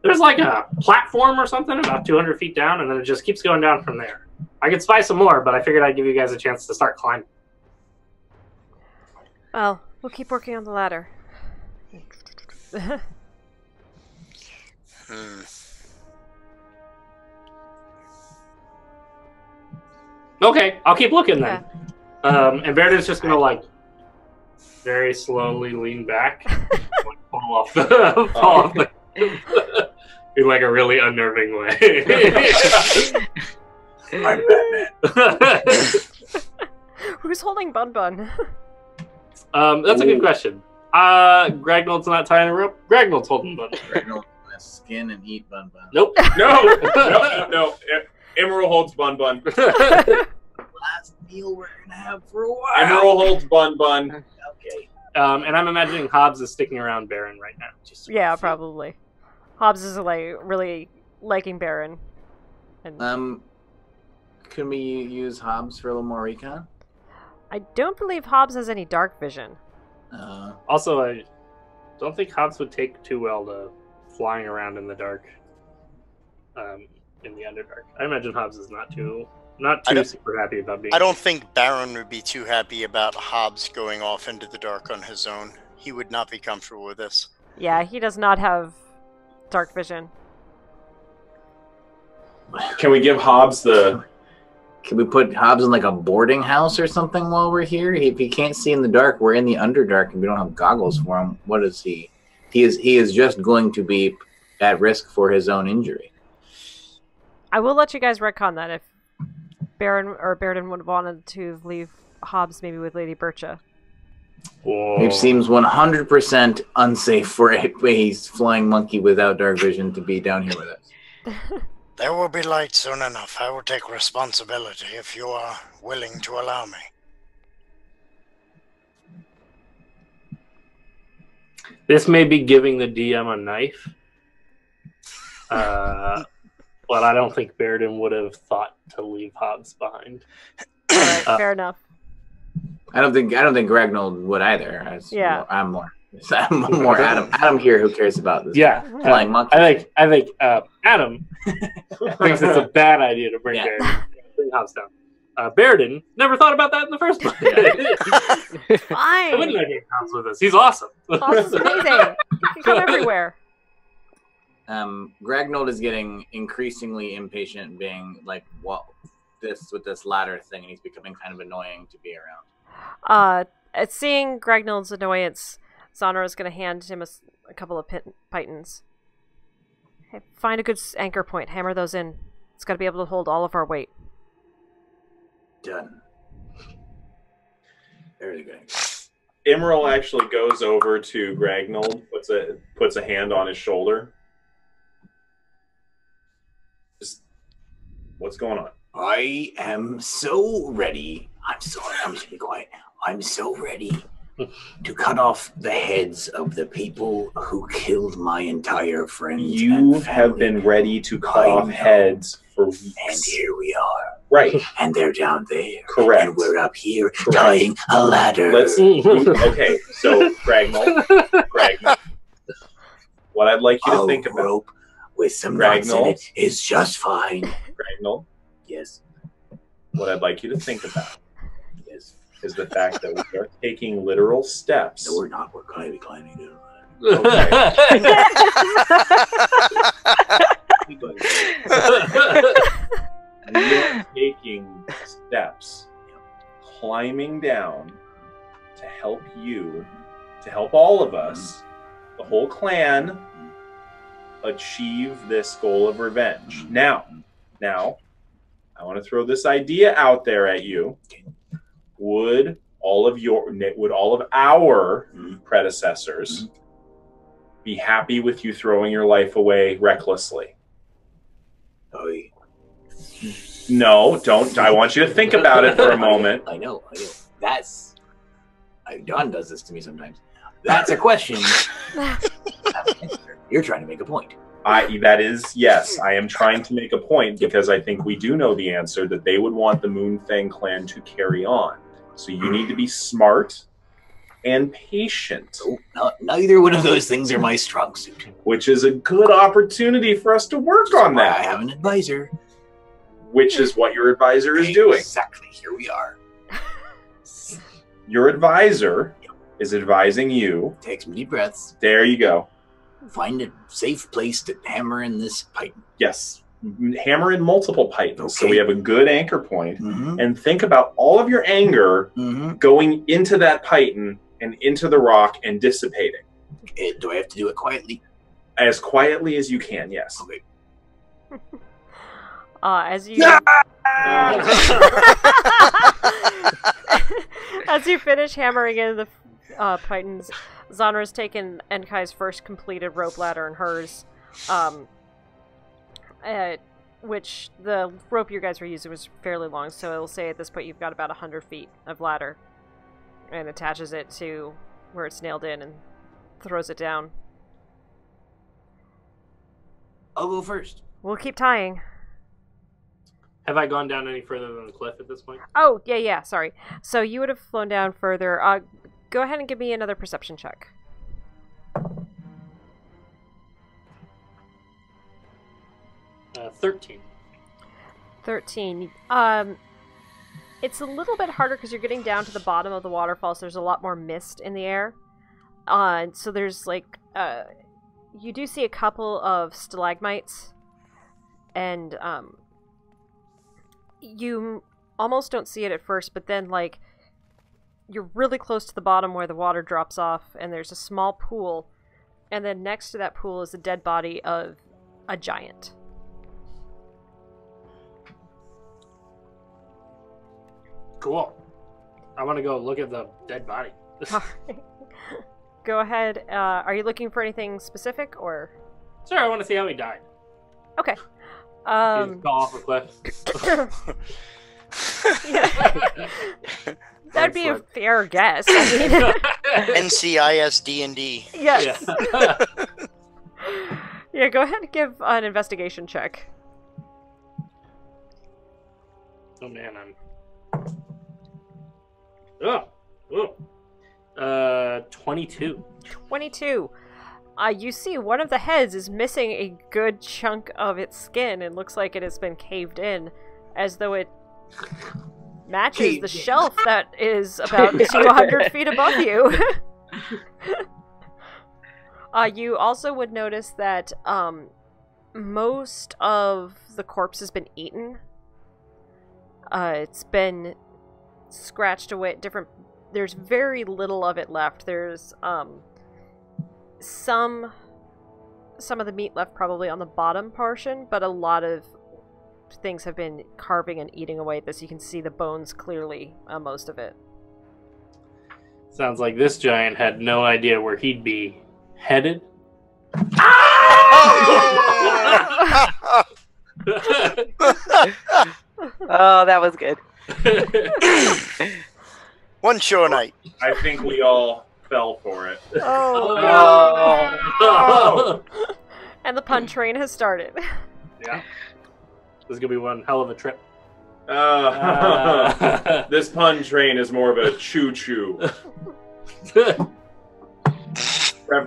Speaker 1: there's like a platform or something about 200 feet down, and then it just keeps going down from there. I could spy some more, but I figured I'd give you guys a chance to start climbing.
Speaker 4: Well, we'll keep working on the ladder.
Speaker 1: Okay, I'll keep looking then. And Baeridin's just gonna, like, very slowly lean back, like, fall off the in, like, a really unnerving way.
Speaker 7: I'm Batman.
Speaker 4: Who's holding Bun Bun?
Speaker 1: That's a good question. Gragnold's not tying a rope. Gragnold's holding Bun Bun.
Speaker 7: Gragnold gonna skin and eat Bun Bun.
Speaker 1: Nope.
Speaker 2: No. Immeral holds Bun Bun.
Speaker 7: Last meal we're gonna have for a while.
Speaker 2: Immeral holds Bun Bun.
Speaker 7: Okay.
Speaker 1: And I'm imagining Hobbs is sticking around Baron right now.
Speaker 4: Yeah, probably. Hobbs is, like, really liking Baron. And
Speaker 7: can we use Hobbs for a little more recon?
Speaker 4: I don't believe Hobbs has any dark vision.
Speaker 1: Also, I don't think Hobbs would take too well to flying around in the dark. In the Underdark. I imagine Hobbs is not too super happy about being...
Speaker 5: I don't think Baron would be too happy about Hobbs going off into the dark on his own. He would not be comfortable with this.
Speaker 4: Yeah, he does not have dark vision.
Speaker 2: Can we give Hobbs the...
Speaker 7: Can we put Hobbs in, like, a boarding house or something while we're here? If he can't see in the dark, we're in the Underdark and we don't have goggles for him. What is he? He is just going to be at risk for his own injury.
Speaker 4: I will let you guys retcon that if Baeridin would have wanted to leave Hobbs maybe with Lady Bircha.
Speaker 7: It seems 100% unsafe for a flying monkey without dark vision to be down here with us.
Speaker 5: There will be light soon enough. I will take responsibility if you are willing to allow me. This
Speaker 1: may be giving the DM a knife. but I don't think Baeridin would have thought to leave Hobbs behind.
Speaker 4: All right, fair enough.
Speaker 7: I don't think Gragnold would either. I'm more Adam. Adam here who cares about this.
Speaker 1: Yeah,
Speaker 7: flying monkey.
Speaker 1: I think Adam thinks it's a bad idea to bring Hobbs down. Baeridin never thought about that in the first place.
Speaker 4: Fine.
Speaker 1: Wouldn't I take Hobbs with us? He's awesome.
Speaker 4: Hobbs is amazing. He can come everywhere.
Speaker 7: Gragnold is getting increasingly impatient, being like, "What with this ladder thing?" And he's becoming kind of annoying to be around.
Speaker 4: At seeing Gragnold's annoyance, Zonra is going to hand him a couple of pythons. Hey, find a good anchor point. Hammer those in. It's got to be able to hold all of our weight.
Speaker 7: Done. Very good.
Speaker 2: Immeral actually goes over to Gragnold, puts a hand on his shoulder. What's going on?
Speaker 7: I am so ready. I'm sorry, I'm just be quiet now. I'm so ready to cut off the heads of the people who killed my entire friends.
Speaker 2: You have been ready to cut off heads for weeks.
Speaker 7: And here we are.
Speaker 2: Right.
Speaker 7: And they're down there.
Speaker 2: Correct.
Speaker 7: And we're up here tying a ladder.
Speaker 2: Okay, so Gragnold. What I'd like you to think about.
Speaker 7: Rope with some knots in it is just fine.
Speaker 2: Gragnold.
Speaker 7: Yes.
Speaker 2: What I'd like you to think about is the fact that we are taking literal steps.
Speaker 7: No, we're not. We're going to be climbing down.
Speaker 2: Okay. We are taking steps, climbing down to help you, to help all of us, the whole clan, achieve this goal of revenge. Now, I want to throw this idea out there at you. Would all of our predecessors be happy with you throwing your life away recklessly? No, don't. I want you to think about it for a moment.
Speaker 7: I know. Don does this to me sometimes. That's a question. You're trying to make a point.
Speaker 2: Yes, I am trying to make a point because I think we do know the answer, that they would want the Moonfang clan to carry on. So you need to be smart and patient.
Speaker 7: Oh, neither one of those things are my strong suit.
Speaker 2: Which is a good opportunity for us to work on that.
Speaker 7: I have an advisor.
Speaker 2: Which is what your advisor is doing.
Speaker 7: Exactly. Here we are.
Speaker 2: Your advisor is advising you.
Speaker 7: Take some deep breaths.
Speaker 2: There you go.
Speaker 7: Find a safe place to hammer in this pipe.
Speaker 2: Yes. Hammer in multiple pythons. Okay. So we have a good anchor point. And think about all of your anger going into that python and into the rock and dissipating.
Speaker 7: Do I have to do it quietly?
Speaker 2: As quietly as you can, yes.
Speaker 7: Okay.
Speaker 4: As you as you finish hammering in the pythons, Zonra's taken Enkai's first completed rope ladder and hers, which the rope you guys were using was fairly long, so it'll say at this point you've got about 100 feet of ladder, and attaches it to where it's nailed in and throws it down.
Speaker 7: I'll go first.
Speaker 4: We'll keep tying.
Speaker 1: Have I gone down any further than the cliff at this point?
Speaker 4: Oh, yeah, sorry. So you would have flown down further. Go ahead and give me another perception check.
Speaker 1: 13.
Speaker 4: 13. It's a little bit harder because you're getting down to the bottom of the waterfall, so there's a lot more mist in the air. So there's like, you do see a couple of stalagmites, and you almost don't see it at first, but then like you're really close to the bottom where the water drops off, and there's a small pool, and then next to that pool is the dead body of a giant.
Speaker 1: Cool. I want to go look at the dead body.
Speaker 4: Go ahead. Are you looking for anything specific, or?
Speaker 1: Sure, I want to see how he died.
Speaker 4: Okay.
Speaker 1: He just fell off a cliff.
Speaker 4: That'd be a fair guess. I mean,
Speaker 5: NCIS D&D.
Speaker 4: Yes. Yeah, go ahead and give an investigation check.
Speaker 1: Oh man, I'm. 22.
Speaker 4: 22. You see one of the heads is missing a good chunk of its skin and looks like it has been caved in, as though it matches the shelf that is about 200 feet above you. You also would notice that most of the corpse has been eaten. It's been scratched away. There's very little of it left. There's some of the meat left probably on the bottom portion, but a lot of things have been carving and eating away at this. You can see the bones clearly on most of it.
Speaker 1: Sounds like this giant had no idea where he'd be headed.
Speaker 6: Oh, that was good.
Speaker 5: One show a night.
Speaker 2: I think we all fell for it.
Speaker 4: Oh. And the pun train has started.
Speaker 1: Yeah. This is going to be one hell of a trip.
Speaker 2: This pun train is more of a choo-choo.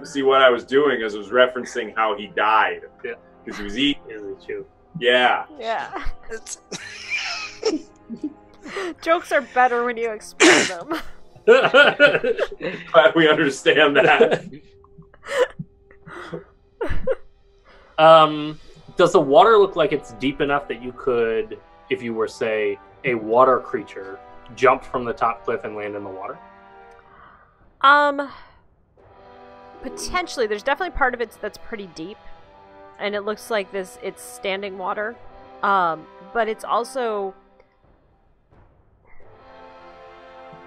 Speaker 2: See, what I was doing is I was referencing how he died.
Speaker 1: Yeah.
Speaker 2: Because he was eating.
Speaker 1: Chew.
Speaker 2: Yeah.
Speaker 4: Yeah. Jokes are better when you explain them.
Speaker 2: Glad we understand that.
Speaker 1: Does the water look like it's deep enough that you could, if you were, say, a water creature, jump from the top cliff and land in the water?
Speaker 4: Potentially. There's definitely part of it that's pretty deep. And it looks like it's standing water. But it's also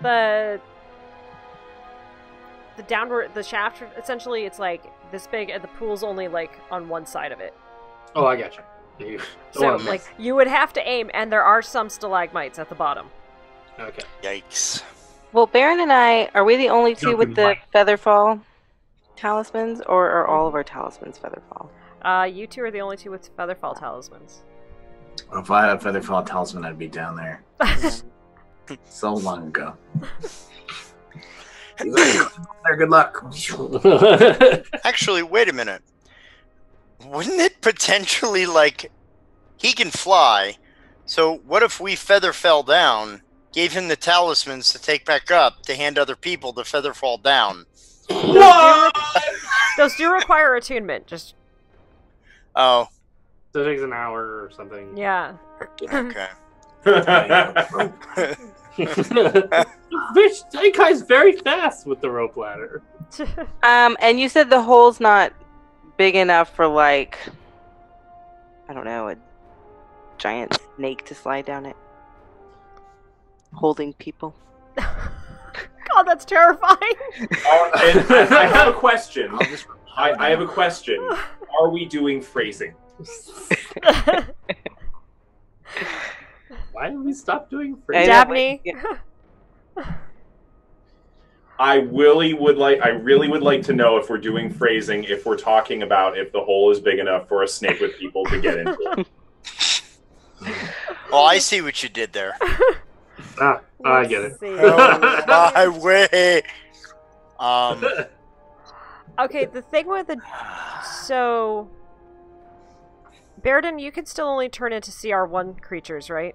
Speaker 4: the shaft, essentially it's like this big and the pool's only like on one side of it.
Speaker 1: Oh, I gotcha.
Speaker 4: So like you would have to aim, and there are some stalagmites at the bottom.
Speaker 1: Okay.
Speaker 5: Yikes.
Speaker 6: Well, Baron and I, are we the only two with the Featherfall talismans, or are all of our talismans Featherfall?
Speaker 4: You two are the only two with Featherfall talismans.
Speaker 7: Well, if I had a Featherfall talisman, I'd be down there. So long ago. Good luck.
Speaker 5: Actually, wait a minute. Wouldn't it potentially, like, he can fly, so what if we feather fell down, gave him the talismans to take back up, to hand other people to feather fall down?
Speaker 4: Those do require attunement, just...
Speaker 5: Oh.
Speaker 1: So it takes an hour or something.
Speaker 4: Yeah.
Speaker 5: Okay.
Speaker 1: Enkai's very fast with the rope ladder.
Speaker 6: And you said the hole's not big enough for, like, I don't know, a giant snake to slide down it. Holding people.
Speaker 4: God, that's terrifying.
Speaker 2: I have a question. I have a question. Are we doing phrasing?
Speaker 1: Why did we stop doing phrasing?
Speaker 4: Dabney.
Speaker 2: I really would like to know if we're doing phrasing, if we're talking about if the hole is big enough for a snake with people to get into it.
Speaker 5: Oh, I see what you did there.
Speaker 1: I get it.
Speaker 5: Oh, my way.
Speaker 4: Okay, the thing with the... So... Baeridin, you can still only turn into CR1 creatures, right?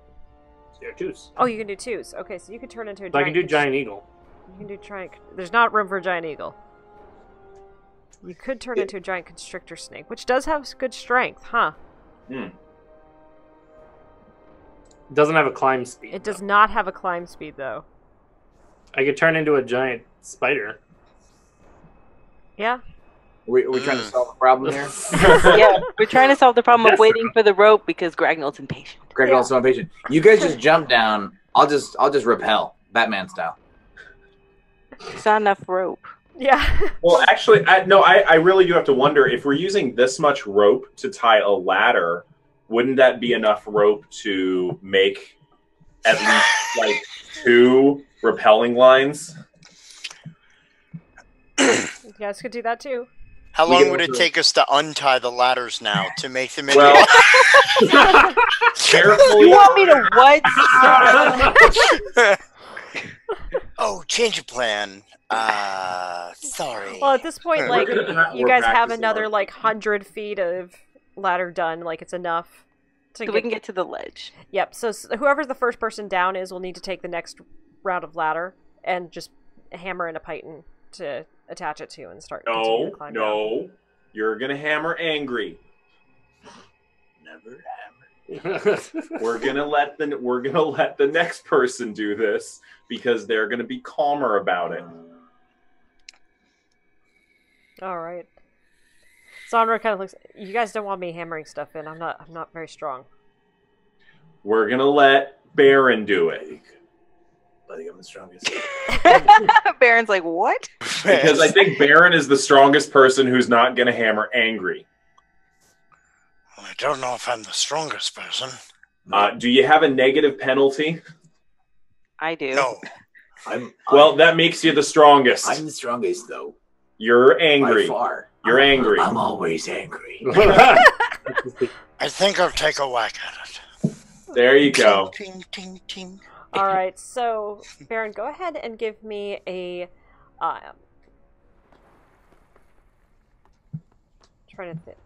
Speaker 1: CR2s.
Speaker 4: Oh, you can do 2s. Okay, so you can turn into a
Speaker 1: So I can do giant eagle.
Speaker 4: You can do giant... There's not room for a giant eagle. You could turn into a giant constrictor snake, which does have good strength, huh?
Speaker 2: Hmm.
Speaker 1: It doesn't have a climb speed.
Speaker 4: It does not have a climb speed, though.
Speaker 1: I could turn into a giant spider.
Speaker 4: Yeah.
Speaker 7: Are we trying to solve a problem here?
Speaker 6: Yeah, we're trying to solve the problem of waiting for the rope because Gragnold's impatient.
Speaker 7: Gragnold's so impatient. You guys just jump down. I'll just repel, Batman style.
Speaker 6: There's not enough rope.
Speaker 4: Yeah.
Speaker 2: Well, actually, I really do have to wonder if we're using this much rope to tie a ladder. Wouldn't that be enough rope to make at least like 2 rappelling lines?
Speaker 4: You guys could do that too.
Speaker 5: How
Speaker 2: We
Speaker 5: long
Speaker 2: get
Speaker 5: would it
Speaker 2: over-
Speaker 5: take us to untie the ladders now to make them into...
Speaker 2: Well, carefully.
Speaker 6: You want me to what?
Speaker 5: Oh, change of plan. Sorry.
Speaker 4: Well, at this point, like,
Speaker 2: we're
Speaker 4: you guys have
Speaker 2: practicing
Speaker 4: another,
Speaker 2: our-
Speaker 4: like, 100 feet of ladder done. Like, it's enough to
Speaker 6: So we can get to the ledge.
Speaker 4: Yep, so whoever the first person down is will need to take the next round of ladder and just hammer in a python to attach it to and start continuing to climb down.
Speaker 2: No. You're gonna hammer angry.
Speaker 7: Never
Speaker 2: We're gonna let the next person do this because they're gonna be calmer about it.
Speaker 4: All right. Sonra kind of looks. You guys don't want me hammering stuff in. I'm not very strong.
Speaker 2: We're gonna let Baron do it.
Speaker 7: I think I'm the strongest.
Speaker 6: Baron's like, what?
Speaker 2: Because I think Baron is the strongest person who's not gonna hammer angry.
Speaker 5: I don't know if I'm the strongest person.
Speaker 2: Do you have a negative penalty?
Speaker 6: I do.
Speaker 5: No.
Speaker 2: Well, that makes you the strongest.
Speaker 7: I'm the strongest, though.
Speaker 2: You're angry.
Speaker 7: By far.
Speaker 2: You're angry.
Speaker 7: I'm always angry.
Speaker 5: I think I'll take a whack at it.
Speaker 2: There you go.
Speaker 5: Ting, ting, ting.
Speaker 4: All right, so Baron, go ahead and give me a. Trying to think.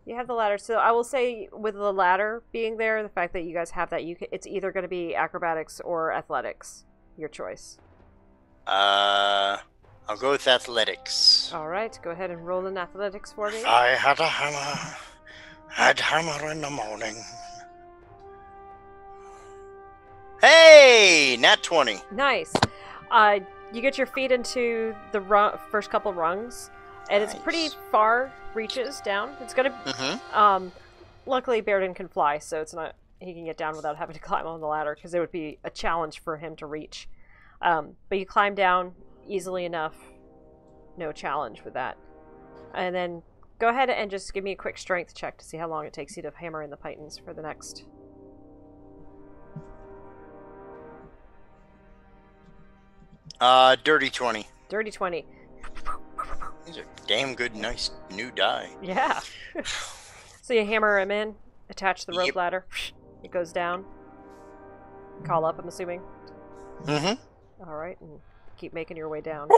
Speaker 4: You have the ladder, so I will say with the ladder being there, the fact that you guys have that, it's either going to be acrobatics or athletics, your choice.
Speaker 5: I'll go with athletics.
Speaker 4: All right, go ahead and roll in athletics for me.
Speaker 5: If I had a hammer, I'd hammer in the morning. Hey, nat 20.
Speaker 4: Nice. You get your feet into the first couple rungs, and it's pretty far reaches down. It's gonna.
Speaker 5: Mm-hmm.
Speaker 4: Luckily, Baeridin can fly, so it's not. He can get down without having to climb on the ladder because it would be a challenge for him to reach. But you climb down easily enough. No challenge with that. And then go ahead and just give me a quick strength check to see how long it takes you to hammer in the pythons for the next.
Speaker 5: Dirty 20.
Speaker 4: Dirty 20.
Speaker 5: These are damn good, nice new die.
Speaker 4: Yeah. So you hammer him in, attach the rope
Speaker 5: Yep.
Speaker 4: ladder. It goes down. Call up, I'm assuming.
Speaker 5: Mm-hmm.
Speaker 4: All right, and keep making your way down.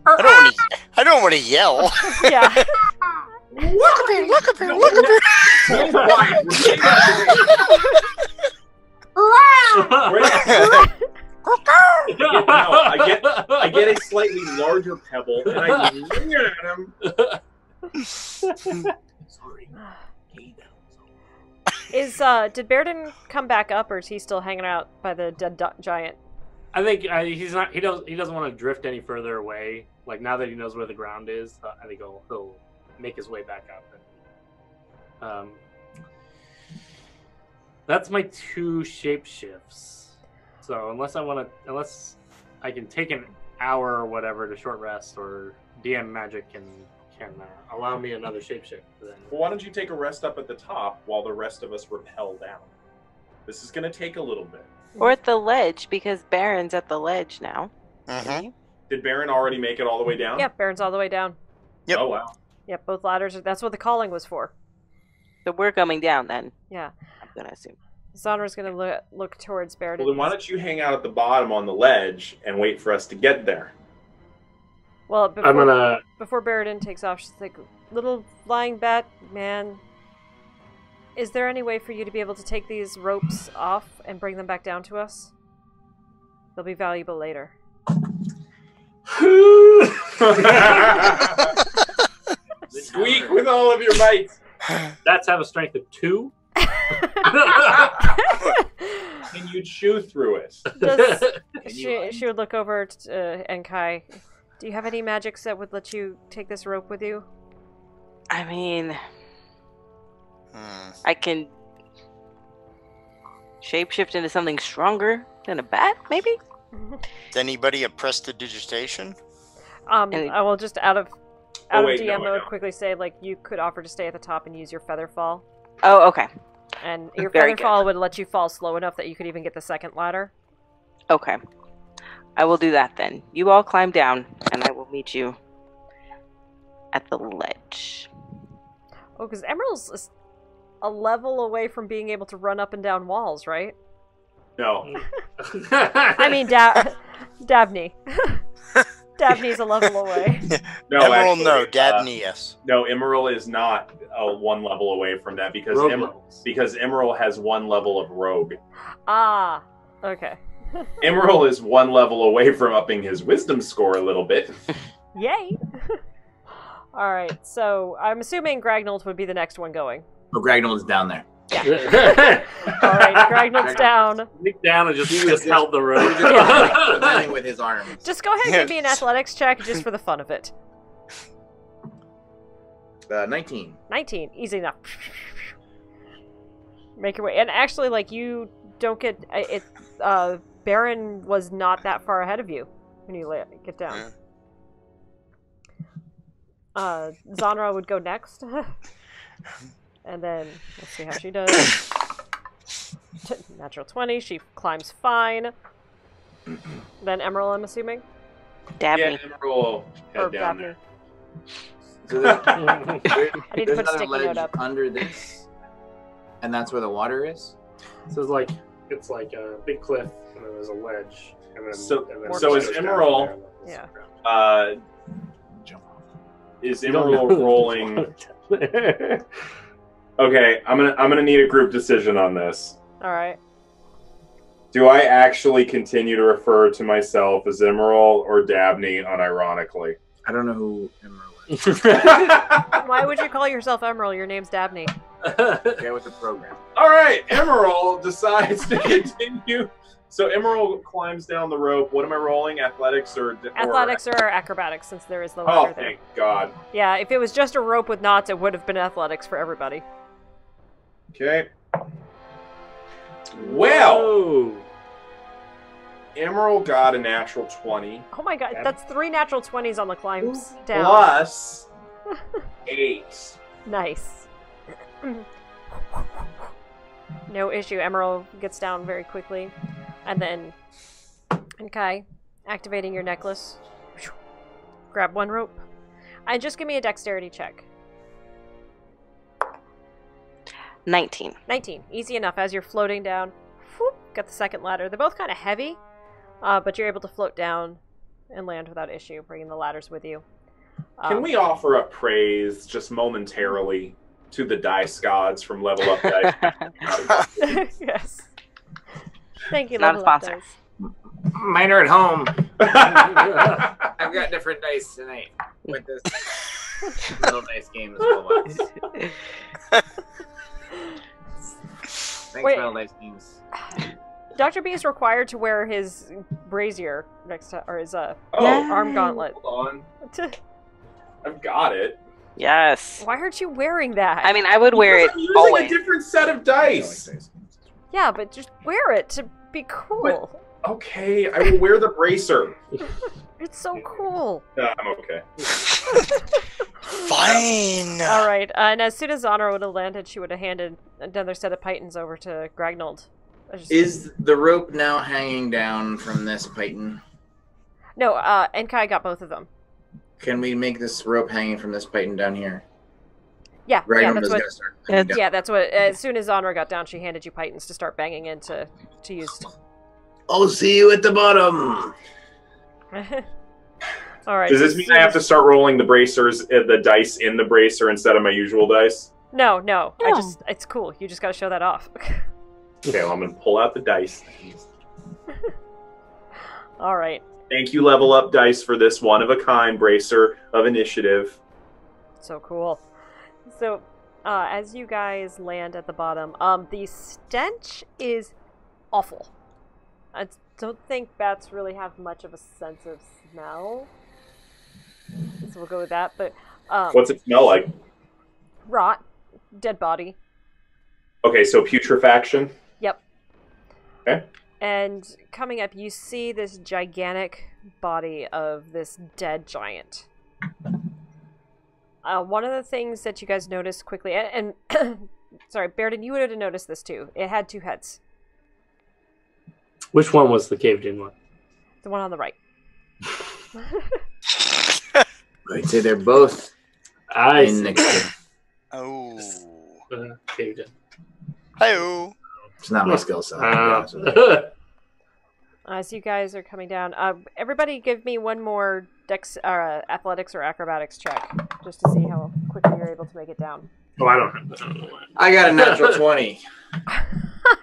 Speaker 5: I don't want to yell.
Speaker 4: Yeah.
Speaker 5: Look up here! Look up here! Look up
Speaker 2: I get a slightly larger pebble and I swing it at him.
Speaker 7: Sorry.
Speaker 4: Did Baeridin come back up, or is he still hanging out by the dead giant?
Speaker 1: I think he's not. He doesn't want to drift any further away. Like now that he knows where the ground is, I think he'll make his way back up. And, that's my 2 shapeshifts. So unless I can take an hour or whatever to short rest, or DM magic can allow me another shapeshift. Then
Speaker 2: Well, why don't you take a rest up at the top while the rest of us rappel down? This is going to take a little bit.
Speaker 6: Or at the ledge, because Baron's at the ledge now.
Speaker 5: Mm-hmm.
Speaker 2: Did Baron already make it all the way down?
Speaker 4: Yep, Baron's all the way down.
Speaker 5: Yep.
Speaker 2: Oh, wow.
Speaker 4: Yep, both ladders. That's what the calling was for.
Speaker 6: So we're coming down then,
Speaker 4: Yeah.
Speaker 6: I'm going to assume.
Speaker 4: Zonra's going to look towards Baeridin.
Speaker 2: Well, then why don't you hang out at the bottom on the ledge and wait for us to get there?
Speaker 4: Well,
Speaker 1: I'm gonna.
Speaker 4: before Baeridin takes off, she's like, "Little flying bat man, is there any way for you to be able to take these ropes off and bring them back down to us? They'll be valuable later."
Speaker 2: Squeak with all of your might.
Speaker 1: That's have a strength of 2.
Speaker 2: And you'd chew through it.
Speaker 4: She would look over to Enkai. Do you have any magics that would let you take this rope with you?
Speaker 6: I mean, I can shapeshift into something stronger than a bat, maybe?
Speaker 5: Is anybody a prestidigitation?
Speaker 4: I will just out of
Speaker 2: wait,
Speaker 4: DM
Speaker 2: no, I
Speaker 4: mode
Speaker 2: don't.
Speaker 4: quickly say, like, you could offer to stay at the top and use your feather fall.
Speaker 6: Oh, okay.
Speaker 4: And your
Speaker 6: Very
Speaker 4: feather
Speaker 6: good.
Speaker 4: fall would let you fall slow enough that you could even get the second ladder.
Speaker 6: Okay. I will do that then. You all climb down, and I will meet you at the ledge.
Speaker 4: Oh, because Emerald's a level away from being able to run up and down walls, right?
Speaker 2: No.
Speaker 4: I mean, Dabney. Dabney's a level away.
Speaker 2: No,
Speaker 5: Emerald,
Speaker 2: actually,
Speaker 5: no. Dabney, yes.
Speaker 2: No, Immeral is not one level away from that because
Speaker 1: Rogue
Speaker 2: because Immeral has one level of Rogue.
Speaker 4: Ah, okay.
Speaker 2: Immeral is one level away from upping his wisdom score a little bit.
Speaker 4: Yay! Alright, so I'm assuming Gragnold would be the next one going.
Speaker 7: Oh, Gragnold is down there.
Speaker 4: Alright, Gragnold's down.
Speaker 1: Sneak down and just held the road.
Speaker 7: Landing with his arms.
Speaker 4: Just go ahead and give me an athletics check just for the fun of it.
Speaker 7: 19.
Speaker 4: 19, easy enough. Make your way. And actually, like, you don't get... Baron was not that far ahead of you when you get down. Zanra would go next. And then, let's see how she does. Natural 20, she climbs fine. Then Emerald, I'm assuming?
Speaker 6: Dabney.
Speaker 2: Yeah, Immeral
Speaker 4: Or
Speaker 2: head down
Speaker 4: Dabney.
Speaker 2: there.
Speaker 7: So there's,
Speaker 4: I need to
Speaker 7: there's
Speaker 4: put a
Speaker 7: another
Speaker 4: sticky
Speaker 7: ledge
Speaker 4: note up.
Speaker 7: under this, and that's where the water is.
Speaker 1: So it's like a big cliff, and then there's a ledge, and then
Speaker 2: So-
Speaker 1: and then
Speaker 2: so
Speaker 1: it
Speaker 2: is
Speaker 1: goes down
Speaker 2: Immeral-
Speaker 1: from there, and then
Speaker 4: Yeah.
Speaker 7: Jump off.
Speaker 2: Is
Speaker 1: you don't
Speaker 2: Immeral
Speaker 1: know.
Speaker 2: rolling? Okay, I'm gonna need a group decision on this.
Speaker 4: Alright.
Speaker 2: Do I actually continue to refer to myself as Immeral or Dabney unironically?
Speaker 7: I don't know who Emerald is.
Speaker 4: Why would you call yourself Emerald? Your name's Dabney.
Speaker 7: Okay, with the program.
Speaker 2: All right, Immeral decides to continue. So Immeral climbs down the rope. What am I rolling? Athletics or
Speaker 4: Athletics or acrobatics, since there is the
Speaker 2: Oh,
Speaker 4: ladder there.
Speaker 2: thank God.
Speaker 4: Yeah, if it was just a rope with knots, it would have been athletics for everybody.
Speaker 2: Okay. Well,
Speaker 1: Whoa.
Speaker 2: Emerald got a natural 20
Speaker 4: Oh my god, that's 3 natural 20s on the climbs down.
Speaker 2: plus 8.
Speaker 4: Nice. No issue. Emerald gets down very quickly. And then, Enkai, activating your necklace. Grab one rope. And just give me a dexterity check.
Speaker 6: 19.
Speaker 4: 19. Easy enough as you're floating down. Whoop, got the second ladder. They're both kind of heavy, but you're able to float down and land without issue, bringing the ladders with you.
Speaker 2: Can we offer up praise just momentarily to the dice gods from Level Up Dice?
Speaker 4: Yes. Thank you,
Speaker 6: Not a
Speaker 4: Level Up
Speaker 6: sponsor.
Speaker 4: Dice.
Speaker 7: Mine are at home. I've got different dice tonight with this little dice game as well. Thanks,
Speaker 4: Wait.
Speaker 7: Little Dice Games.
Speaker 4: Dr. B is required to wear his brazier next to, or his
Speaker 2: Oh,
Speaker 4: arm gauntlet.
Speaker 2: hold on. I've got it.
Speaker 6: Yes.
Speaker 4: Why aren't you wearing that?
Speaker 6: I mean, I would wear it
Speaker 2: I'm using
Speaker 6: always.
Speaker 2: a different set of dice.
Speaker 4: yeah, but just wear it to be cool.
Speaker 2: Okay, I will wear the bracer.
Speaker 4: It's so cool.
Speaker 2: No, I'm okay.
Speaker 5: Fine.
Speaker 4: All right, and as soon as Honor would have landed, she would have handed another set of pythons over to Gragnold.
Speaker 7: Is the rope now hanging down from this python?
Speaker 4: No, Enkai got both of them.
Speaker 7: Can we make this rope hanging from this python down here?
Speaker 4: Yeah,
Speaker 7: Gragnold
Speaker 4: that's
Speaker 7: is
Speaker 4: what.
Speaker 7: gonna start hanging down.
Speaker 4: Yeah, that's what. As soon as Honor got down, she handed you pythons to start banging in to use.
Speaker 7: I'll see you at the bottom.
Speaker 4: All right.
Speaker 2: Does this mean I have to start rolling the bracers, the dice in the bracer instead of my usual dice?
Speaker 4: No.
Speaker 6: No.
Speaker 4: It's cool. You just got to show that off.
Speaker 2: Okay, well, I'm going to pull out the dice.
Speaker 4: All right.
Speaker 2: Thank you, Level Up Dice, for this one-of-a-kind bracer of initiative.
Speaker 4: So cool. So, as you guys land at the bottom, the stench is awful. I don't think bats really have much of a sense of smell. So we'll go with that. But
Speaker 2: What's it smell like?
Speaker 4: rot, dead body.
Speaker 2: Okay, so putrefaction.
Speaker 4: Yep.
Speaker 2: Okay.
Speaker 4: And coming up, you see this gigantic body of this dead giant. One of the things that you guys noticed quickly, and sorry, Baeridin, you would have noticed this too. It had two heads.
Speaker 1: Which one was the caved-in one?
Speaker 4: The one on the right.
Speaker 7: I'd say they're both
Speaker 1: I
Speaker 7: in the.
Speaker 5: Oh.
Speaker 1: caved in.
Speaker 5: Hi-oh.
Speaker 7: It's not my skill set.
Speaker 4: As you guys are coming down, everybody give me one more athletics or acrobatics check, just to see how quickly you're able to make it down.
Speaker 1: Oh, I don't have.
Speaker 7: I got a natural 20.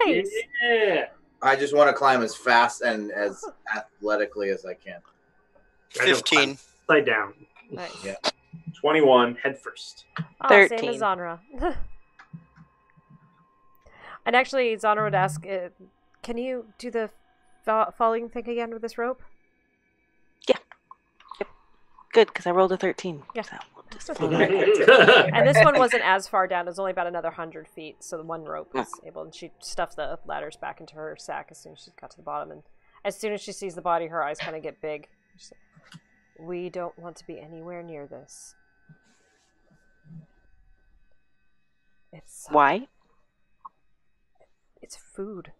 Speaker 4: Nice.
Speaker 1: Yeah.
Speaker 7: I just want to climb as fast and as athletically as I can.
Speaker 5: 15.
Speaker 1: Slide down.
Speaker 4: Nice.
Speaker 7: Yeah.
Speaker 2: 21.
Speaker 1: Head first.
Speaker 4: Oh, same
Speaker 6: 13.
Speaker 4: as Zanra. And actually, Zanra would ask, can you do the falling thing again with this rope?
Speaker 6: Yeah. Yep. Good, because I rolled a 13.
Speaker 4: Yeah.
Speaker 6: So we'll just
Speaker 4: And this one wasn't as far down. It was only about another 100 feet, so the one rope was able, and she stuffed the ladders back into her sack as soon as she got to the bottom. And as soon as she sees the body, her eyes kind of get big. She's like, we don't want to be anywhere near this. It's
Speaker 6: Why?
Speaker 4: It's food.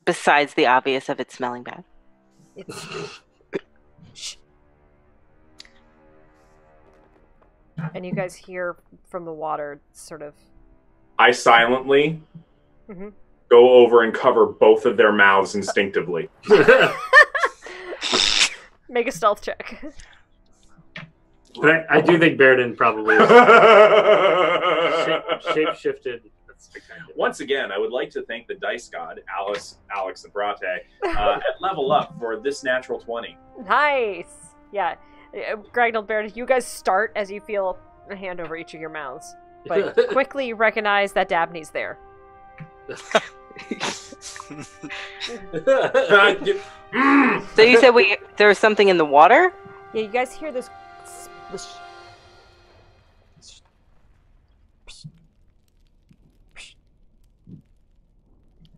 Speaker 6: Besides the obvious of it smelling bad.
Speaker 4: It's Shh. And you guys hear from the water sort of
Speaker 2: I silently
Speaker 4: Mhm.
Speaker 2: go over and cover both of their mouths instinctively.
Speaker 4: make a stealth check.
Speaker 1: But I do think Baeridin probably shape-shifted. That's spectacular.
Speaker 2: Once again, I would like to thank the dice god, Alex Abrate, at Level Up for this natural 20.
Speaker 4: Nice. Yeah. Gragnold, Baeridin, you guys start as you feel a hand over each of your mouths. But quickly you recognize that Dabney's there.
Speaker 6: So you said there was something in the water?
Speaker 4: Yeah, you guys hear this.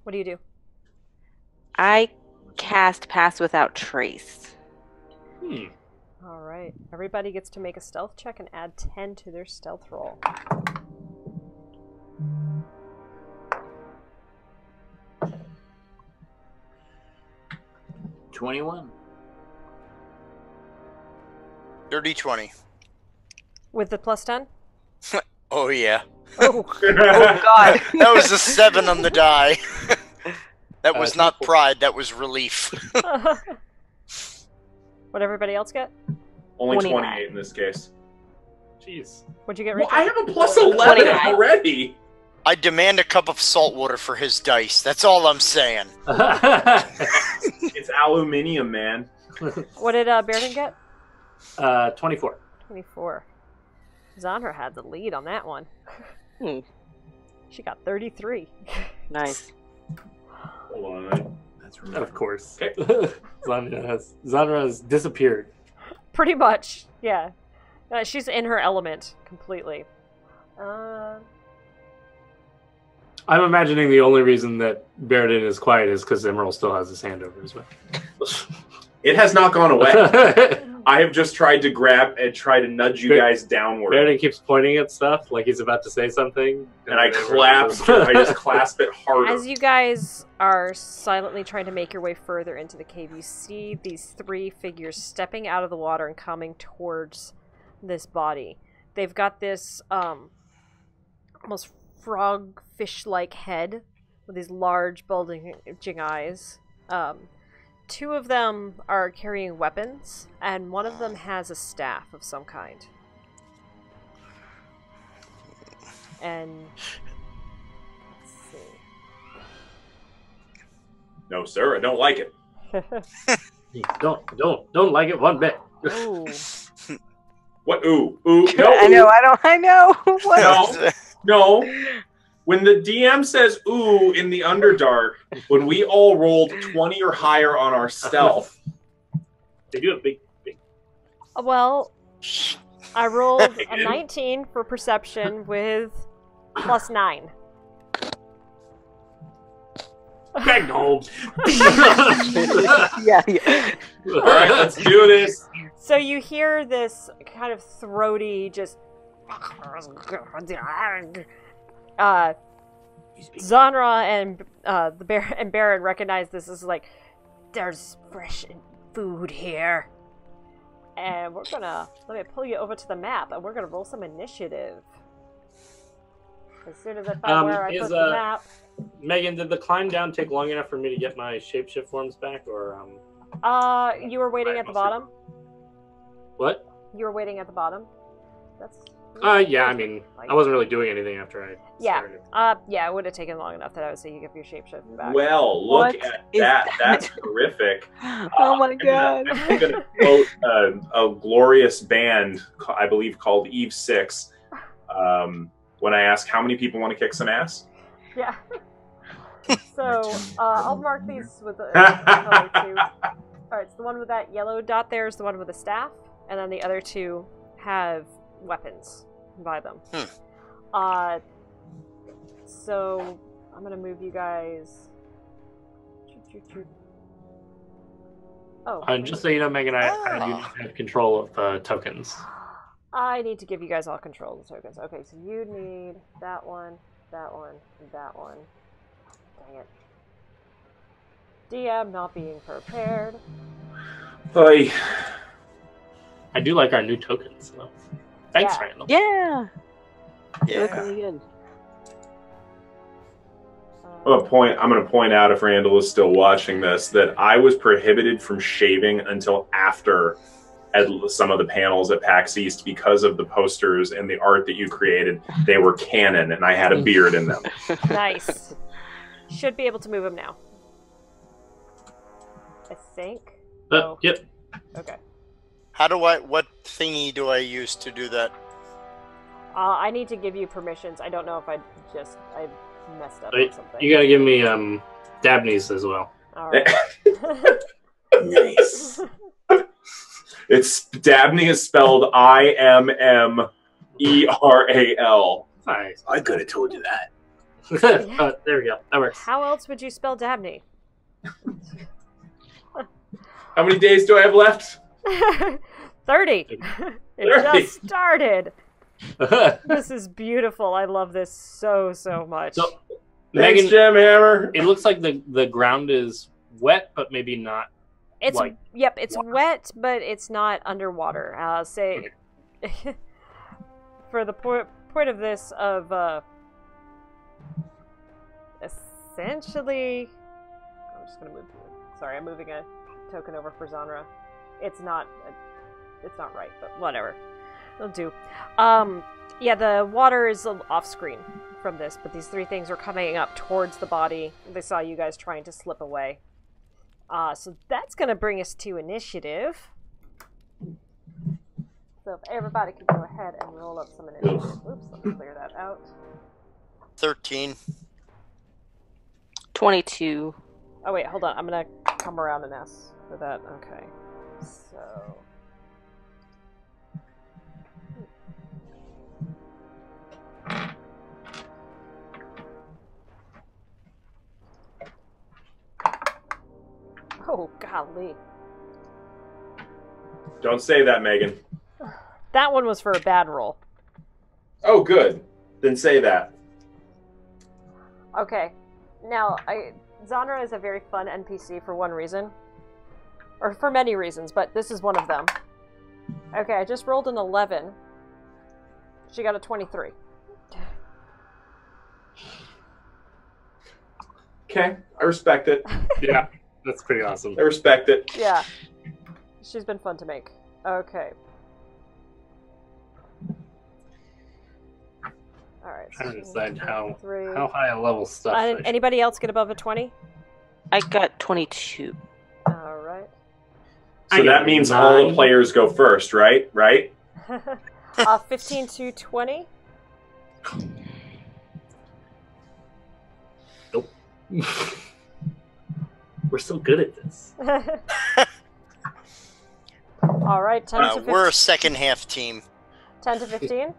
Speaker 4: What do you do?
Speaker 6: I cast Pass Without Trace.
Speaker 4: All right. Everybody gets to make a stealth check and add 10 to their stealth roll.
Speaker 7: 21.
Speaker 5: Dirty 20.
Speaker 4: With the plus 10?
Speaker 5: Oh, yeah.
Speaker 4: Oh,
Speaker 6: Oh God!
Speaker 5: That was a 7 on the die. That was not pride, that was relief.
Speaker 4: What'd everybody else get?
Speaker 2: Only
Speaker 6: 29.
Speaker 2: 28 in this case.
Speaker 1: Jeez.
Speaker 4: What'd you get,
Speaker 2: Well,
Speaker 4: Rachel?
Speaker 2: I have a plus 11
Speaker 6: 29.
Speaker 2: already.
Speaker 5: I demand a cup of salt water for his dice. That's all I'm saying.
Speaker 2: It's aluminium, man.
Speaker 4: What did Baeridin get?
Speaker 1: 24.
Speaker 4: 24. Zanra had the lead on that one. She got 33.
Speaker 6: Nice.
Speaker 2: Hold on.
Speaker 7: That's right.
Speaker 1: Of course. Zanra has disappeared.
Speaker 4: Pretty much, yeah. She's in her element completely.
Speaker 1: I'm imagining the only reason that Baeridin is quiet is because Immeral still has his hand over his mouth.
Speaker 2: It has not gone away. I have just tried to grab and try to nudge you guys downward.
Speaker 1: Baeridin keeps pointing at stuff like he's about to say something.
Speaker 2: And I just clasp it harder.
Speaker 4: As you guys are silently trying to make your way further into the cave, you see these three figures stepping out of the water and coming towards this body. They've got this almost frog-fish-like head with these large bulging eyes. Two of them are carrying weapons, and one of them has a staff of some kind. And let's see.
Speaker 2: No, sir, I don't like it.
Speaker 1: Don't like it one bit.
Speaker 4: Ooh.
Speaker 2: What? Ooh, no.
Speaker 6: I know. What?
Speaker 2: No. When the DM says ooh in the Underdark, when we all rolled 20 or higher on our stealth.
Speaker 1: They do a big.
Speaker 4: Well, I rolled a 19 for perception with plus 9.
Speaker 1: Gragnold.
Speaker 6: Yeah.
Speaker 2: All right, let's do this.
Speaker 4: So you hear this kind of throaty, just Zanra and the bear and Baron recognize this as like, there's fresh food here. And we're gonna, let me pull you over to the map, and we're gonna roll some initiative. As soon as I find where I put the map.
Speaker 1: Megan, did the climb down take long enough for me to get my shapeshift forms back, or
Speaker 4: you were waiting at the bottom?
Speaker 1: What?
Speaker 4: You were waiting at the bottom? That's...
Speaker 1: yeah, I mean, I wasn't really doing anything after I started.
Speaker 4: Yeah, it would have taken long enough that I would say you get your shapeshift back.
Speaker 2: Well, look at that. That's horrific.
Speaker 6: Oh my god.
Speaker 2: I'm going to quote a glorious band, I believe, called Eve 6, when I ask how many people want to kick some ass.
Speaker 4: Yeah. So, I'll mark these with the color too. Alright, so the one with that yellow dot there is the one with the staff, and then the other two have weapons by them. So I'm gonna move you guys. Oh,
Speaker 1: just so you know, Megan, I do have control of tokens.
Speaker 4: I need to give you guys all control of the tokens. Okay, so you need that one, and that one. Dang it. DM not being prepared.
Speaker 2: Oy.
Speaker 1: I do like our new tokens, though. Thanks,
Speaker 4: Yeah.
Speaker 1: Randall.
Speaker 6: Yeah. They
Speaker 5: Yeah.
Speaker 6: look really good.
Speaker 2: I'm going to point out, if Randall is still watching this, that I was prohibited from shaving until after some of the panels at PAX East because of the posters and the art that you created. They were canon, and I had a beard in them.
Speaker 4: Nice. Should be able to move him now. I think. Oh.
Speaker 1: Yep.
Speaker 4: Okay.
Speaker 5: What thingy do I use to do that?
Speaker 4: I need to give you permissions. I don't know if I messed up on something.
Speaker 1: You gotta give me Dabney's as well.
Speaker 4: Alright.
Speaker 2: Nice. It's Dabney is spelled Immeral.
Speaker 1: Nice.
Speaker 7: I could have told you that.
Speaker 1: There we go. That works.
Speaker 4: How else would you spell Dabney?
Speaker 2: How many days do I have left?
Speaker 4: 30. It
Speaker 2: 30.
Speaker 4: just started. This is beautiful. I love this so much.
Speaker 1: So,
Speaker 2: Thanks,
Speaker 1: Megan,
Speaker 2: Jamhammer.
Speaker 1: it looks like the ground is wet, but maybe not.
Speaker 4: It's
Speaker 1: like
Speaker 4: it's
Speaker 1: water.
Speaker 4: wet, but it's not underwater. Say for the point of this essentially. I'm just gonna move. Sorry, I'm moving a token over for Zanra. It's not right, but whatever. It'll do. Yeah, the water is off screen from this, but these three things are coming up towards the body. They saw you guys trying to slip away. So that's going to bring us to initiative. So if everybody could go ahead and roll up some initiative. Oops, let me clear that out.
Speaker 5: 13.
Speaker 6: 22.
Speaker 4: Oh wait, hold on. I'm going to come around and ask for that. Okay. So... Oh, golly.
Speaker 2: Don't say that, Megan.
Speaker 4: That one was for a bad roll.
Speaker 2: Oh, good. Then say that.
Speaker 4: Okay. Now, Zanra is a very fun NPC for one reason. Or for many reasons, but this is one of them. Okay, I just rolled an 11. She got a 23.
Speaker 2: Okay, I respect it.
Speaker 1: Yeah, that's pretty awesome.
Speaker 2: I respect it.
Speaker 4: Yeah. She's been fun to make. Okay. Alright.
Speaker 1: Trying to decide how
Speaker 4: 23.
Speaker 1: high a level stuff. I should-
Speaker 4: Anybody else get above a 20?
Speaker 6: I got 22.
Speaker 4: Alright.
Speaker 2: So that means all the players go first, right? Right?
Speaker 4: 15 to 20?
Speaker 1: Nope. We're so good at this.
Speaker 4: Alright, 10 to 15.
Speaker 5: We're a second half team.
Speaker 4: 10 to 15?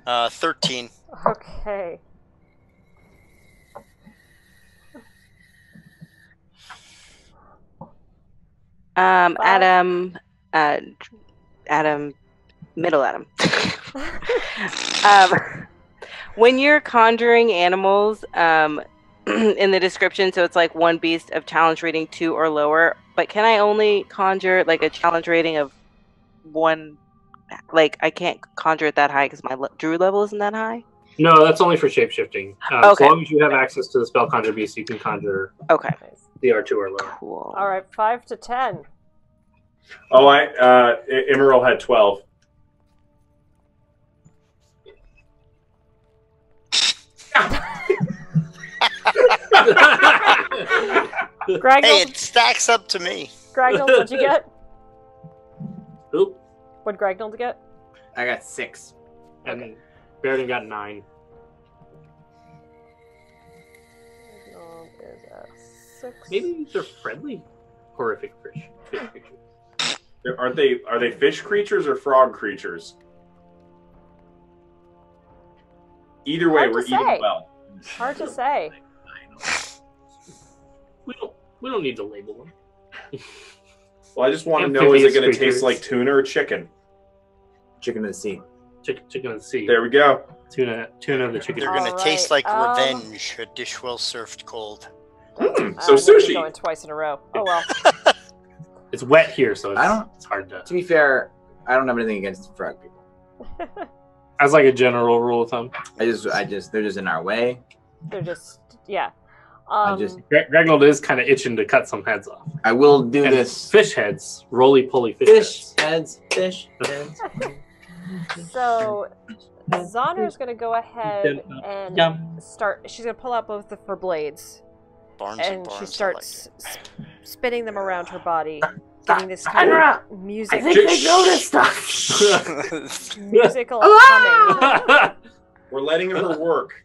Speaker 5: 13.
Speaker 4: Okay.
Speaker 6: Adam, middle Adam. When you're conjuring animals, in the description, so it's like one beast of challenge rating 2 or lower. But can I only conjure like a challenge rating of 1? Like I can't conjure it that high because my druid level isn't that high.
Speaker 1: No, that's only for shapeshifting.
Speaker 6: Okay.
Speaker 1: As long as you have access to the spell conjure beast, you can conjure DR2 or lower.
Speaker 6: Cool.
Speaker 4: All right, 5 to 10.
Speaker 2: Oh, Immeral had 12.
Speaker 4: Gragnold,
Speaker 5: Hey, it stacks up to me.
Speaker 4: Gragnold, what'd you get?
Speaker 1: Oop.
Speaker 4: What'd Gragnold get?
Speaker 7: I got 6.
Speaker 1: And Baeridin got 9.
Speaker 4: Gragnold is at 6.
Speaker 1: Maybe they're friendly, horrific fish creatures.
Speaker 2: Are they fish creatures or frog creatures? Either way,
Speaker 4: Hard to
Speaker 2: we're eating
Speaker 4: say.
Speaker 2: well.
Speaker 4: Hard to say.
Speaker 1: We don't need to label them.
Speaker 2: Well, I just want to know, is it going to
Speaker 1: Amphibious
Speaker 2: taste like tuna or chicken?
Speaker 7: Chicken of the sea.
Speaker 1: Chicken of the sea.
Speaker 2: There we go.
Speaker 1: Tuna of the chicken.
Speaker 5: They're going to
Speaker 4: Alright,
Speaker 5: taste like revenge, a dish well served cold.
Speaker 2: So
Speaker 4: Maybe
Speaker 2: sushi.
Speaker 4: Going twice in a row. Oh well.
Speaker 1: It's wet here, so
Speaker 7: I
Speaker 1: it's hard to.
Speaker 7: To be fair, I don't have anything against frog people.
Speaker 1: As like a general rule of thumb.
Speaker 7: They're just in our way.
Speaker 4: They're just yeah.
Speaker 1: Gragnold is kind of itching to cut some heads off.
Speaker 7: I will do
Speaker 1: And
Speaker 7: this.
Speaker 1: Fish heads, roly-poly fish heads.
Speaker 7: Fish
Speaker 4: So Zonner's gonna go ahead and start. She's gonna pull out both of her blades, and she starts spinning them around her body, giving this kind of music.
Speaker 1: I think they noticed stuff.
Speaker 4: Musical humming,
Speaker 2: We're letting her work.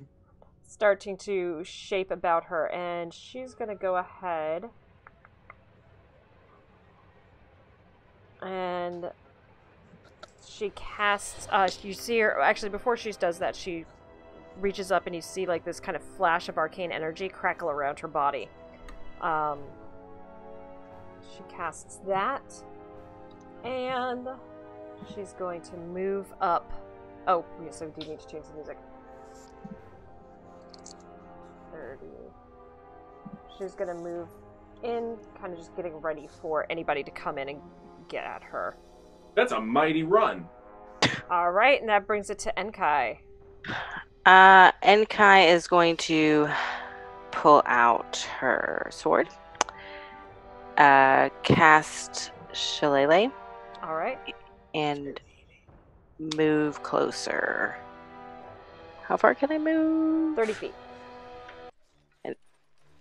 Speaker 4: starting to shape about her, and she's gonna go ahead and she casts. You see her. Actually, before she does that, she reaches up, and you see like this kind of flash of arcane energy crackle around her body. She casts that, and she's going to move up. Oh, yes, I do need to change the music. 30. She's going to move in, kind of just getting ready for anybody to come in and get at her.
Speaker 2: That's a mighty run.
Speaker 4: All right, and that brings it to Enkai.
Speaker 6: Enkai is going to pull out her sword, cast Shillelagh,
Speaker 4: All right.
Speaker 6: and move closer. How far can I move?
Speaker 4: 30 feet.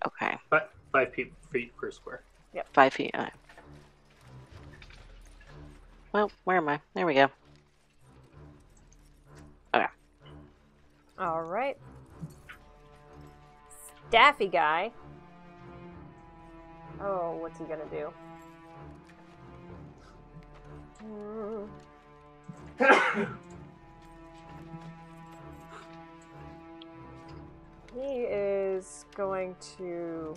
Speaker 6: Okay.
Speaker 1: 5 feet per square.
Speaker 6: 5 feet. Well, where am I? There we go. Okay.
Speaker 4: All right. Staffy guy. Oh, what's he gonna do? He is going to...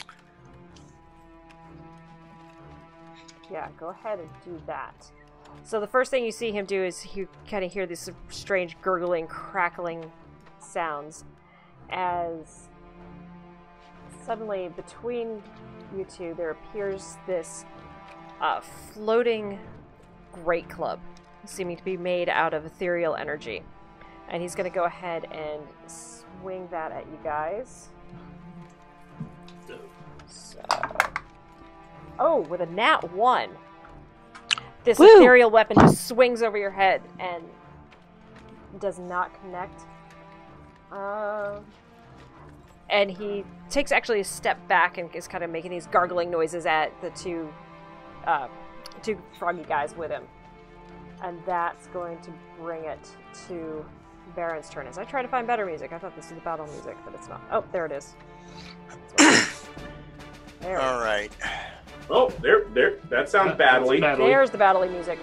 Speaker 4: Yeah, go ahead and do that. So the first thing you see him do is you kind of hear this strange gurgling, crackling sounds as suddenly between you two there appears this floating great club seeming to be made out of ethereal energy. And he's going to go ahead and swing that at you guys. So... Oh, with a nat 1. This ethereal weapon just swings over your head and does not connect. And he takes actually a step back and is kind of making these gargling noises at the two froggy guys with him. And that's going to bring it to Baron's turn. As I try to find better music, I thought this was the battle music, but it's not. Oh, there it is. There.
Speaker 5: All right.
Speaker 2: Oh, there. That sounds badly.
Speaker 4: There's the battle music.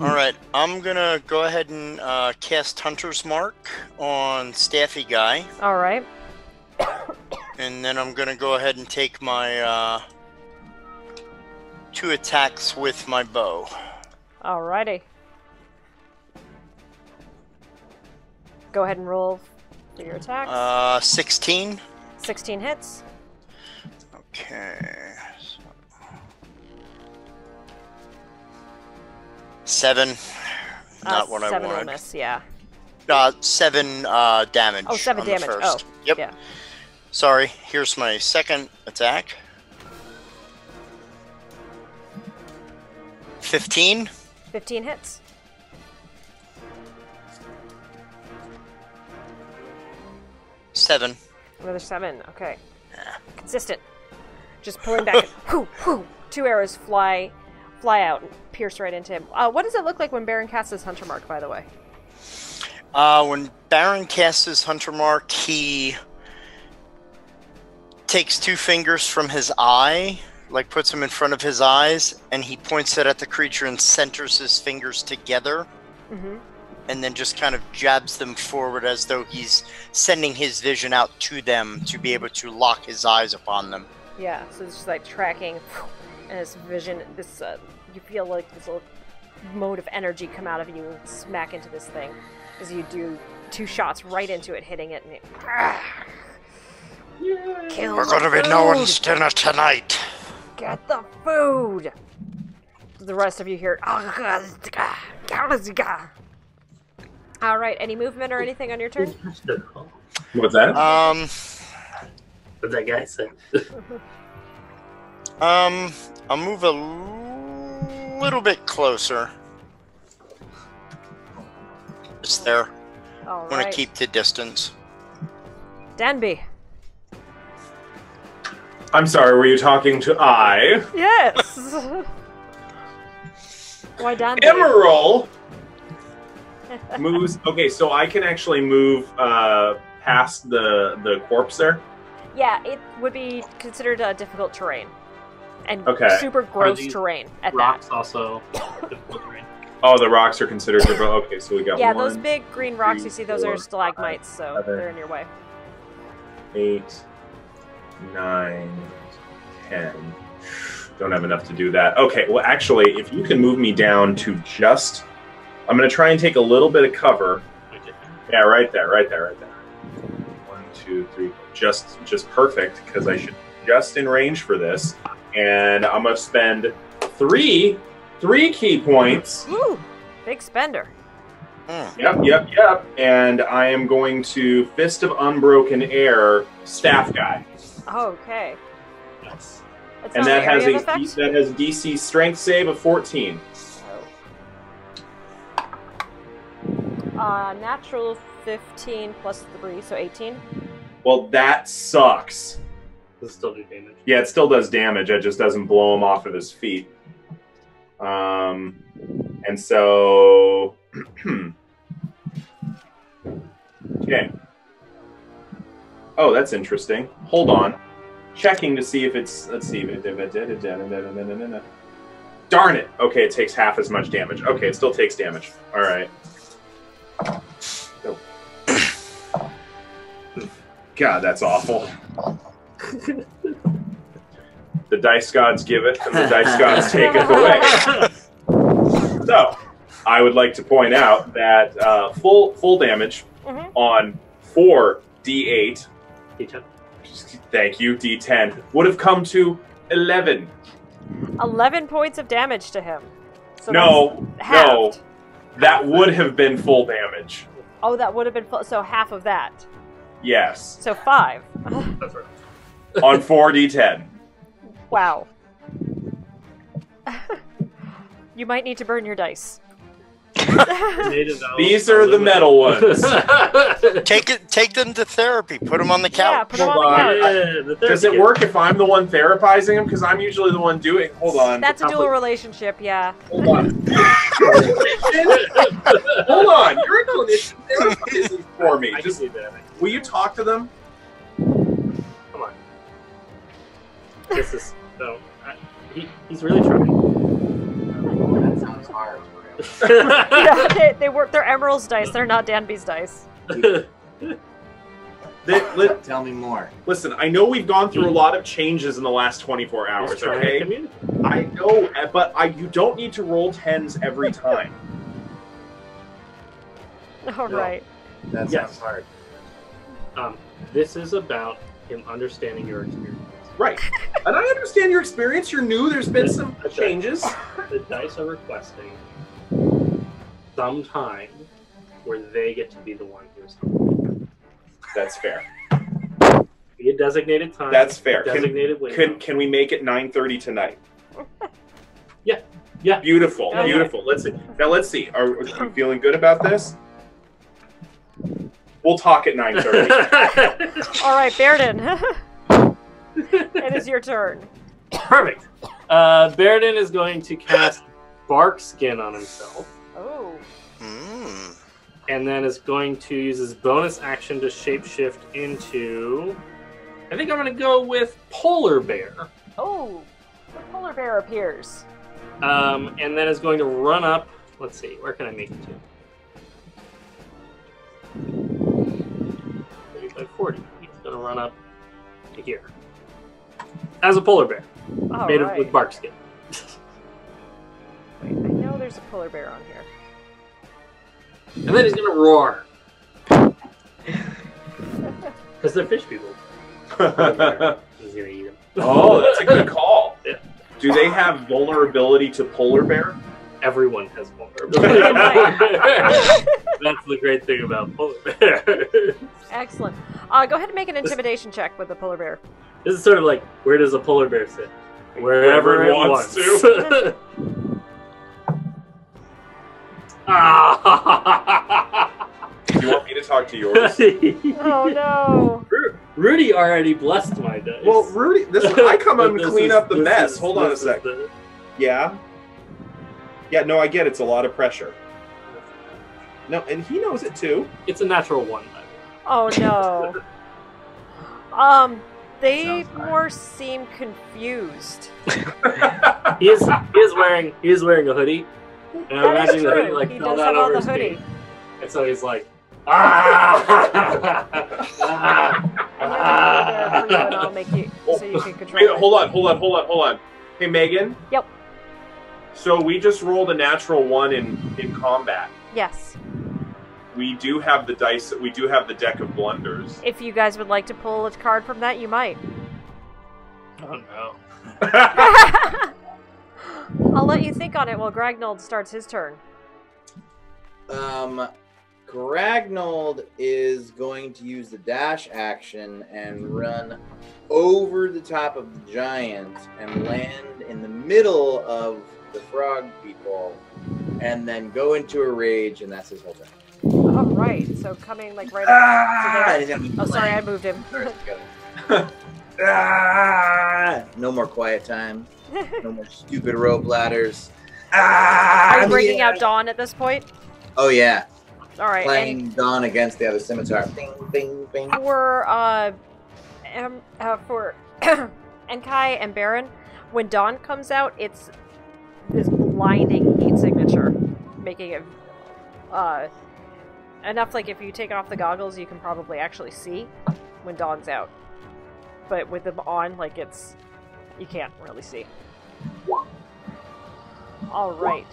Speaker 5: All right. I'm gonna go ahead and cast Hunter's Mark on Staffy Guy,
Speaker 4: All right.
Speaker 5: and then I'm gonna go ahead and take my 2 attacks with my bow.
Speaker 4: Alrighty. Go ahead and roll for your attacks.
Speaker 5: 16.
Speaker 4: 16 hits.
Speaker 5: Okay. 7. Not what I
Speaker 4: 7 will
Speaker 5: wanted.
Speaker 4: miss, yeah.
Speaker 5: 7 damage.
Speaker 4: Oh, 7
Speaker 5: on the
Speaker 4: damage.
Speaker 5: first.
Speaker 4: Oh,
Speaker 5: Yep.
Speaker 4: yeah.
Speaker 5: Sorry. Here's my second attack. 15.
Speaker 4: 15 hits.
Speaker 5: Seven.
Speaker 4: Another 7. Okay. Consistent. Just pulling back. Whoo, whoo. 2 arrows fly out and pierce right into him. What does it look like when Baron casts his Hunter Mark, by the way?
Speaker 5: When Baron casts his Hunter Mark, he takes 2 fingers from his eye, like puts them in front of his eyes, and he points it at the creature and centers his fingers together.
Speaker 4: Mm-hmm.
Speaker 5: And then just kind of jabs them forward as though he's sending his vision out to them to be able to lock his eyes upon them.
Speaker 4: Yeah, so it's just like tracking, and this vision, this, you feel like this little mode of energy come out of you and smack into this thing as you do 2 shots right into it, hitting it, and it... Kill
Speaker 5: We're going to be no one's dinner tonight.
Speaker 4: Get the food! The rest of you hear... Alright, any movement or anything on your turn?
Speaker 2: What's that?
Speaker 1: What's that guy say?
Speaker 5: I'll move a little bit closer. Just there. I want to
Speaker 4: Alright.
Speaker 5: keep the distance.
Speaker 4: Danby.
Speaker 2: I'm sorry, were you talking to I?
Speaker 4: Yes! Why Danby?
Speaker 2: Immeral moves. Okay, so I can actually move past the corpse there.
Speaker 4: Yeah, it would be considered difficult terrain. And
Speaker 2: Okay.
Speaker 4: super gross
Speaker 1: these
Speaker 4: terrain at
Speaker 1: Rocks
Speaker 4: that.
Speaker 1: also difficult terrain.
Speaker 2: Oh, the rocks are considered difficult. Okay, so we got
Speaker 4: Yeah,
Speaker 2: 1,
Speaker 4: those big green rocks
Speaker 2: 3,
Speaker 4: you see, those are
Speaker 2: 4,
Speaker 4: stalagmites, so
Speaker 2: 7,
Speaker 4: they're in your way.
Speaker 2: 8, 9, 10. Don't have enough to do that. Okay, well, actually, if you can move me down to just... I'm going to try and take a little bit of cover. Yeah, right there. 1, 2, 3. Just perfect, because I should just in range for this. And I'm going to spend 3 key points.
Speaker 4: Woo! Big spender.
Speaker 2: Yep. And I am going to Fist of Unbroken Air Staff Guy.
Speaker 4: Okay.
Speaker 1: Yes.
Speaker 4: It's
Speaker 2: And
Speaker 4: not
Speaker 2: that
Speaker 4: an
Speaker 2: has
Speaker 4: area
Speaker 2: a
Speaker 4: of effect?
Speaker 2: that has DC Strength save of 14.
Speaker 4: Natural 15 plus 3, so 18.
Speaker 2: Well, that sucks.
Speaker 1: Does it still do damage?
Speaker 2: Yeah, it still does damage. It just doesn't blow him off of his feet. And so... Okay. Oh, that's interesting. Hold on. Checking to see if it's... Let's see. Darn it! Okay, it takes half as much damage. Okay, it still takes damage. All right. Oh. God, that's awful. The dice gods give it, and the dice gods take it away. So, I would like to point out that full damage on 4d8.
Speaker 1: D10.
Speaker 2: Thank you, d10 would have come to 11.
Speaker 4: 11 points of damage to him. So
Speaker 2: No,
Speaker 4: that's halved.
Speaker 2: that would have been full damage.
Speaker 4: Oh, that would have been full. So half of that.
Speaker 2: Yes,
Speaker 4: So 5.
Speaker 1: That's right.
Speaker 2: on 4d10.
Speaker 4: Wow. You might need to burn your dice.
Speaker 2: These are the metal ones.
Speaker 5: Take them to therapy. Put them on the
Speaker 4: Yeah,
Speaker 5: couch.
Speaker 4: put them
Speaker 2: Hold
Speaker 4: on the
Speaker 2: on.
Speaker 4: couch.
Speaker 2: Does it work if I'm the one therapizing him? Because I'm usually the one doing. Hold on.
Speaker 4: That's a dual relationship, yeah.
Speaker 2: Hold on. Hold on. You're a clinician. Therapize these for me.
Speaker 1: I
Speaker 2: Just,
Speaker 1: can do that.
Speaker 2: will you talk to them?
Speaker 1: Come on. This is no. He's really trying.
Speaker 7: That sounds hard.
Speaker 4: Yeah, they work. They're Emerald's dice. They're not Danby's dice.
Speaker 7: Tell me more.
Speaker 2: Listen, I know we've gone through a lot of changes in the last 24
Speaker 1: He's
Speaker 2: hours,
Speaker 1: trying to
Speaker 2: okay?
Speaker 1: communicate.
Speaker 2: I know, but you don't need to roll 10s every time.
Speaker 4: All right.
Speaker 7: That sounds
Speaker 1: Yes.
Speaker 7: hard.
Speaker 1: This is about him understanding your experience.
Speaker 2: Right. And I understand your experience. You're new. There's been some changes.
Speaker 1: The dice are requesting some time where they get to be the one who's home.
Speaker 2: That's fair.
Speaker 1: Be a designated time.
Speaker 2: That's fair.
Speaker 1: Designated window.
Speaker 2: Can we make it 9:30 tonight?
Speaker 1: Yeah. Yeah.
Speaker 2: Beautiful.
Speaker 4: Okay.
Speaker 2: Beautiful. Let's see. Now let's see. Are you feeling good about this? We'll talk at 9:30.
Speaker 4: All right, Baeridin. It is your turn.
Speaker 1: Perfect. Baeridin is going to cast Bark Skin on himself,
Speaker 4: Oh.
Speaker 1: and then is going to use his bonus action to shapeshift into. I think I'm going to go with Polar Bear.
Speaker 4: Oh. The polar bear appears.
Speaker 1: And then is going to run up. Let's see, where can I make it to? 35, 40. He's going to run up to here. As a polar bear.
Speaker 4: All
Speaker 1: Made
Speaker 4: right.
Speaker 1: with bark skin.
Speaker 4: Wait, I know there's a polar bear on here.
Speaker 1: And then he's going to roar. Because they're fish people. He's going to eat him.
Speaker 2: Oh, that's a good call.
Speaker 1: Yeah.
Speaker 2: Do they have vulnerability to polar bear?
Speaker 1: Everyone has vulnerability. That's the great thing about polar bear.
Speaker 4: Excellent. Go ahead and make an intimidation check with the polar bear.
Speaker 1: This is sort of like, where does a polar bear sit? Wherever it wants
Speaker 2: to. Do you want me to talk to yours?
Speaker 4: Oh no!
Speaker 1: Rudy already blessed my dice.
Speaker 2: Well, Rudy, I come
Speaker 1: But
Speaker 2: and
Speaker 1: this
Speaker 2: clean
Speaker 1: is-
Speaker 2: up the
Speaker 1: this
Speaker 2: mess.
Speaker 1: is-
Speaker 2: Hold on a
Speaker 1: this is
Speaker 2: sec.
Speaker 1: the-
Speaker 2: Yeah? Yeah, no, I get it's a lot of pressure. No, and he knows it too.
Speaker 1: It's a natural one. By
Speaker 4: Oh no. They
Speaker 7: Sounds fine.
Speaker 4: more seem confused.
Speaker 1: the way. He is wearing a hoodie. And I'm
Speaker 4: That is
Speaker 1: imagining the hoodie
Speaker 4: true.
Speaker 1: like
Speaker 4: He
Speaker 1: fell
Speaker 4: does
Speaker 1: down
Speaker 4: have on
Speaker 1: over
Speaker 4: the
Speaker 1: his
Speaker 4: hoodie.
Speaker 1: feet. And so he's like, ah!
Speaker 4: I have a polar bear for you, and I'll make you so you can control
Speaker 2: Wait,
Speaker 4: it.
Speaker 2: hold on. Hey, Megan?
Speaker 4: Yep.
Speaker 2: So we just rolled a natural 1 in combat.
Speaker 4: Yes.
Speaker 2: We do have the dice. We do have the deck of blunders.
Speaker 4: If you guys would like to pull a card from that, you might.
Speaker 1: Oh no.
Speaker 4: I'll let you think on it while Gragnold starts his turn.
Speaker 7: Gragnold is going to use the dash action and run over the top of the giant and land in the middle of the frog people and then go into a rage, and that's his whole turn.
Speaker 4: All right, so coming like right up to there. Oh, sorry, I moved him.
Speaker 7: No more quiet time. No more stupid rope ladders.
Speaker 4: Are you breaking out Dawn at this point?
Speaker 7: Oh yeah,
Speaker 4: All right,
Speaker 7: playing Dawn against the other scimitar. Bing, bing, bing.
Speaker 4: and for Enkai and Baron, when Dawn comes out, it's this blinding heat signature, making it enough. Like if you take off the goggles, you can probably actually see when Dawn's out. But with them on, like you can't really see. All right,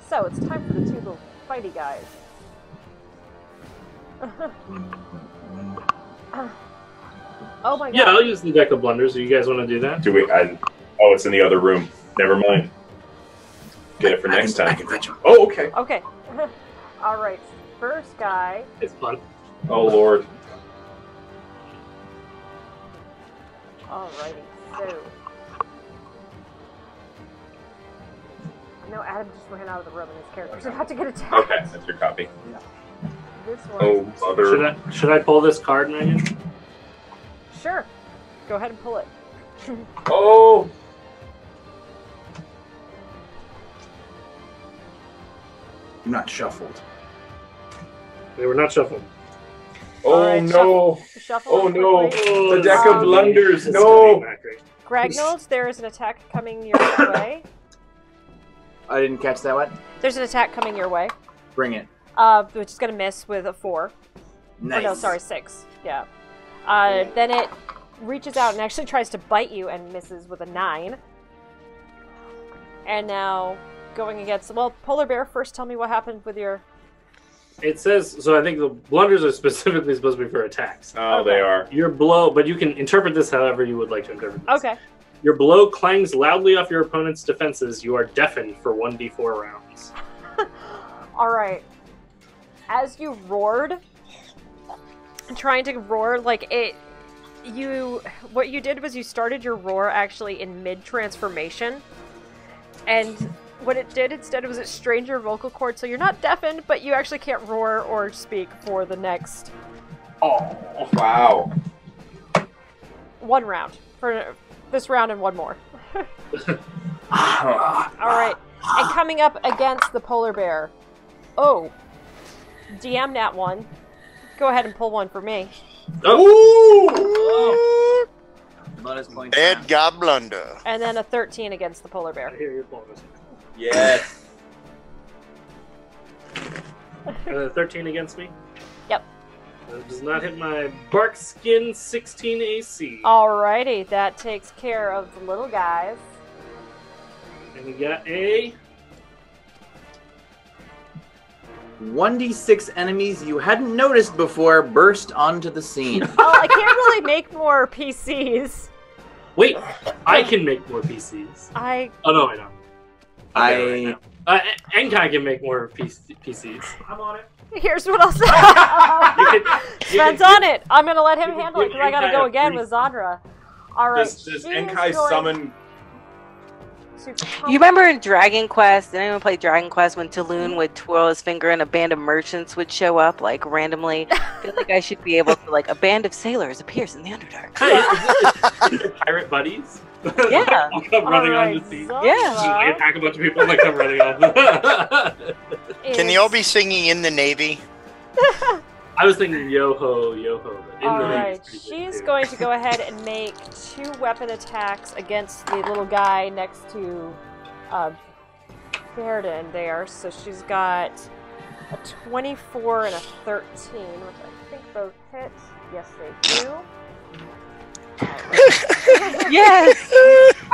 Speaker 4: so it's time for the two little fighty guys. Oh my god!
Speaker 1: Yeah, I'll use the deck of blunders. Do you guys want to do that?
Speaker 2: Do we? Oh, it's in the other room. Never mind. Get it for next
Speaker 7: I
Speaker 2: time.
Speaker 7: can fetch him.
Speaker 2: Oh, okay.
Speaker 4: Okay. All right. First guy.
Speaker 1: It's fun.
Speaker 2: Oh, Lord.
Speaker 4: Alrighty. So. No, Adam just ran out of the room and his character's about to get attacked.
Speaker 2: Okay, that's your copy.
Speaker 4: This one.
Speaker 2: Oh, mother.
Speaker 1: Should I pull this card, Megan?
Speaker 4: Sure. Go ahead and pull it.
Speaker 2: Oh!
Speaker 7: I'm not shuffled.
Speaker 1: They were not shuffled.
Speaker 2: Oh,
Speaker 4: Alright,
Speaker 2: no.
Speaker 4: Shuffle
Speaker 2: Oh,
Speaker 4: them
Speaker 2: no.
Speaker 4: quickly.
Speaker 2: The deck of blunders.
Speaker 1: This
Speaker 2: No.
Speaker 1: is not great.
Speaker 4: Gragnold, there is an attack coming your way.
Speaker 7: I didn't catch that one.
Speaker 4: There's an attack coming your way.
Speaker 7: Bring it.
Speaker 4: Which is going to miss with a 4.
Speaker 7: Nice.
Speaker 4: Oh, no, sorry, 6. Yeah. Then it reaches out and actually tries to bite you and misses with a 9. And now going against... Well, Polar Bear, first tell me what happened with your
Speaker 1: It says so. I think the blunders are specifically supposed to be for attacks.
Speaker 2: Oh, they are.
Speaker 1: Your blow, but you can interpret this however you would like to interpret this.
Speaker 4: Okay.
Speaker 1: Your blow clangs loudly off your opponent's defenses. You are deafened for 1d4 rounds.
Speaker 4: All right. As you roared, trying to roar like it, what you did was you started your roar actually in mid-transformation, and what it did instead was it strained your vocal cord, so you're not deafened, but you actually can't roar or speak for the next
Speaker 2: Oh, wow.
Speaker 4: one round. For this round and one more. Alright. And coming up against the polar bear. Oh. DM Nat 1. Go ahead and pull one for me.
Speaker 2: Oh!
Speaker 7: Bonus points.
Speaker 5: Bad God blunder.
Speaker 4: And then a 13 against the polar bear.
Speaker 1: Here, your bonus.
Speaker 2: Yes.
Speaker 1: 13 against me?
Speaker 4: Yep.
Speaker 1: That does not hit my bark skin 16 AC.
Speaker 4: Alrighty, that takes care of the little guys.
Speaker 1: And we got a
Speaker 7: 1d6 enemies you hadn't noticed before burst onto the scene.
Speaker 4: Oh, I can't really make more PCs.
Speaker 1: Wait, I can make more PCs. Oh no, I don't. Enkai can make more PCs. I'm on it.
Speaker 4: Here's what I'll say. Sven's on it. I'm gonna let him handle it because I gotta go again with Zandra. Alright.
Speaker 2: Does Enkai summon...
Speaker 6: You remember in Dragon Quest, did anyone play Dragon Quest when Taloon would twirl his finger and a band of merchants would show up, like, randomly? I feel like I should be able to, like, a band of sailors appears in the Underdark.
Speaker 1: Hey, pirate buddies?
Speaker 6: Yeah.
Speaker 1: I'll come running on the scene.
Speaker 6: Yeah.
Speaker 1: Attack a bunch of people and they come running off.
Speaker 5: Can you all be singing in the Navy?
Speaker 1: I was thinking yo-ho, yo-ho. But in the
Speaker 4: Alright, she's going to go ahead and make 2 weapon attacks against the little guy next to Baeridin there. So she's got a 24 and a 13, which I think both hit. Yes, they do.
Speaker 6: Yes!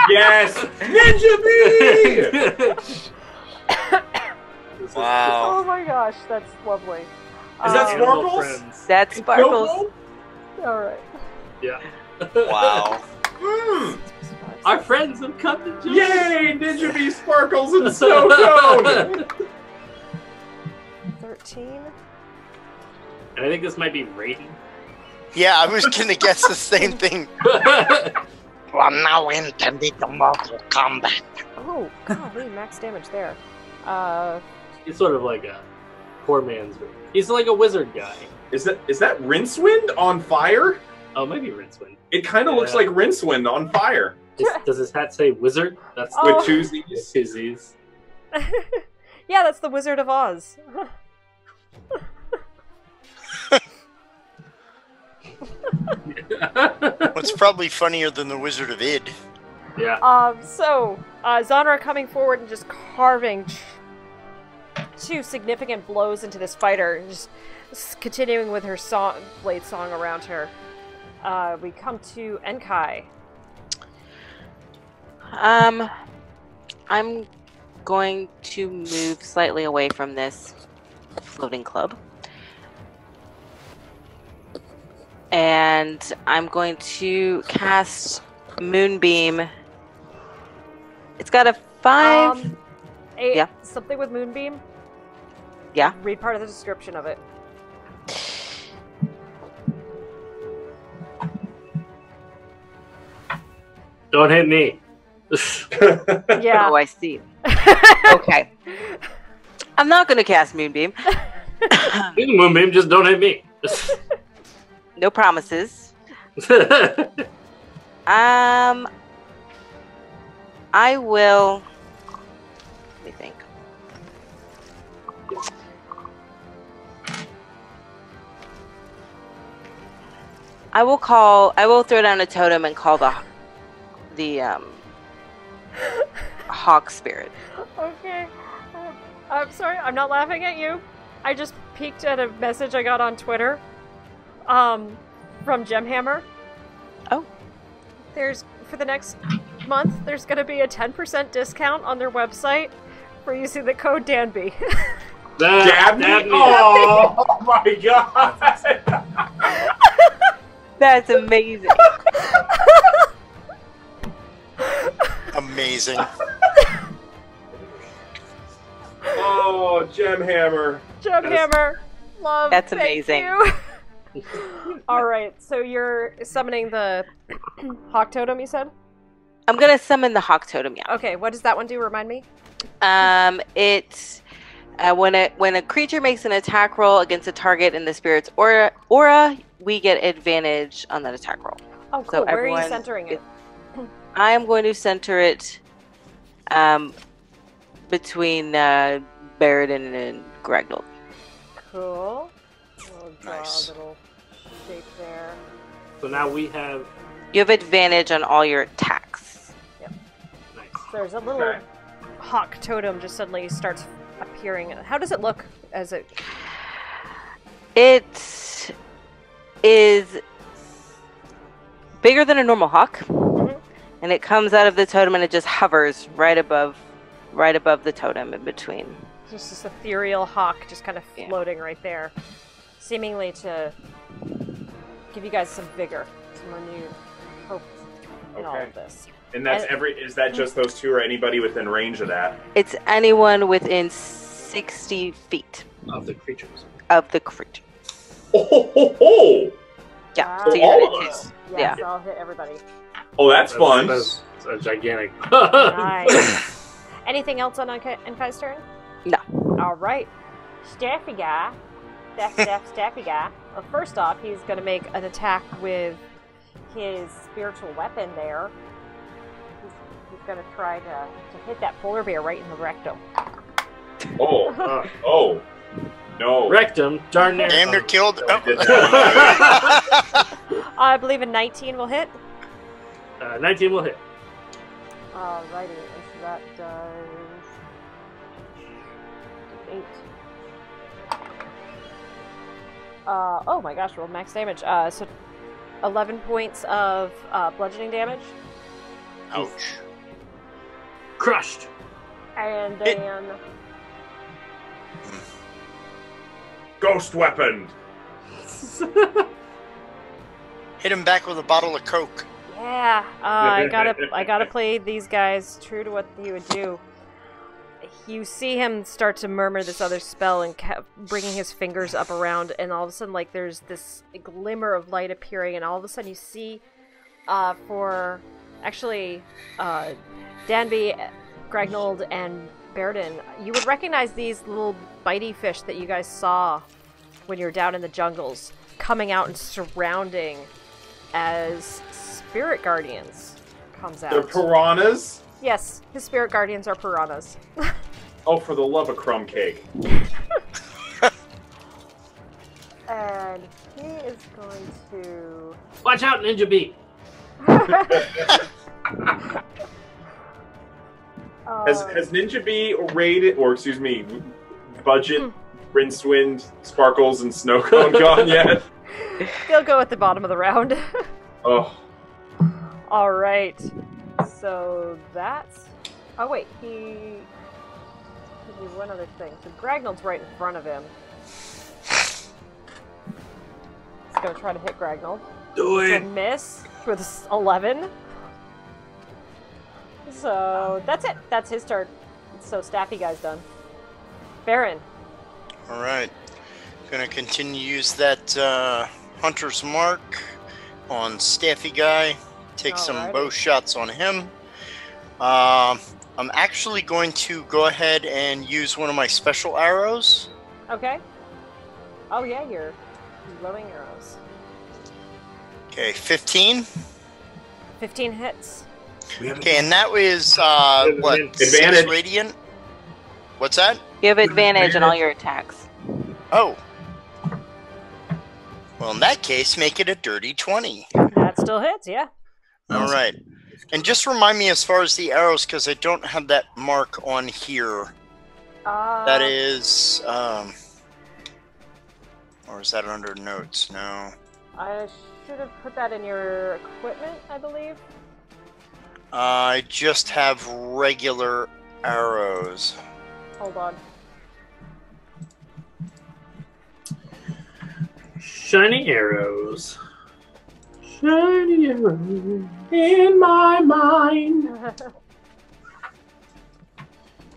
Speaker 2: Yes! Ninja Bee!
Speaker 5: Wow.
Speaker 4: Oh my gosh, that's lovely.
Speaker 2: Is that
Speaker 1: Animal
Speaker 2: Sparkles?
Speaker 1: friends.
Speaker 6: That's Sparkles.
Speaker 4: Alright.
Speaker 1: Yeah.
Speaker 5: Wow.
Speaker 1: Our friends have come to join.
Speaker 2: Yay! Ninja Bee, Sparkles, and Snow Cone!
Speaker 4: 13.
Speaker 1: And I think this might be Raiden.
Speaker 5: Yeah, I was gonna guess the same thing.
Speaker 8: You are now entered into mortal combat.
Speaker 4: Oh, golly, max damage there.
Speaker 1: He's sort of like a poor man's. He's like a wizard guy.
Speaker 2: Is that Rincewind on fire?
Speaker 1: Oh, maybe Rincewind.
Speaker 2: It kind of looks like Rincewind on fire.
Speaker 1: Does his hat say wizard? That's
Speaker 4: Oh.
Speaker 2: With two Z's.
Speaker 1: two Z's.
Speaker 4: Yeah, that's the Wizard of Oz.
Speaker 5: What's probably funnier than the Wizard of Id?
Speaker 1: Yeah.
Speaker 4: So, Zanra coming forward and just carving 2 significant blows into this fighter, and just continuing with her blade song around her. We come to Enkai.
Speaker 6: I'm going to move slightly away from this floating club. And I'm going to cast Moonbeam. It's got a 5. Yeah.
Speaker 4: Something with Moonbeam?
Speaker 6: Yeah.
Speaker 4: Read part of the description of it.
Speaker 1: Don't hit me.
Speaker 4: Yeah.
Speaker 6: Oh, I see. Okay. I'm not going to cast Moonbeam.
Speaker 1: Moonbeam, just don't hit me.
Speaker 6: No promises. I will. Let me think. I will throw down a totem and call the hawk spirit.
Speaker 4: Okay. I'm sorry, I'm not laughing at you. I just peeked at a message I got on Twitter. From Gemhammer.
Speaker 6: Oh.
Speaker 4: For the next month, there's going to be a 10% discount on their website for using the code Danby.
Speaker 2: Dabney?
Speaker 1: Dabney.
Speaker 2: Oh my god!
Speaker 6: That's amazing.
Speaker 5: Amazing.
Speaker 2: Oh, Gemhammer.
Speaker 4: Jughammer. Love.
Speaker 6: That's
Speaker 4: thank
Speaker 6: amazing.
Speaker 4: you. All right, so you're summoning the Hawk Totem, you said?
Speaker 6: I'm gonna summon the Hawk Totem. Yeah.
Speaker 4: Okay, what does that one do? Remind me.
Speaker 6: It's when a creature makes an attack roll against a target in the spirit's aura, we get advantage on that attack roll.
Speaker 4: Oh, cool.
Speaker 6: So
Speaker 4: Where are you
Speaker 6: everyone
Speaker 4: centering it?
Speaker 6: I am going to center it between Baeridin and Gragnold.
Speaker 4: Cool. We'll draw
Speaker 5: Nice.
Speaker 4: a little shape there.
Speaker 1: So now we have.
Speaker 6: You have advantage on all your attacks.
Speaker 1: Nice.
Speaker 4: There's a little
Speaker 2: Okay.
Speaker 4: Hawk Totem just suddenly starts appearing. How does it look as it...
Speaker 6: It is bigger than a normal hawk, and it comes out of the totem and it just hovers right above the totem in between.
Speaker 4: Just this ethereal hawk just kind of
Speaker 6: Yeah.
Speaker 4: floating right there, seemingly to give you guys some vigor, some renewed hope in all
Speaker 2: Okay.
Speaker 4: of this.
Speaker 2: And that's is that just those two or anybody within range of that?
Speaker 6: It's anyone within 60 feet
Speaker 1: Of the creatures.
Speaker 6: of the creature.
Speaker 2: Oh, ho, ho, ho.
Speaker 6: Yeah,
Speaker 4: Wow.
Speaker 6: so
Speaker 2: So
Speaker 6: you
Speaker 2: all
Speaker 6: hit
Speaker 2: of
Speaker 6: it
Speaker 2: us.
Speaker 6: too.
Speaker 4: Yes,
Speaker 6: Yeah.
Speaker 4: I'll hit everybody.
Speaker 2: Oh, that's fun.
Speaker 1: That's a gigantic.
Speaker 4: Nice. Anything else on Enkai's turn?
Speaker 6: No.
Speaker 4: All right. Staffy guy. Staffy guy. Well, first off, he's going to make an attack with his spiritual weapon there. He's going to try to hit that polar bear right in the rectum.
Speaker 2: Oh, oh, no.
Speaker 1: Rectum, darn near.
Speaker 5: Damn, they're killed.
Speaker 2: I did
Speaker 5: Oh.
Speaker 2: not.
Speaker 4: I believe a 19 will hit.
Speaker 1: 19 will hit.
Speaker 4: Alrighty, and so that does 8. Oh my gosh, rolled max damage. So 11 points of bludgeoning damage,
Speaker 5: Ouch.
Speaker 1: Crushed.
Speaker 4: and then
Speaker 2: Ghost weapon.
Speaker 5: Hit him back with a bottle of Coke.
Speaker 4: yeah, I gotta play these guys true to what he would do. You see him start to murmur this other spell and bringing his fingers up around, and all of a sudden, like, there's this glimmer of light appearing, and all of a sudden you see, for actually, Danby, Gragnold, and Baeridin, you would recognize these little bitey fish that you guys saw when you were down in the jungles, coming out and surrounding as spirit guardians comes out.
Speaker 2: They're piranhas?
Speaker 4: Yes, his spirit guardians are piranhas.
Speaker 2: Oh, for the love of crumb cake.
Speaker 4: And he is going to...
Speaker 1: Watch out, Ninja Beat.
Speaker 2: Has Ninja Bee raided, or excuse me, Budget, Rincewind, Sparkles, and Snowcone gone yet?
Speaker 4: He'll go at the bottom of the round.
Speaker 2: Oh,
Speaker 4: Alright. So that's... Oh wait, he did one other thing. So Gragnold's right in front of him. He's gonna try to hit Gragnold.
Speaker 1: Do
Speaker 4: So
Speaker 1: it.
Speaker 4: miss with 11. So that's it. That's his turn. So Staffy guy's done. Baron.
Speaker 5: Alright. Gonna continue to use that Hunter's Mark on Staffy Guy. Take some
Speaker 4: Alrighty.
Speaker 5: bow shots on him. I'm actually going to go ahead and use one of my special arrows.
Speaker 4: Okay. Oh yeah, you're glowing arrows.
Speaker 5: Okay, 15.
Speaker 4: 15 hits.
Speaker 5: Okay, and that was, what,
Speaker 2: Advantage.
Speaker 5: 6 radiant? What's that?
Speaker 6: You have advantage on all your attacks.
Speaker 5: Oh. Well, in that case, make it a dirty 20.
Speaker 4: That still hits, yeah.
Speaker 5: Alright. And just remind me as far as the arrows, because I don't have that mark on here. That is, or is that under notes? No.
Speaker 4: I should have put that in your equipment, I believe.
Speaker 5: I just have regular arrows.
Speaker 4: Hold on.
Speaker 1: Shiny arrows. Shiny arrows in my mind.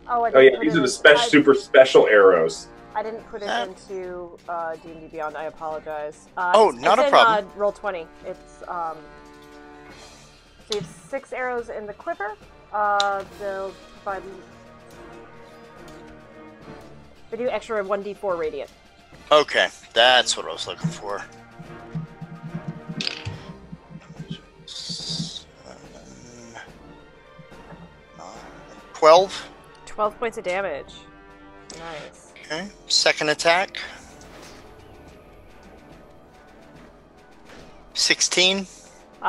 Speaker 4: Oh
Speaker 2: yeah, these are the super special arrows.
Speaker 4: I didn't put it into D&D Beyond. I apologize.
Speaker 5: Not a problem.
Speaker 4: Roll 20. It's so you have 6 arrows in the quiver. They'll provide. They do extra 1d4 radiant.
Speaker 5: Okay, that's what I was looking for. 12.
Speaker 4: 12 points of damage. Nice.
Speaker 5: Okay, second attack. 16.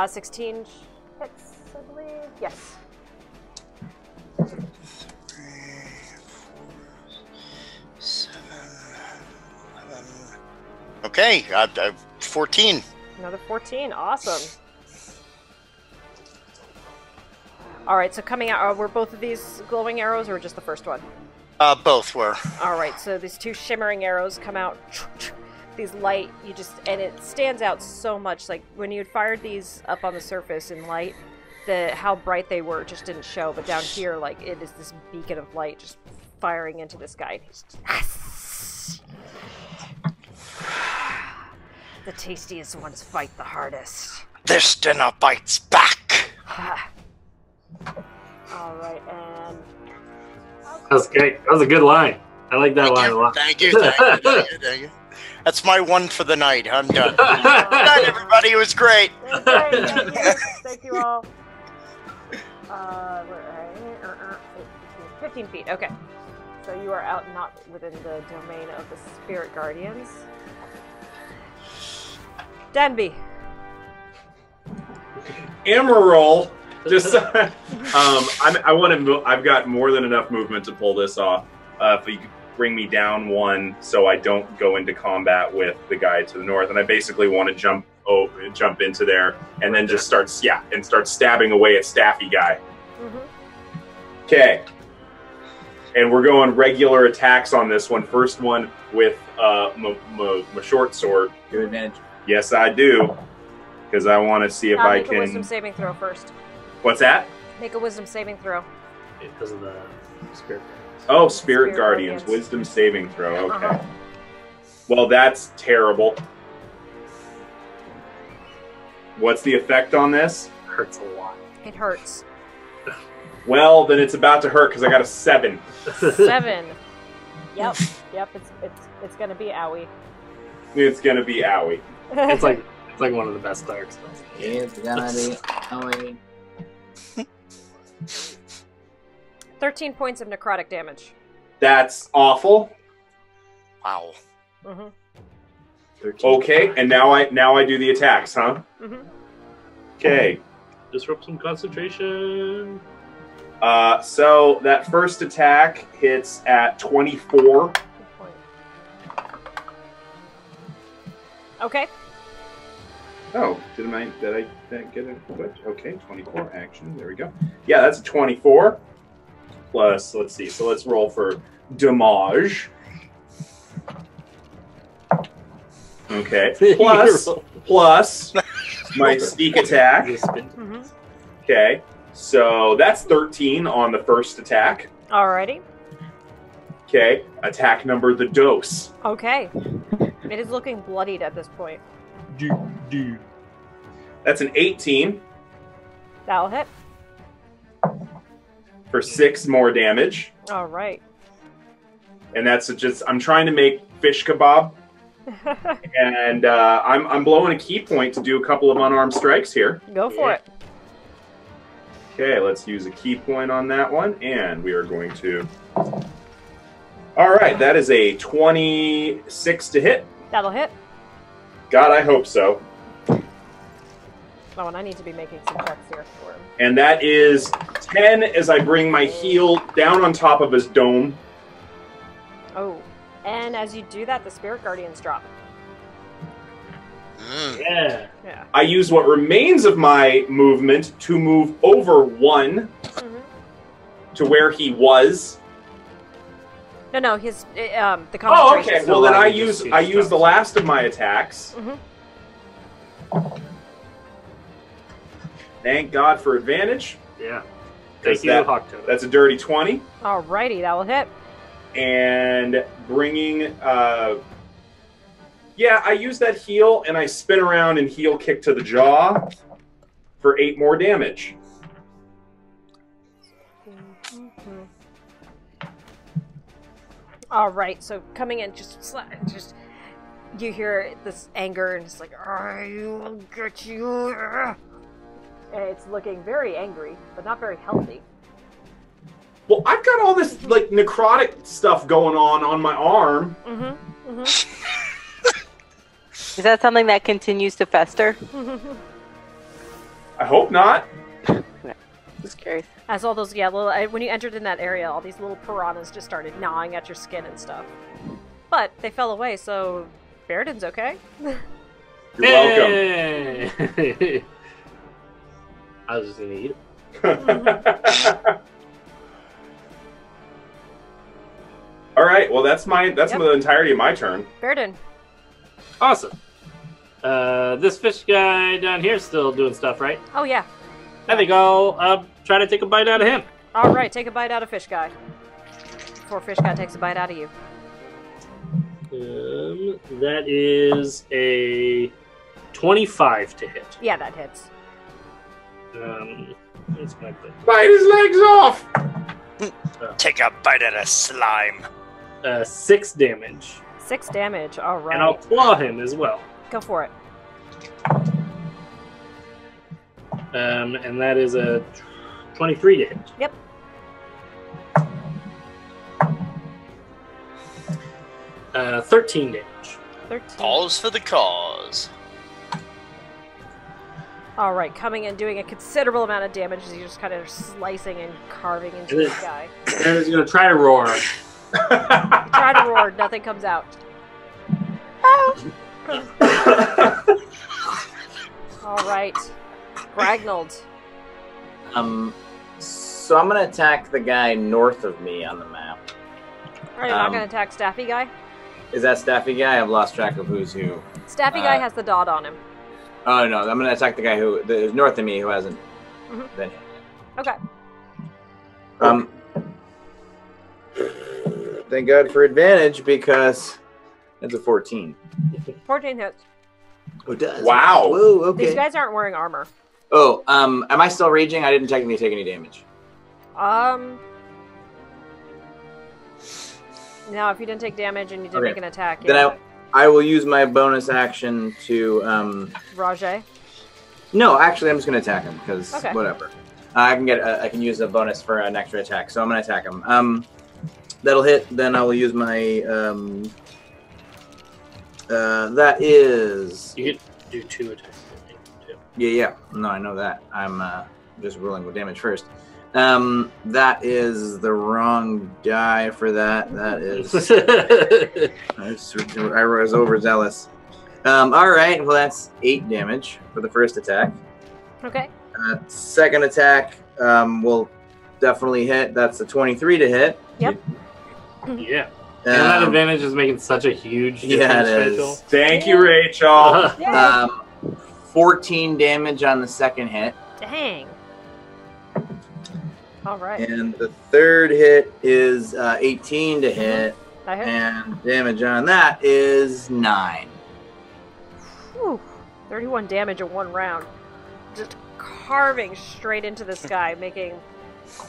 Speaker 4: 16 hits, I believe. Yes.
Speaker 5: 3, 4, 7, 11. Okay, 14.
Speaker 4: Another 14. Awesome. All right, so coming out, were both of these glowing arrows or just the first one?
Speaker 5: Both were.
Speaker 4: All right, so these 2 shimmering arrows come out. These light, and it stands out so much. Like when you had fired these up on the surface in light, how bright they were just didn't show. But down here, like it is this beacon of light just firing into the sky. The tastiest ones fight the hardest.
Speaker 8: This dinner bites back.
Speaker 4: All right, and
Speaker 1: that's great. That was a good line. I like that line a lot.
Speaker 5: Thank you. That's my one for the night. I'm done. Good night, everybody. It was great.
Speaker 4: Thank you all. 15 feet. Okay. So you are out, not within the domain of the Spirit Guardians. Danby.
Speaker 2: Immeral. Just, I want to move. I've got more than enough movement to pull this off. If you could bring me down 1, so I don't go into combat with the guy to the north, and I basically want to jump into there and then just start stabbing away at Staffy guy. Okay, and we're going regular attacks on this one. First one with my short sword.
Speaker 7: Good advantage.
Speaker 2: Yes, I do, because I want to see if I
Speaker 4: Make
Speaker 2: can.
Speaker 4: a wisdom saving throw first.
Speaker 2: What's that?
Speaker 4: Make a wisdom saving throw.
Speaker 1: Because of the spirit.
Speaker 2: Oh, Spirit Guardians. Wisdom saving throw. Okay. Well, that's terrible. What's the effect on this?
Speaker 1: Hurts a lot.
Speaker 4: It hurts.
Speaker 2: Well, then it's about to hurt because I got a 7.
Speaker 4: 7. Yep. It's gonna be owie.
Speaker 2: It's gonna be owie.
Speaker 1: It's like one of the best dark spells.
Speaker 7: It's gonna be owie.
Speaker 4: 13 points of necrotic damage.
Speaker 2: That's awful.
Speaker 5: Wow.
Speaker 2: Okay, and now I do the attacks, huh? Okay.
Speaker 1: Disrupt some concentration.
Speaker 2: So that first attack hits at 24.
Speaker 4: Okay.
Speaker 2: Oh, did I get it? Okay, 24 action. There we go. Yeah, that's a 24. Plus, let's see. So let's roll for damage. Okay. Plus my sneak attack. Okay. So that's 13 on the first attack.
Speaker 4: Alrighty.
Speaker 2: Okay. Attack number the dose.
Speaker 4: Okay. It is looking bloodied at this point.
Speaker 2: That's an 18.
Speaker 4: That'll hit.
Speaker 2: For 6 more damage.
Speaker 4: Alright.
Speaker 2: And that's just, I'm trying to make fish kebab. And I'm blowing a key point to do a couple of unarmed strikes here.
Speaker 4: Go for it.
Speaker 2: Okay, let's use a key point on that one. And we are going to... Alright, that is a 26 to hit.
Speaker 4: That'll hit.
Speaker 2: God, I hope so.
Speaker 4: Oh, and I need to be making some checks here for him.
Speaker 2: And that is 10 as I bring my heel down on top of his dome.
Speaker 4: Oh. And as you do that, the Spirit Guardians drop.
Speaker 1: Yeah.
Speaker 2: I use what remains of my movement to move over 1 to where he was.
Speaker 4: No, his the
Speaker 2: Oh,
Speaker 4: concentration.
Speaker 2: okay. Well, then I use the last of my attacks. Thank God for advantage.
Speaker 1: Yeah. Thank you, Hawktoad.
Speaker 2: That's a dirty 20.
Speaker 4: Alrighty, that will hit.
Speaker 2: And bringing... yeah, I use that heal, and I spin around and heal kick to the jaw for 8 more damage.
Speaker 4: Alright, so coming in, just you hear this anger, and it's like, I will get you. And it's looking very angry, but not very healthy.
Speaker 2: Well, I've got all this, like, necrotic stuff going on my arm.
Speaker 6: Is that something that continues to fester?
Speaker 2: I hope not.
Speaker 6: Just curious.
Speaker 4: As all those, when you entered in that area, all these little piranhas just started gnawing at your skin and stuff. But they fell away, so Baeridin's okay.
Speaker 2: You're welcome.
Speaker 1: Hey! I was just gonna eat it.
Speaker 2: All right. Well, that's the entirety of my turn.
Speaker 4: Baeridin.
Speaker 1: Awesome. This fish guy down here is still doing stuff, right?
Speaker 4: Oh yeah.
Speaker 1: I think I'll try to take a bite out of him.
Speaker 4: All right, take a bite out of fish guy. Before fish guy takes a bite out of you.
Speaker 1: That is a 25 to hit.
Speaker 4: Yeah, that hits.
Speaker 2: Bite his legs off.
Speaker 8: Take a bite at a slime.
Speaker 1: 6 damage.
Speaker 4: 6 damage. All right.
Speaker 1: And I'll claw him as well.
Speaker 4: Go for it.
Speaker 1: And that is a 23 to hit.
Speaker 4: Yep.
Speaker 1: Uh, 13 damage.
Speaker 4: 13.
Speaker 5: Pause for the cause.
Speaker 4: All right, coming in, doing a considerable amount of damage as you're just kind of slicing and carving into this guy.
Speaker 1: And he's gonna try to roar.
Speaker 4: Try to roar, nothing comes out. All right, Gragnold.
Speaker 7: So I'm gonna attack the guy north of me on the map.
Speaker 4: Are you not gonna attack Staffy guy?
Speaker 7: Is that Staffy guy? I've lost track of who's who.
Speaker 4: Staffy guy has the dot on him.
Speaker 7: Oh no, I'm gonna attack the guy who is north of me who hasn't been hit.
Speaker 4: Okay.
Speaker 7: Thank God for advantage because it's a 14.
Speaker 4: 14 hits.
Speaker 7: Oh, it does.
Speaker 2: Wow.
Speaker 7: Whoa, okay.
Speaker 4: These guys aren't wearing armor.
Speaker 7: Oh, am I still raging? I didn't technically take any damage.
Speaker 4: Now, if you didn't take damage and you did make an attack,
Speaker 7: then I will use my bonus action to
Speaker 4: Rajay.
Speaker 7: No, actually, I'm just gonna attack him because
Speaker 4: Okay.
Speaker 7: whatever. I can use a bonus for an extra attack, so I'm gonna attack him. That'll hit. Then I will use my that is.
Speaker 1: You could do 2 attacks, I think, too.
Speaker 7: Yeah. No, I know that. I'm just rolling with damage first. That is the wrong die for that. That is. I was overzealous. All right. Well, that's 8 damage for the first attack.
Speaker 4: Okay.
Speaker 7: Second attack will definitely hit. That's a 23 to hit.
Speaker 4: Yep.
Speaker 1: Yeah. And that advantage is making such a huge difference,
Speaker 7: it
Speaker 1: Rachel.
Speaker 7: is.
Speaker 2: Thank you, Rachel.
Speaker 7: 14 damage on the second hit.
Speaker 4: Dang. All right.
Speaker 7: And the third hit is 18 to hit.
Speaker 4: That hit.
Speaker 7: And damage on that is 9.
Speaker 4: Whew. 31 damage in one round. Just carving straight into this guy, making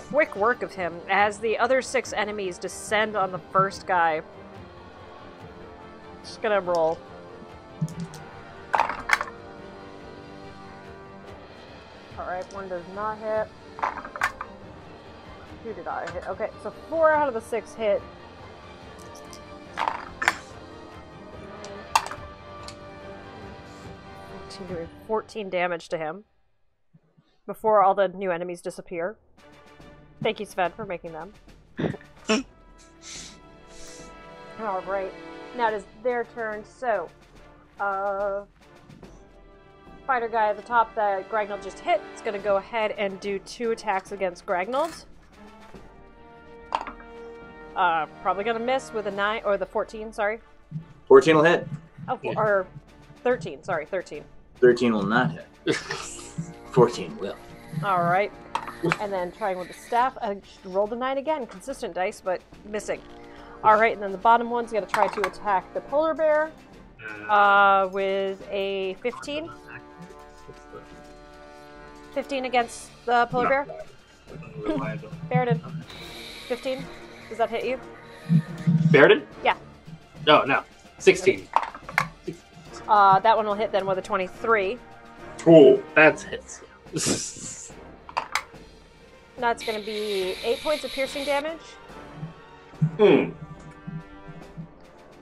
Speaker 4: quick work of him as the other 6 enemies descend on the first guy. Just gonna roll. Alright, 1 does not hit. 2 did I hit? Okay, so 4 out of the 6 hit. 14 damage to him before all the new enemies disappear. Thank you, Sven, for making them. Alright, now it is their turn, so fighter guy at the top that Gragnold just hit is going to go ahead and do 2 attacks against Gragnold. Probably gonna miss with a 9 or the 14. Sorry.
Speaker 7: 14 will hit.
Speaker 4: Oh, or 13. Sorry, 13.
Speaker 7: 13 will not hit. 14 will.
Speaker 4: All right. And then trying with the staff. I rolled a 9 again. Consistent dice, but missing. All right, and then the bottom one's gonna try to attack the polar bear with a 15. 15 against the polar bear. Baeridin. 15. Does that hit you?
Speaker 1: Baeridin?
Speaker 4: Yeah.
Speaker 1: No. 16.
Speaker 4: That one will hit then with a 23.
Speaker 2: Cool.
Speaker 1: That's hits.
Speaker 4: That's going to be 8 points of piercing damage.
Speaker 2: Hmm.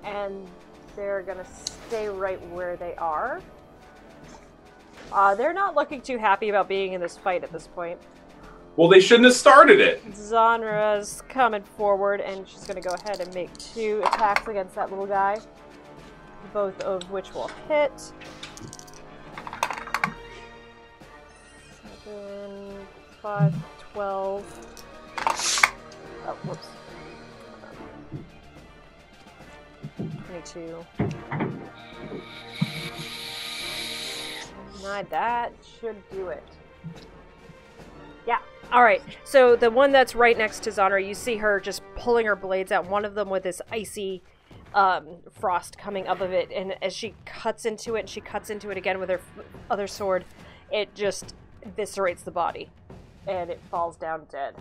Speaker 4: And they're going to stay right where they are. They're not looking too happy about being in this fight at this point.
Speaker 2: Well, they shouldn't have started it.
Speaker 4: Zanra's coming forward, and she's going to go ahead and make 2 attacks against that little guy, both of which will hit. 7, 5, 12. Oh, whoops. 22. That should do it. Yeah. All right. So the one that's right next to Zanra, you see her just pulling her blades out. One of them with this icy frost coming up of it, and as she cuts into it, and she cuts into it again with her other sword, it just eviscerates the body, and it falls down dead.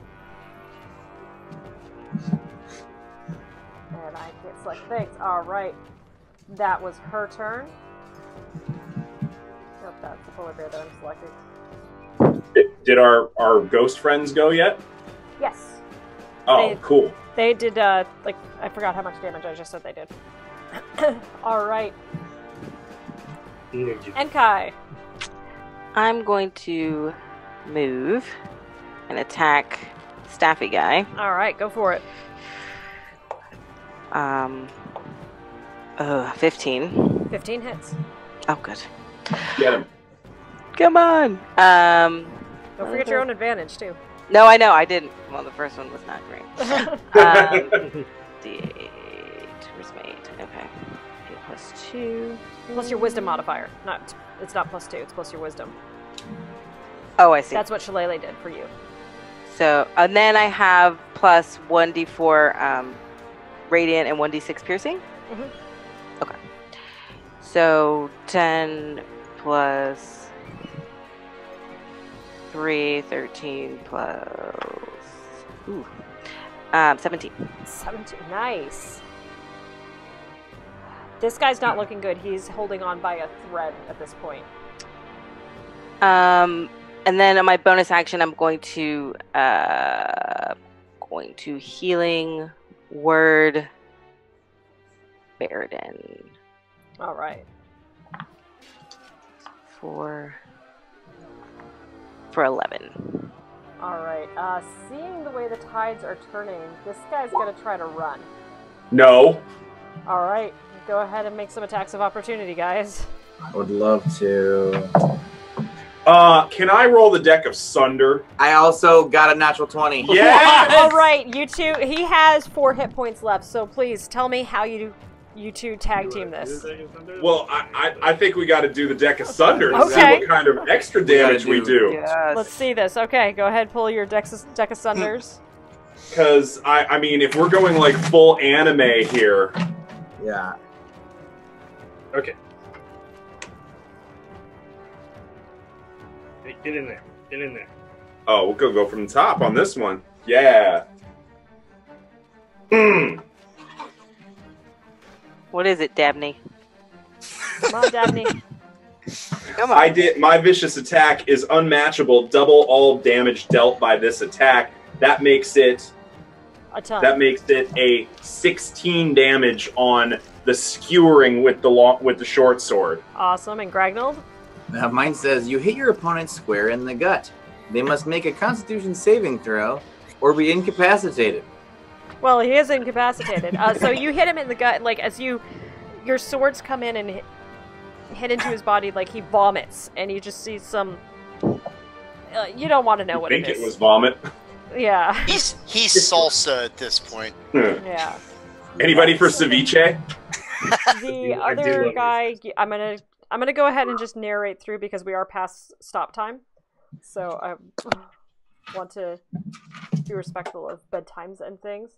Speaker 4: And I can't select things. All right. That was her turn. Nope, that's the polar bear that I'm selecting.
Speaker 2: Did our ghost friends go yet?
Speaker 4: Yes.
Speaker 2: Oh, cool.
Speaker 4: They did, I forgot how much damage I just said they did. Alright. Enkai.
Speaker 6: I'm going to move and attack Staffy guy.
Speaker 4: Alright, go for it.
Speaker 6: 15.
Speaker 4: 15 hits.
Speaker 6: Oh, good.
Speaker 2: Get him.
Speaker 6: Come on.
Speaker 4: Don't forget your own advantage, too.
Speaker 6: No, I know, I didn't. Well, the first one was not great. D8. Where's my 8? Okay. 8 plus 2.
Speaker 4: Plus your wisdom modifier. It's not plus 2, it's plus your wisdom.
Speaker 6: Oh, I see.
Speaker 4: That's what Shillelagh did for you.
Speaker 6: So, and then I have plus 1d4 radiant and 1d6 piercing?
Speaker 4: Mm-hmm.
Speaker 6: Okay. So, 10 plus 3, 13 plus... Ooh. 17.
Speaker 4: 17. Nice. This guy's not looking good. He's holding on by a thread at this point.
Speaker 6: And then on my bonus action, I'm going to healing word Baeridin.
Speaker 4: All right.
Speaker 6: For 11.
Speaker 4: All right. Seeing the way the tides are turning, this guy's gonna try to run.
Speaker 2: No.
Speaker 4: All right. Go ahead and make some attacks of opportunity, guys.
Speaker 7: I would love to.
Speaker 2: Can I roll the deck of Sunder?
Speaker 7: I also got a natural 20.
Speaker 2: Yes!
Speaker 4: All right, you two. He has 4 hit points left, so please tell me how you two tag team this.
Speaker 2: Well, I think we got to do the deck of Sunder to see
Speaker 4: Okay.
Speaker 2: what kind of extra damage we do.
Speaker 6: Yes.
Speaker 4: Let's see this. Okay, go ahead, pull your deck of Sunders.
Speaker 2: Because, I mean, if we're going like full anime here.
Speaker 7: Yeah.
Speaker 1: Okay. Hey, get in there. Get in there.
Speaker 2: Oh, we'll go from the top on this one. Yeah.
Speaker 6: What is it, Dabney?
Speaker 4: Come on, Dabney.
Speaker 6: Come on.
Speaker 2: My vicious attack is unmatchable. Double all damage dealt by this attack. That makes it
Speaker 4: A ton.
Speaker 2: That makes it a 16 damage on the skewering with the short sword.
Speaker 4: Awesome. And Gragnold?
Speaker 7: Now, mine says you hit your opponent square in the gut. They must make a Constitution saving throw or be incapacitated.
Speaker 4: Well, he is incapacitated. So you hit him in the gut, like as your swords come in and hit into his body, like he vomits, and you just see some. You don't want to know what it is.
Speaker 2: Think it was vomit.
Speaker 4: Yeah.
Speaker 5: He's salsa at this point.
Speaker 4: Yeah.
Speaker 2: Anybody for ceviche?
Speaker 4: The
Speaker 1: I do
Speaker 4: other
Speaker 1: love
Speaker 4: guy, I'm gonna go ahead and just narrate through because we are past stop time. So I want to be respectful of bedtimes and things.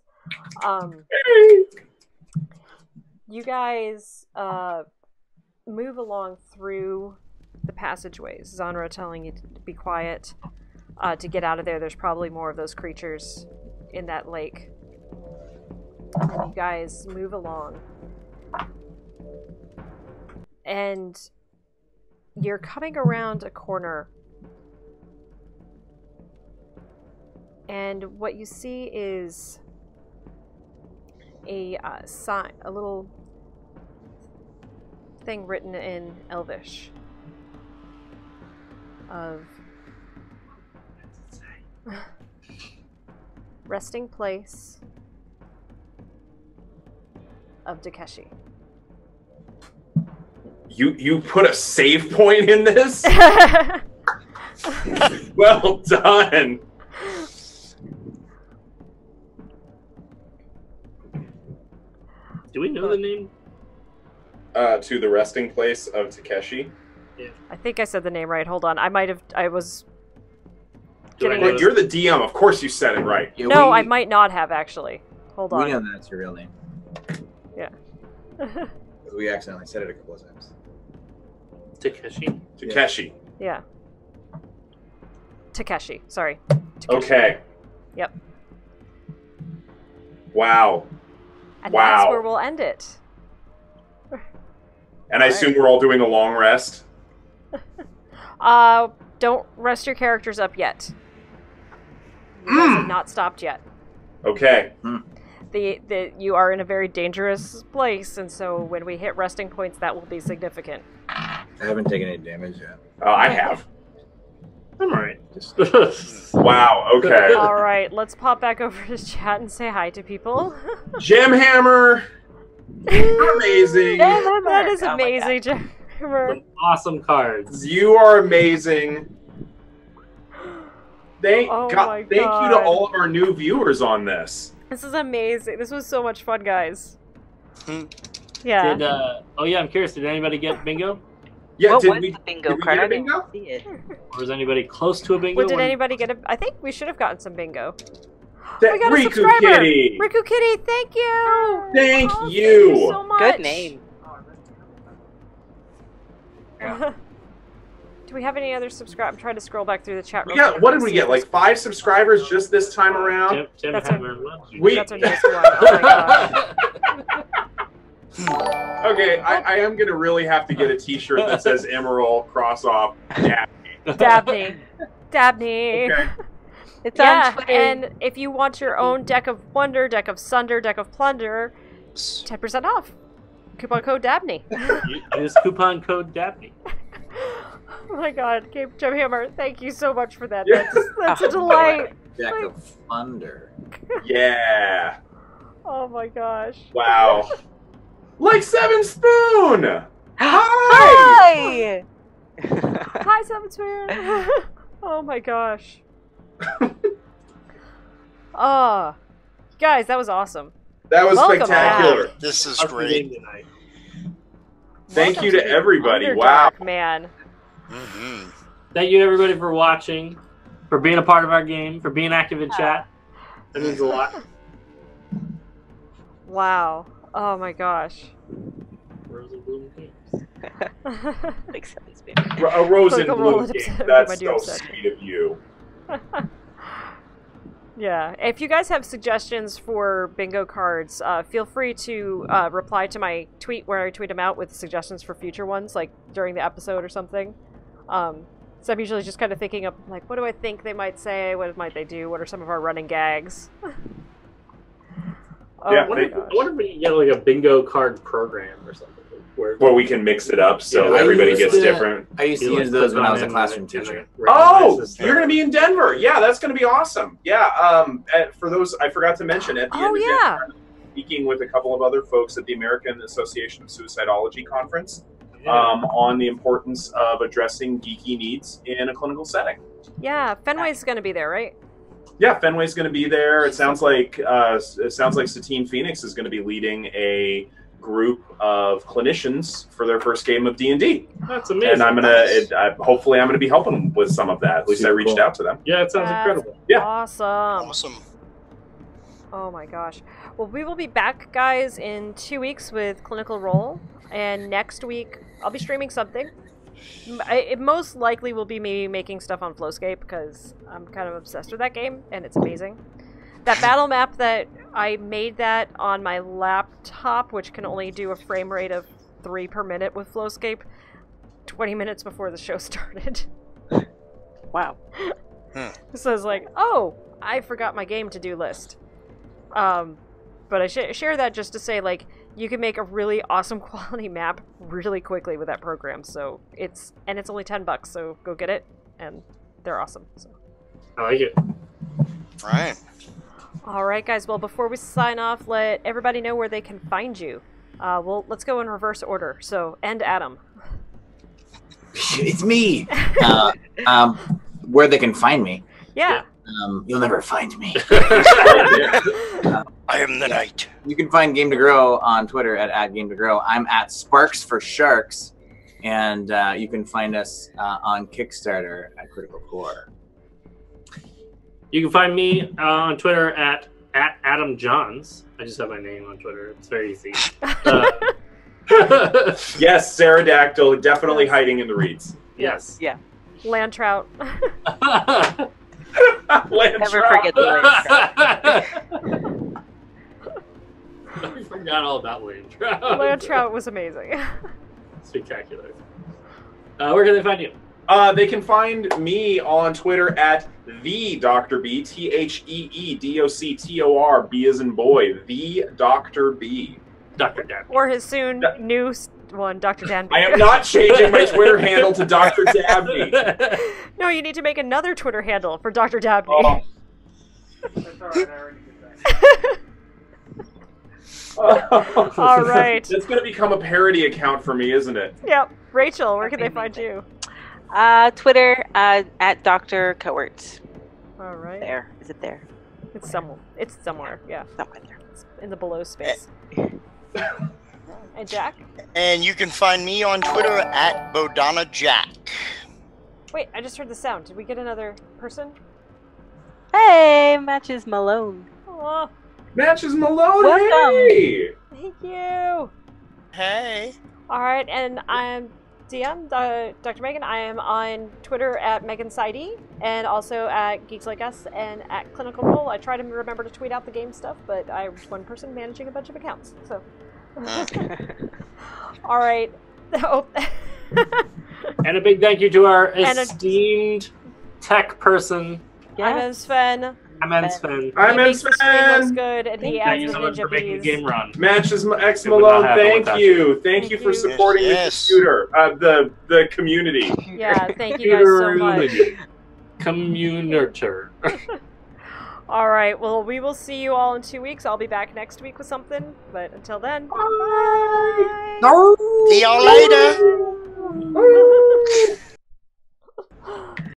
Speaker 4: You guys move along through the passageways. Zanra telling you to be quiet, to get out of there. There's probably more of those creatures in that lake. And you guys move along. And you're coming around a corner. And what you see is a sign, a little thing written in Elvish of resting place of Dakeshi.
Speaker 2: You put a save point in this? Well done.
Speaker 1: Do we know the name?
Speaker 2: To the resting place of Takeshi.
Speaker 1: Yeah.
Speaker 4: I think I said the name right. Hold on. I was
Speaker 1: Do I
Speaker 4: getting
Speaker 1: know
Speaker 2: Well, you're the DM. Of course you said it right.
Speaker 7: Yeah,
Speaker 4: No,
Speaker 7: we,
Speaker 4: I might not have actually. Hold on.
Speaker 7: We know that's your real name.
Speaker 4: Yeah.
Speaker 7: Because we accidentally said it a couple of times.
Speaker 1: Takeshi?
Speaker 2: Takeshi.
Speaker 4: Yeah. Takeshi. Sorry. Takeshi.
Speaker 2: Okay.
Speaker 4: Yep.
Speaker 2: Wow.
Speaker 4: And
Speaker 2: Wow.
Speaker 4: that's where we'll end it.
Speaker 2: And I assume we're all doing a long rest.
Speaker 4: Don't rest your characters up yet. You guys have not stopped yet.
Speaker 2: Okay.
Speaker 4: You are in a very dangerous place, and so when we hit resting points, that will be significant.
Speaker 7: I haven't taken any damage yet.
Speaker 2: I have.
Speaker 1: I'm alright.
Speaker 2: Wow. Okay.
Speaker 4: All right, let's pop back over to chat and say hi to people.
Speaker 2: Gemhammer. You're amazing.
Speaker 4: That is
Speaker 6: Oh my
Speaker 4: amazing, Jennifer.
Speaker 1: Some awesome cards.
Speaker 2: You are amazing. Thank
Speaker 4: Oh
Speaker 2: God.
Speaker 4: my
Speaker 2: Thank you to
Speaker 4: God.
Speaker 2: all of our new viewers on this.
Speaker 4: This is amazing. This was so much fun, guys. Yeah.
Speaker 1: Did oh yeah, I'm curious. Did anybody get bingo,
Speaker 2: Yeah.
Speaker 6: What
Speaker 2: did
Speaker 6: was
Speaker 2: we,
Speaker 6: the bingo
Speaker 2: did we
Speaker 6: card?
Speaker 2: get a
Speaker 6: I didn't
Speaker 2: bingo?
Speaker 6: see it.
Speaker 1: or was anybody close to a bingo?
Speaker 4: Well, did
Speaker 1: When-
Speaker 4: anybody get a... I think we should have gotten some bingo.
Speaker 2: That
Speaker 4: We got a
Speaker 2: Riku
Speaker 4: subscriber!
Speaker 2: Kitty.
Speaker 4: Riku Kitty, thank you!
Speaker 2: Thank
Speaker 4: Oh,
Speaker 2: you.
Speaker 4: Thank you so much.
Speaker 6: Good name.
Speaker 4: Do we have any other subscribe? I'm trying to scroll back through the chat.
Speaker 2: We
Speaker 4: real
Speaker 2: got.
Speaker 4: quick
Speaker 2: What
Speaker 4: to
Speaker 2: did we
Speaker 4: see
Speaker 2: get?
Speaker 4: if
Speaker 2: Like 5 subscribers just this time around.
Speaker 1: Jim
Speaker 4: That's
Speaker 1: Hammer loves you.
Speaker 2: We-
Speaker 4: That's our newest one. Oh my god.
Speaker 2: Okay, I am gonna really have to get a T-shirt that says Immeral cross off. Yeah.
Speaker 4: Dabney. Dabney.
Speaker 2: Okay.
Speaker 6: It's
Speaker 4: Yeah,
Speaker 6: on Twitter.
Speaker 4: and if you want your own deck of wonder, deck of sunder, deck of plunder, 10% off. Coupon code Dabney.
Speaker 1: Use coupon code Dabney.
Speaker 4: Oh my god, Cape Jim Hammer, thank you so much for that.
Speaker 2: Yeah.
Speaker 4: That's a delight.
Speaker 7: Deck of Thunder.
Speaker 2: Yeah.
Speaker 4: Oh my gosh.
Speaker 2: Wow. Like 7 Spoon.
Speaker 6: Hi!
Speaker 4: Hi, Seven Spoon. Oh my gosh. Oh, guys, that was awesome.
Speaker 2: That was
Speaker 4: Welcome
Speaker 2: spectacular.
Speaker 5: This is
Speaker 1: How's the
Speaker 5: great.
Speaker 1: game tonight?
Speaker 2: Thank
Speaker 4: Welcome
Speaker 2: you to
Speaker 4: the
Speaker 2: everybody.
Speaker 4: Underdark,
Speaker 2: Wow.
Speaker 4: man.
Speaker 5: Mm-hmm.
Speaker 1: Thank you everybody for watching, for being a part of our game, for being active in chat. That means a lot.
Speaker 4: Wow. Oh my gosh.
Speaker 1: Rose and Bloom Games.
Speaker 6: Like Seven Spoon.
Speaker 2: A Rose and
Speaker 4: Click a roll
Speaker 2: Blue
Speaker 4: it
Speaker 2: game.
Speaker 4: upset-
Speaker 2: That's
Speaker 4: my
Speaker 2: so
Speaker 4: dear upset.
Speaker 2: sweet of you.
Speaker 4: Yeah. If you guys have suggestions for bingo cards, feel free to reply to my tweet where I tweet them out with suggestions for future ones, like during the episode or something. So I'm usually just kind of thinking of, like, what do I think they might say? What might they do? What are some of our running gags? Oh
Speaker 2: Yeah,
Speaker 1: I
Speaker 4: my
Speaker 1: wonder,
Speaker 4: gosh.
Speaker 1: I wonder if we can get like a bingo card program or something. Where
Speaker 2: Well, we can mix it up so
Speaker 1: Yeah,
Speaker 2: everybody
Speaker 7: I
Speaker 2: gets
Speaker 7: used to-
Speaker 2: different.
Speaker 7: I used to
Speaker 1: you,
Speaker 7: use
Speaker 1: like,
Speaker 7: those
Speaker 1: click
Speaker 7: when I
Speaker 1: on
Speaker 7: was a
Speaker 1: them
Speaker 7: classroom
Speaker 1: and
Speaker 7: teacher.
Speaker 1: it
Speaker 2: Oh,
Speaker 1: recognizes
Speaker 2: you're going to be in Denver. Yeah, that's going to be awesome. Yeah, for those, I forgot to mention, at the end of
Speaker 4: yeah.
Speaker 2: Denver, I'm speaking with a couple of other folks at the American Association of Suicidology Conference
Speaker 1: Yeah.
Speaker 2: on the importance of addressing geeky needs in a clinical setting.
Speaker 4: Yeah, Fenway's going to be there, right?
Speaker 2: Yeah, Fenway's going to be there. It sounds like Satine Phoenix is going to be leading a group of clinicians for their first game of D&D.
Speaker 1: That's amazing.
Speaker 2: And hopefully I'm gonna be helping them with some of that. At least I reached out to them.
Speaker 1: Yeah, it sounds incredible.
Speaker 2: Yeah.
Speaker 4: Awesome. Oh my gosh. Well, we will be back, guys, in 2 weeks with Clinical Role, and next week I'll be streaming something. It most likely will be me making stuff on Flowscape because I'm kind of obsessed with that game and it's amazing. That battle map that I made that on my laptop, which can only do a frame rate of 3 per minute with Flowscape, 20 minutes before the show started.
Speaker 6: Wow.
Speaker 4: So I was like, oh, I forgot my game to-do list. But I share that just to say, like, you can make a really awesome quality map really quickly with that program. So it's only $10, so go get it, and they're awesome. So.
Speaker 1: I like it.
Speaker 5: Right.
Speaker 4: All right, guys. Well, before we sign off, let everybody know where they can find you. Well, let's go in reverse order. So, and Adam.
Speaker 7: It's me. Where they can find me.
Speaker 4: Yeah.
Speaker 7: You'll never find me.
Speaker 8: I am the knight.
Speaker 7: You can find Game to Grow on Twitter at Game to Grow. I'm at Sparks for Sharks, and you can find us on Kickstarter at Critical Core.
Speaker 1: You can find me on Twitter at Adam Johns. I just have my name on Twitter. It's very easy.
Speaker 2: Yes, Pterodactyl, definitely hiding in the reeds.
Speaker 1: Yes.
Speaker 6: Yeah.
Speaker 4: Land trout.
Speaker 6: Never forget the land.
Speaker 1: I forgot all about land trout.
Speaker 4: Land trout was amazing.
Speaker 1: Spectacular. Where can they find you?
Speaker 2: They can find me on Twitter at the Dr. B, TheeDoctor, B as in boy, the Dr. B.
Speaker 1: Dr. Dabney.
Speaker 4: Or his soon new one, Dr. Danby.
Speaker 2: I am not changing my Twitter handle to Dr. Dabney.
Speaker 4: No, you need to make another Twitter handle for Dr. Dabney.
Speaker 2: Oh.
Speaker 3: That's all right, I already did that.
Speaker 4: All right.
Speaker 2: It's going to become a parody account for me, isn't it?
Speaker 4: Yep. Rachel, where can they find you?
Speaker 6: Twitter at Dr. Kowert.
Speaker 4: All right.
Speaker 6: There. Is it there?
Speaker 4: It's somewhere. Yeah.
Speaker 6: Somewhere there.
Speaker 4: It's in the below space. And Jack?
Speaker 5: And you can find me on Twitter at BodanaJack.
Speaker 4: Wait, I just heard the sound. Did we get another person?
Speaker 6: Hey, Matches Malone.
Speaker 4: Oh,
Speaker 2: Matches Malone.
Speaker 6: Welcome.
Speaker 2: Hey!
Speaker 4: thank you.
Speaker 5: Hey.
Speaker 4: All right, and I'm DM, Dr. Megan. I am on Twitter at MeganSidey and also at Geeks Like Us and at Clinical Role. I try to remember to tweet out the game stuff, but I'm one person managing a bunch of accounts. So, all right. Oh.
Speaker 1: And a big thank you to our esteemed tech person.
Speaker 4: I'm Sven.
Speaker 1: I'm Sven.
Speaker 2: I'm
Speaker 4: He makes the screen looks
Speaker 2: Sven.
Speaker 4: good, and he
Speaker 1: Thank
Speaker 4: adds
Speaker 1: you
Speaker 4: the
Speaker 1: so much
Speaker 4: ninja
Speaker 1: for making the
Speaker 4: bees.
Speaker 1: game run.
Speaker 2: Matches X
Speaker 1: It would not
Speaker 2: Malone,
Speaker 1: happen
Speaker 2: thank
Speaker 1: without
Speaker 2: you. Thank
Speaker 4: Thank
Speaker 2: you for
Speaker 4: you.
Speaker 2: supporting
Speaker 5: Yes.
Speaker 2: the community.
Speaker 4: Yeah, thank you guys so much.
Speaker 1: Communator.
Speaker 4: All right, well, we will see you all in 2 weeks. I'll be back next week with something, but until then, bye.
Speaker 5: See y'all later.
Speaker 4: Bye.